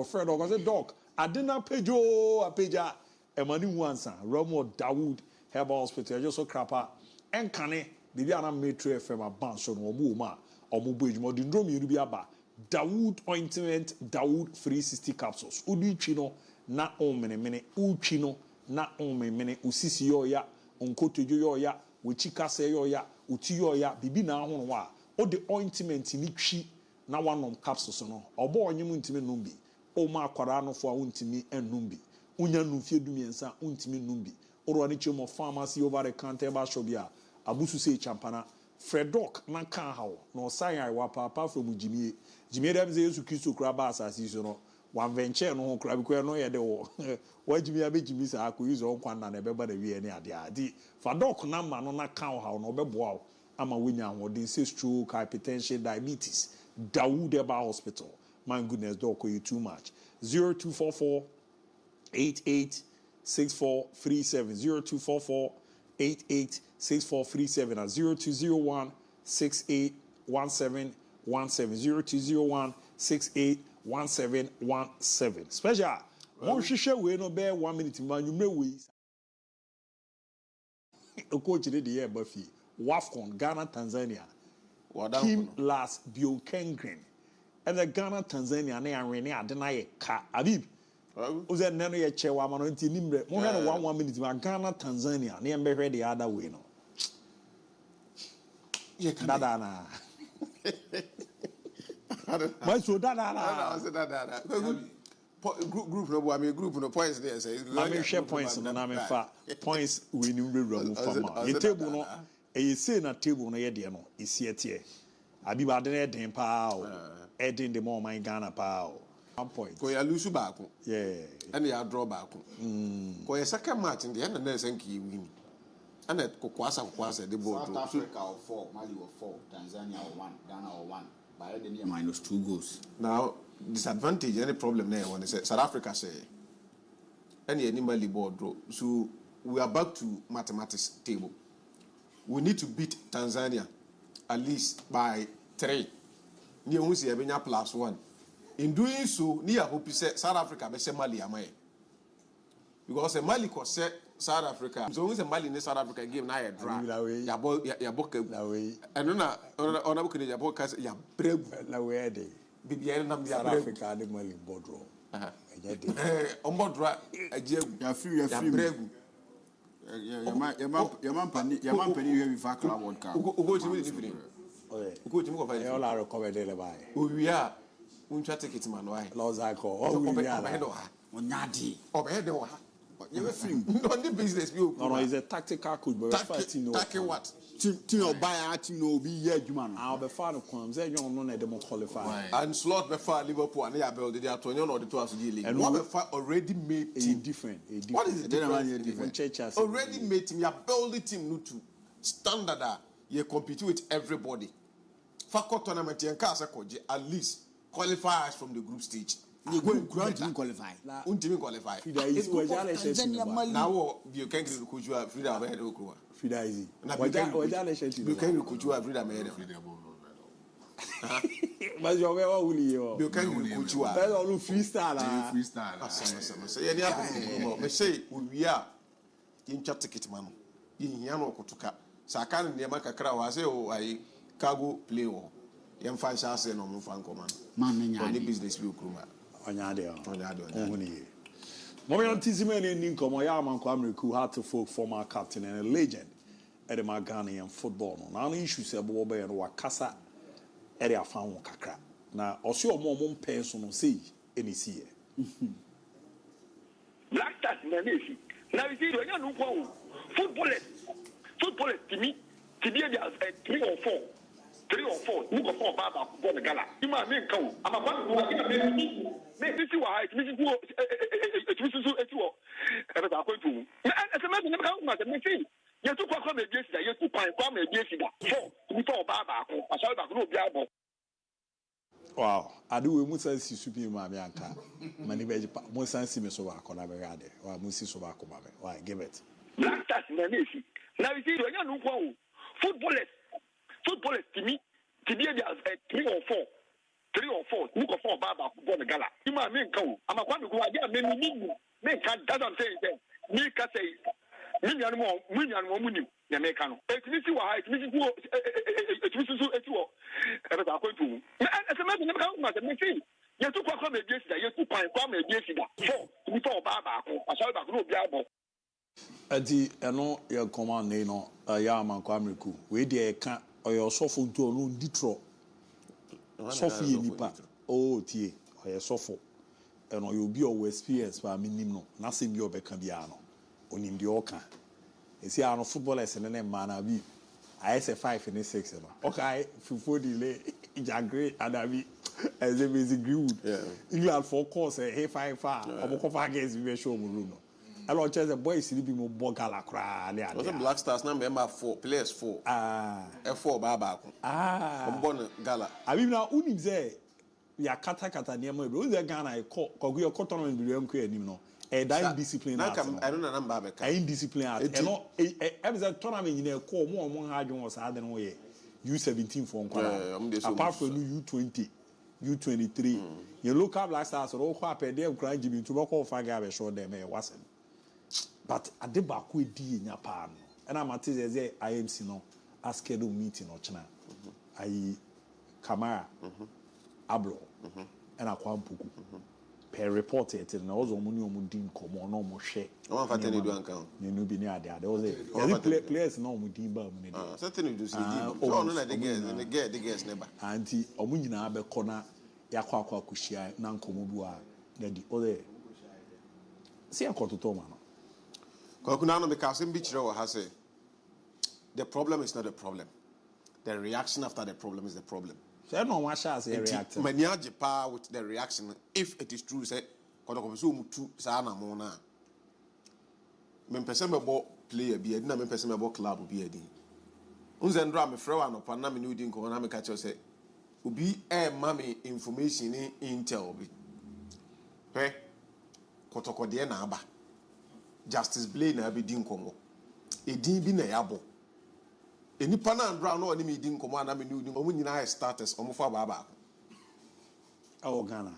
say doc adena apeja emani wansa Romo Dawood Herbal Hospital just so crapa enkane bibi ana metro FM abanso no omo ma omo boejmo di ndrom yiri bi aba Dawood ointment Dawood 360 capsules udi twi no na omene utwi no na omene usisi yo ya onkotojo yo ya wechika se yo ya uti yo ya bibi na ahono wa o de ointment ni twi na wanom capsules no obo onyem ntimi numbi o ma akwara no fo a untimi enumbi unya numfie dumiensa untimi numbi oro ani chemo pharmacy over the counter ba shobia abusu se champana Fredok na kan hawo no sai wa papa from jimie dem ze Yesu Kristo kura ba asasi so no one venture no ho kura bi ko no ye de wo wa jimie abejimi sa akọ use on kwan na na beba na wie ne ade adi Fredok na ma no na kan hawo no beboa ama wonya ho de say stroke hypertension diabetes Dawood Herbal Hospital. My goodness, doc, you too much. 0244 886437 0244 886437 and 0201 681717 0201 681717. Special. One share we no bear 1 minute man you may ways. A coach did the year Buffy. Wafcon, Ghana, Tanzania. Kim last Bio Kengren. And the Ghana, Tanzania, ne arene adena ye ka. Abib. Uze neno ye chewa mano inti nimbre. Mo hano 1 minute ma Ghana, Tanzania. Ne mbe the other way no. Ye dada na. My so dada na. Group no I mean group no points there say. I mean share points no na me fa. Points we ni mbe fama. Ye table no. E say na table no ye de no. Isi etie. Abi ba de den pa o. Edin the more my Ghana pa o. 1 point. Ko ya lose back. Yeah. And ya draw back. Ko ya second match in the end na say nki win. And at Kokwasa, the board. South Africa or 4, Mali or 4, Tanzania or 1, Ghana or 1. By the near -2 goals. Now, disadvantage, any problem there when they say South Africa say any Mali board draw. So we are back to mathematics table. We need to beat Tanzania at least by 3. Near Musi Abenya +1. In doing so, near hope say South Africa be Mali amaye. Because Mali could say South Africa. So when Mali in South Africa game na draw. Ya boka na we. And ona boka ya boka ya bregu na we dey. Bibiere nam ya South Africa the Mali border. Ombodra ya free ya bregu. Ya man pani we be fa club world cup. Ugo ti we different. Ugo ti mo ko fa. E all are recovered le buy. We are uncha ticket man why. Laws I call. We are. Onyadi. Obede wa. You have free. No, the business. No, he's a tactical coach, but tackle what? Team buy team no be here, man. I'll be far of comes. They don't know that they qualify. And slot before Liverpool and they are built. They are 21 or the 2 league. And what before already made team different. What is it? Different churches. Already made team. You are building team new to standard. You compete with everybody. Fakye tournament and Casa Koji at least qualifiers from the group stage. You go and qualify. Until qualify. Now you can recruit you at Frida Ahead of Kua. Frida easy. You can recruit you at Frida Ahead. But you're very well. You can recruit you at freestyle. Say we are in chat ticket man. In Yano Kotuka. Sakan Yamaka Krawase or I cargo play or Yam Fansa and on Franco man. Only business will come. Onyade. Moment Tizimene Ninko, my Yaman Kwamriku had to folk former captain and a legend at the Ghanaian football. Now, issue said Bobe and Wakasa area found Kakra. Now, also more person see any see. Black Stars in the Navy. Now, you see, when you know football to me, to be 3 or 4. 3 or 4, you go for Baba for the gala. You might make come. I'm a man who are make this why it's Mrs. Etuo. As a matter of fact, you took a comment yesterday, you took a comment yesterday. 4 before Baba, I shall not know Biabo. Wow, I do Musa Supi Mamianka. Many beji Musa Simesoa Conaberade, or Musi Sobako Mame. Why give it? Black Stars in the Navy. Now you see, when you know football to me, to be 3 or 4. 3 or 4, you go for Baba for the gala. You might make come. I'm a one who are there, make doesn't say that. Make us say, million more, the American. It's Missy White, Mrs. Etuo. As a matter of fact, you took a comment yesterday, you took a comment yesterday. 4 before Baba, I shall not know Biabo. Adi eno ye command no ya man kwamreku we dey ka oyo sofo nto no ditro sofo ye nipa o tie oyo sofo eno you be o experience pa minim no na se bi obeka bia no onim de oka esi ano footballers ne man na bi IS 5 and 6 no okay fufu delay jagre adabi as a basic good England for course hey 5 oboko against we show mu no. I don't chase the boys to be more bogala cry. Was a Black Stars number 4 players 4. F4 Baba. Born Gala. I mean now unim say ya kata near my bro. Ghana I call your cotton and William Quay no. A dying discipline. I don't know number. I indiscipline. And no a tournament in a call more hard was hard than way. U17 for apart from U20, U23. Your local Black Stars are all quite a damn crying to be to Fakye show them wasn't. But at the back we did in Japan, and I'm at the IMC no schedule meeting or China. I Kamara, Ablo, and I Kwam Puku. Per reported and also Munio come on no more share. No one fatally do account. You know, be near there. There was a players no Mudimba. Certainly do see. Oh, no, the guess never. Auntie Omunina Abe Kona Yakwa Kushia, Nankomubua, the other. See, I call to Tomano. Kokunano because in beach row has said the problem is not a problem. The reaction after the problem is the problem. So no one shall say react. Manage power with the reaction if it is true say Kodokosu mutu sana mona. Men person player be na me person about club be edi unzendra me frɛ wa no pa na me udi nko na me ka kyerɛ sɛ obi mami information in intel bi kotokode na aba Justice Blay na be din komo edin bi na yabo enipa na andra na oni me din komo na me udi omu nyina status omu fa baba Ghana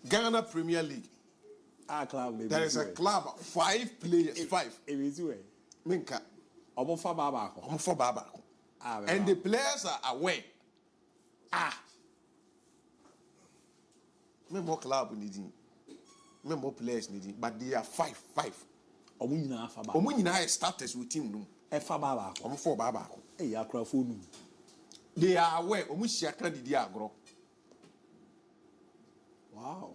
Ghana Premier League club there is a club 5 players 5 minka omu fa baba and the players are aware member club needing member players needing but they are 5 omu nyina status with team no e fa baba omu for baba akrafo nu they are aware omu shia kan didi agro wow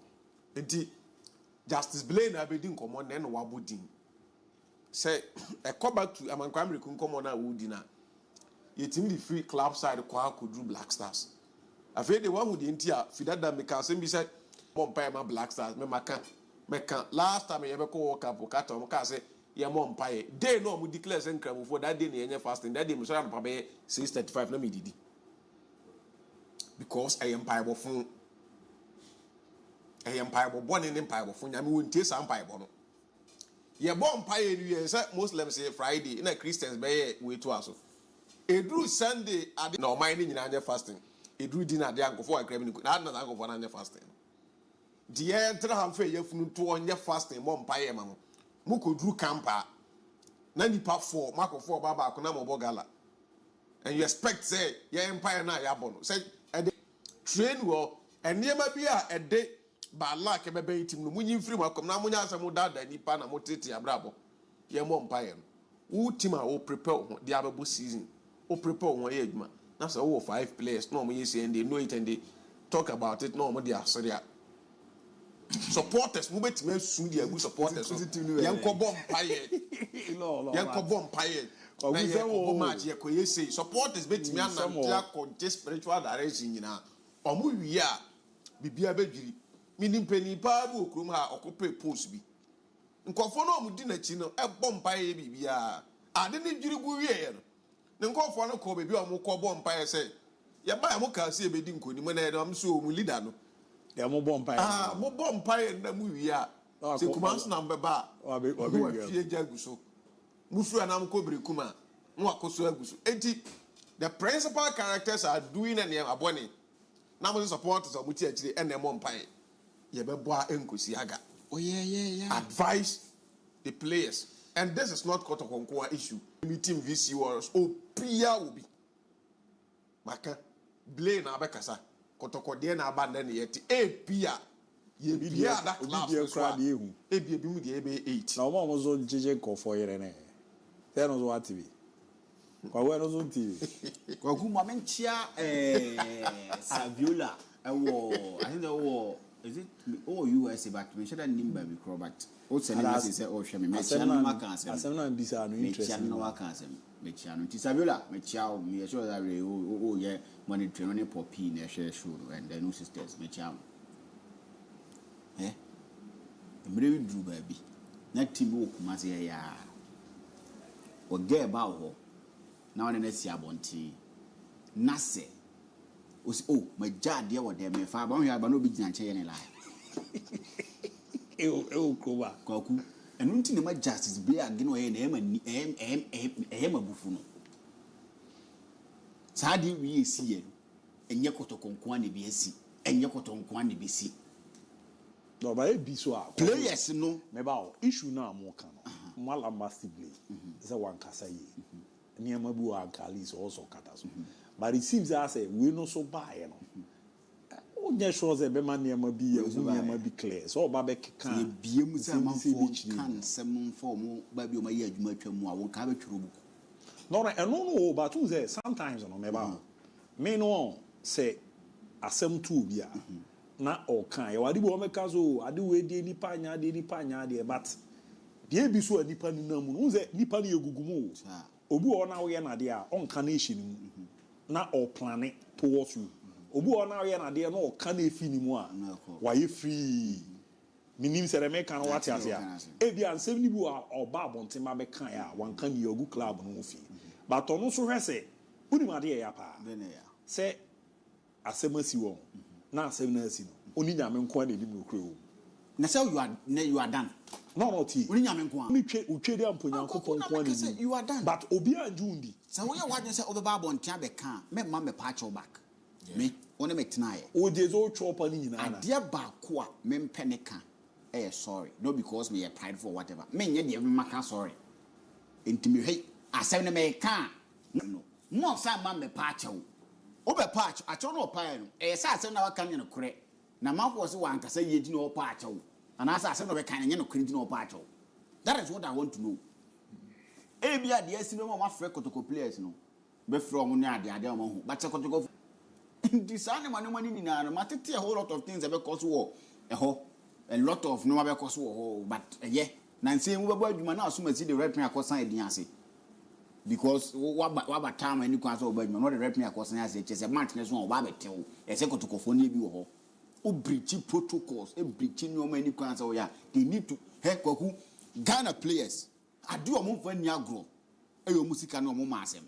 enti Justice Blay na be din komo na no wabodin say e come back to amankwamre kun komo na wudi na yetimi the free club side kwa akudru Black Stars afei de one wudi ntia fidada me ka say bi say bompa ma Black Stars me meka last time ye be ko World Cup kata mo ka say ye bompa ye day no mo declare say nkramufo that day na yenye fasting that day mo so na papa be 6:35 na me didi because I am pie bofun born in empire bofun nyame wontie sa empire bo no ye bompa ye nu say Muslims say Friday na Christians be we to aso edru Sunday ade na o man ni nyina anye fasting edru di na ade ankofo akram ni na na ankofo na anye fasting die entra han fe yefunu to onye fasting bompa ye ma mo mukodru campa na nipa 4 mark 4 baba ko na mo bogala and you expect say your empire na ya bono say train wo enema bi a ede ba lack e bebe team no munyi free makom na munya asem dada nipa na motete abrabo ye mo empire no wo team a wo prepare ho the ababo season wo prepare ho ye adwuma na say wo 5 players no mo yesi and they know it and they talk about it no mo dey asori supporters mo betime su dia good supporters yanko bom paye yanko bom paye na yanko match ye koye say supporters betime anantia conte spiritual direction nyina omo wi a bibia bedwiri minim pani pa bu okrum ha okope post bi nkofo no omudi na chi no e bom paye bibia ade ne dwiri gu wie ye no ne nkofo no ko bebi omo ko bom paye say ye ba mo ka se ebedi nkoni mo na ye am so omu leader no ya mo bompa mo bompa na mu wi a se kumanso na mbeba obi fie jaguso mu fru anam ko brekuma mo akoso aguso enti the principal characters are doing and abone na mo supporters of muti akire and mo mpan ye bebo a enkosi aga advise the players and this is not kotokonko issue meeting VC wars opia obi maka Blay na abekasa kotokode na aba na yeti epia ye bia that class so ebia bi mu de ebe 8 na omo zo jeje kofo yere ne te no zo atibi kwa we no zo TV kwa ku mo menchia Saviola ewo I think the is it USA but we should not nimba be but o send message say o hwe me mechia no maka asem asem na bisa no interest mechia no maka asem mechia no Saviola mechia o me sure that o ye money train no popi na hwe show and the new sisters mechia emre we dru ba bi na team o kuma se ya o ge ba ho na one na si abonti na se o si o ma jade wo de me fa ba ho ya ba no bi gina che ye ne la kuba kwaku enu nti ne ma justice be age no ye na ema bufu no saadi wi esi ye enye kotokonko ane bi esi enye kotonko ane bi si no ba e bi so a players no me ba o issue na mo kan no mala massively say one kasa ye niam bu ankali so also kata so but it seems as say we no so buy no onye sure say be man niam bi ye niam bi clear so ba be kan bie mu say man for kan sem for mo ba bi o ma ye adwuma twam a won ka be tworo buku no but you say sometimes no me ba me no say asem tu bia na o kan ye wadi bo me ka so ade we die nipa nya de but die bi so nipa ni na mu no say nipa ni egugumu obi o na wo ye na de a on kan na eshi ni mu na o plan towards you obi o na wo ye na de no o kan na efi ni mu a wa ye free minim se me kan what ya e bia nsem ni bu oba abontema be kan ya wan kan ye ogu club no fi but ono so hwese unim ade ya pa se asemasi wo na asem na asi no oni nyame nko na edim no kuro na say you are done no ti oni nyame nko ni twede amponyankopon nko na you are done but obi anjundi so wo ya wadwe say obe ba abontia be kan me ma me pa back me one me tenaye o dezo chopa ni nyina na ade ba ko a me mpeneka sorry no because me pride for whatever me nye de maka sorry ntimi hwe asem ne me kan no mo sa ma me pa chew o be pa acho no pa no sa asem na waka nye no kore na mafo se wan kasa ye di no pa chew ana sa asem no be kan nye no kore di no pa chew that is what I want to know bia de asi no ma frɛ kotoko players no be frɛ mo ne ade mo ho but kotoko disane mani ni na matete a whole lot of things about cause war a lot of no about cause war but yeah na say we baba adwuma na asoma si the red pin akosan edin ase because waba time any kwan so oba adwuma no the red pin akosan ase che say match ne so oba betew e say kotokofo ne bi wo ho o breach protocols e breach no ma any kwan so ya they need to kwaku Ghana players adu o mo fa ni agro e yo musika no mo ma asem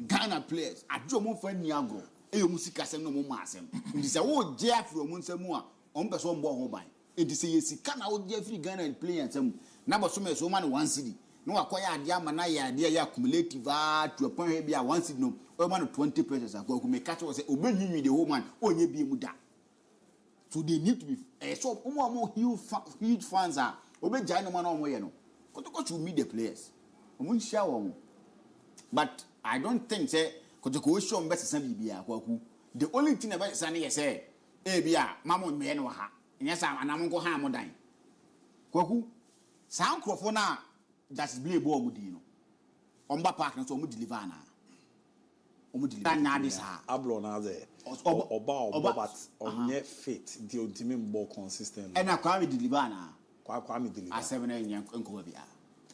Ghana players adu mo fa ni agro e yo musika asem no mo ma asem ndi say wo je afro mo nsam a on person mbo ho ban enti say yesika na wo je free Ghana players nsam na bo so me so ma no 1 cedi no akoya ade ama na ya ade ya cumulative to a point be a 1 cedi no o ma no 20 pesos akwa ku me catch wo say obenwi the whole man onye bi mu da so they need to be so mo huge fans are obejai no man no mo ye no kotoko to meet the players omo nsia wo but I don't think say kotoko show mbese san bibia kwaku the only thing about san ye say bia mamo me no ha nya sa anam nko ha mo dan kwaku san krofo na just blame bo mu di no omba park no so mu deliver na omu deliver na this ha ablo na ze oba but onye fit the ultimate ball consistent and akwa me deliver na kwa me deliver a7 na nya nko bia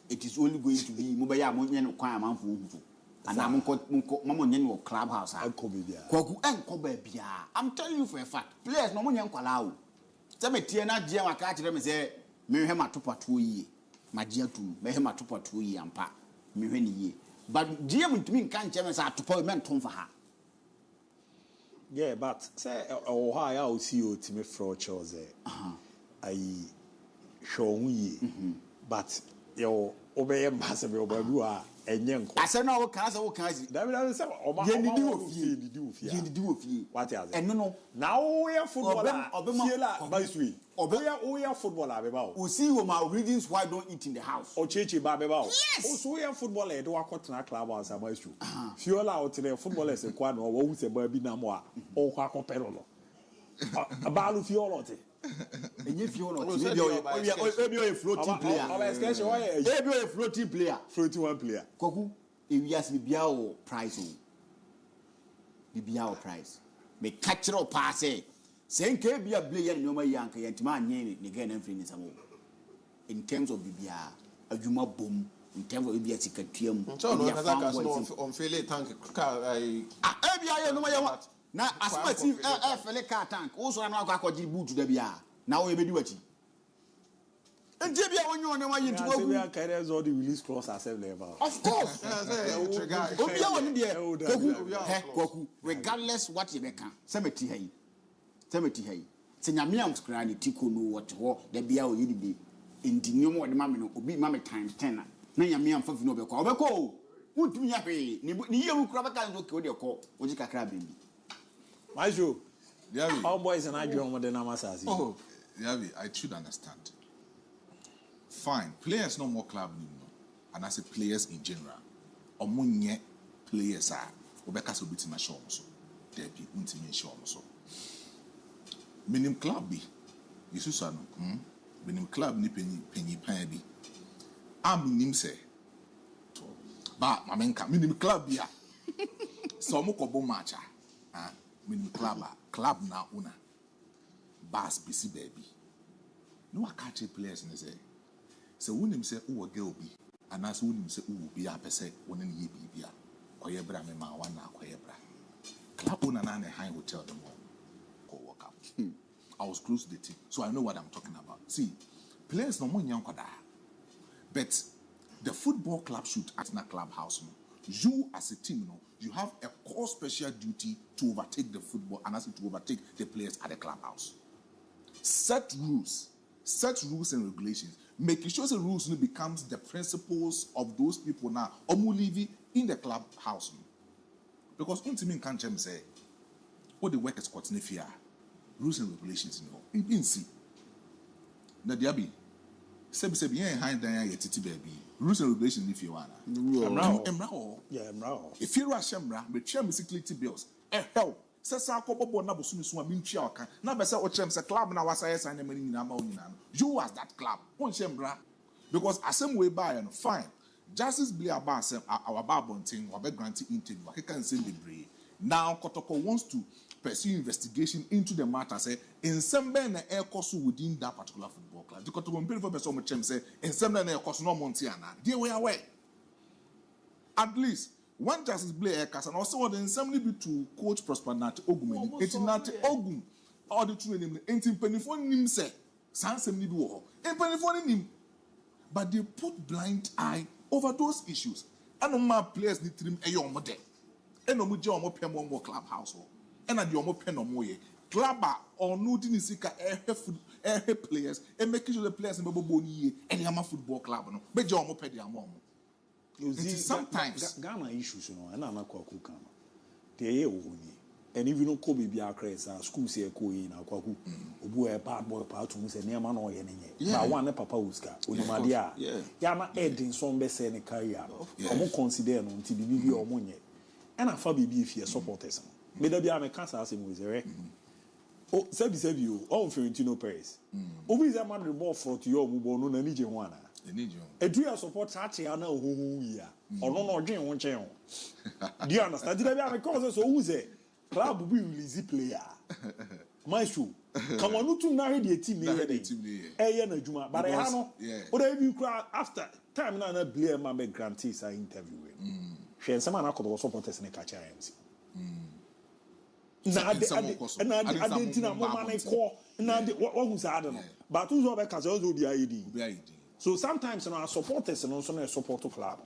it is only going to be mo be ya mo nya no kwan amanfo hutu anam nko mamo nya no clubhouse ha enko bia kwaku enko ba bia I'm telling you for a fact players no mo nya nkwala o se metie na je maka kire me se me hwe matopato yi magia tu me hwe matopato yi ampa me hwe ni yi but je mutumi nka nche me sa atopa me ntomfa ha yeah but say o ha ya o see o timi fro chose ai show yi but yo obeye mbase be obabu a enye nko ase na wo kan zi da say ye ni di wo fie what is eno no na wo ya footballer fiela by sweet oya footballer be ba o see wo my reasons why don't eat in the house o cheche ba be ba o yes so ya footballer do akotena club house by sweet fiela o tele footballer se kwa no wo wu se ba bi na mo a o kwa akopero no abalu fiolo te enye fiolo te ebi o floating player ebi o floating player floating one player koku ewias bibia o price me catch o pass say nke bia player no ma yanka yantima anye ni Ghana free ni samo in terms of bibia adwuma bom in terms of bibia sikatuam on fele tank car bia ye no ma ya na asmati fele car tank o so na akwaji boot da bia na o ebedi wachi enti bia onyo ne wa yintu go bia carry all the release cross at same level of course obia woni de koku regardless what you can semeti hai se nyame am skra ni tiko no what ho da bia o yidi bi enti nyomo de mame no obi mame time 10 na nyame am fafi no obekọ wutumi ya hwe ni yewu kura baka nzo ke o de ko oji kakra bembi Majo DIABY all boys and I join with the namasasi oh DIABY I should understand fine players no more club no and I say players in general omunye players are obeka so bitima show so there be untimi show so minim club bi yesusa no minim club ni penyi pan bi minim say to ba mamenka minim club bi a so mo kobo match minim club na una bas bisi baby no catch players ne say so wonim say wo girl bi anas wonim say wo bi a pese woni ne ye bibia koye bra me ma wana koye bra club una na ne high hotel dem ko work up I was close to the team, so I know what I'm talking about. See, players no money but the football club should act in a clubhouse. You as a team, you have a core special duty to overtake the football and also to overtake the players at the clubhouse. Set rules and regulations. Making sure the rules becomes the principles of those people now living in the clubhouse. Because ultimately can't say what the work is quite fear. Rules and regulations, you didn't see. Now DIABY. Sebi yen high down your titi baby. Rules and regulations if you wanna. Emra. If you rush emra, but share security bills. Hell. Sasa kobobo na bosumi so aminchi aka. Na be say o chem say club na wasa yes and money na ma onina. You as that club. Won shembra. Because asem way by no fine. Justice Blair about our babonting or be granting interview. I can say the brave. Now Kotoko wants to pursue investigation into the matter. Say in some na air course within that particular football club. The Kotoko pay for person much say in some na air course no Montiana. Dear we away. At least one Justice Blair Cas and also the assembly be to coach Prosper Nat Ogum. It's not Ogum. All the two name. Ain't in Penifon nim say. Sans ni do. In Penifon nim. But they put blind eye over those issues. And my players need trim a young model. And no more pen more clubhouse. And at your more pen or more. Clubber or no dinisika air players and making sure the players in Boboni and Yama football club. But your more pay their mom. Sometimes Ghana issues, and I'm not quite cook. And if you don't call me be a crazy school, say a coin, a quaku, who a bad boy part to say near man or any. But one papa Uska, Umadia, Yama Edin, some best any career, or more consider on TBB or money. And a Fabi be if you supporters. Maybe I'm a cancer as him with a oh, save you, all Fiorentino Paris. Always a man reborn for to your Mubono and Nijan one. A do you support Tatiana who we are? Or no, Jane won't change. Do you understand? Did I have a cause so who's a club will release player? My shoe. Come on, to marry the team. Juma, but I know. Whatever you cry after time, now, Blair Mamma grantees are interviewing. She and some man could supporters in a catcher MC. Now, I didn't know what call. Now, what was I don't know. But who's over Caso DIABY? So sometimes our supporters and also a support club.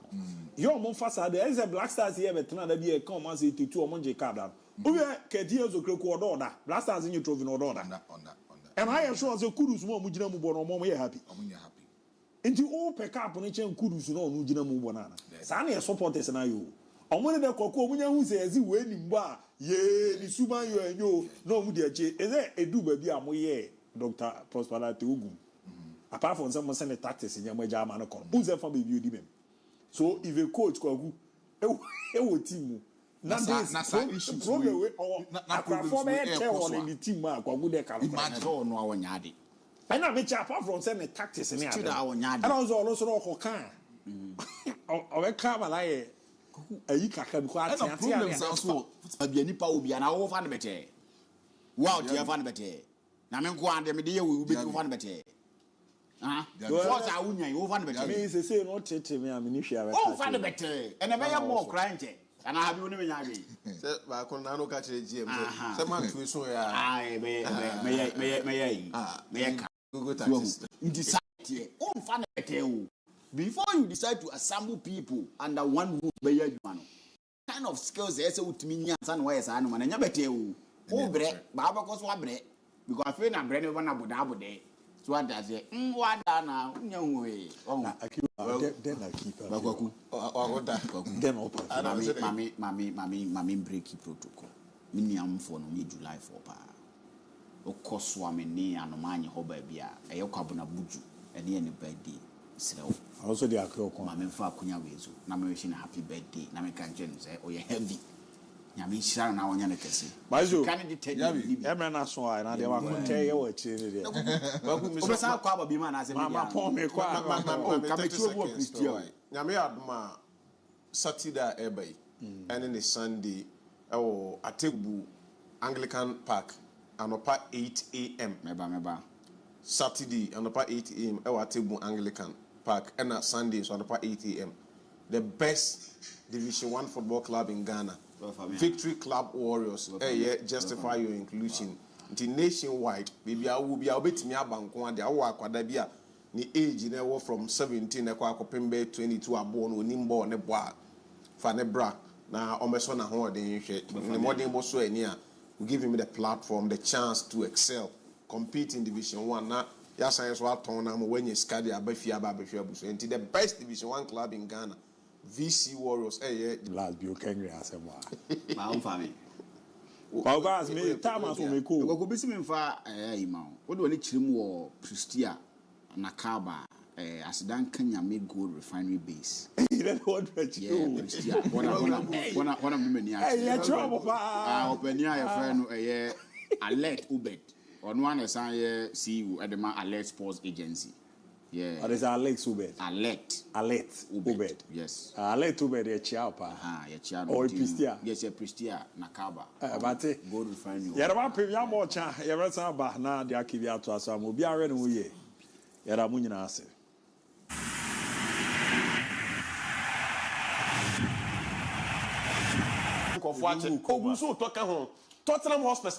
Your MON-FRI there is a Black Stars here, but now be a common 82 or Monje Cabra. We are Ketias of Creek order. Black Stars in your trophy order. On that. And I am sure as a Kudus more Mujina Mubon or more happy. Into all pick up on each and Kudus no Mujina Mubonana. Sani supporters and you. On one of the Coco who says you win bar, ye, the Suba you and you, no Mudia J. Is there a do baby amoye, Dr. Prosper Ugum. Apart from someone sending tactics in your German, who's a family you demand. So if a coach called a team, nothing issues or a perform on the team mark or good imagine no yadi. And I make apart from sending tactics in our yard. And also Hokan or a Kamalai. A Yika can quite also a Bianipa will be an hour fan better. Wow, dear fan better. Namen the media will be one better. What I wouldn't you over the better. Say not to me, I'm initial. Oh, find a better. And I am more crying. And I have you never yard. I couldn't catch a gym. Someone to so I may go to decide. Oh, find a better. Before you decide to assemble people under one roof, kind of skills as a mean and ways and when I never tell you. Oh, bread, Baba goes one bread. Because I feel I'm bread over Abu Day. So what does it? What now? No way. Oh, then I keep Mammy breaky protocol. Minium for no July for pa. O course swimming near and mine hobby a yokabuna buju and the end of birthday. So also the MON-FRI Kunyawezu. Namation happy birthday. Namikan James, or you're heavy. Yami Sharon now on Yanakasi. Bazu can detect Emma so and they were tell you what you did. But I'm quite be man as a mamma poor me quite. Yami Adma Saturday Abbey and in the Sunday or at ABOU Anglican Park and up 8 a.m. Meba Saturday and up 8 a.m. or at ABOU Anglican Park and at Sunday so up 8 a.m. The best Division 1 football club in Ghana. Victory Club Warriors. Justify your inclusion. nti nationwide baby a wo bia obetimi abanko ade awo akwada bia ni age na wo from 17 na kwa akopembe 22 abo no onimbo ne bo a fa ne bra na omeso na ho den hwe ne modern bo so ani a we give him the platform, the chance to excel, compete in Division 1 na ya science wa ton na mo wenye skadi abafia abafia abuso enti the best Division 1 club in Ghana VC Warriors last bio Kengri asema ma on family Baba me tama so me ko go besi me fa ima wo de woni chirim wo Pristia na Kaba Asidan Kenya made gold refinery base. That's what Pristia one of many yeah trouble pa openia your friend alert ubed on one is CEO at the alert sports agency. Yeah. What is Alex Ubed? Alert Ubed. Yes. Alert Ubed ya chiapa. Ya chiapa. Or Pristia. Yes, Pristia Nakaba. But gold refinery. Ya ba pe ya mo cha ya resa ba na de akibi ato aso am obi are no ye. Ya ra mu nyina ase. Ogun so to ka ho Tottenham Hotspur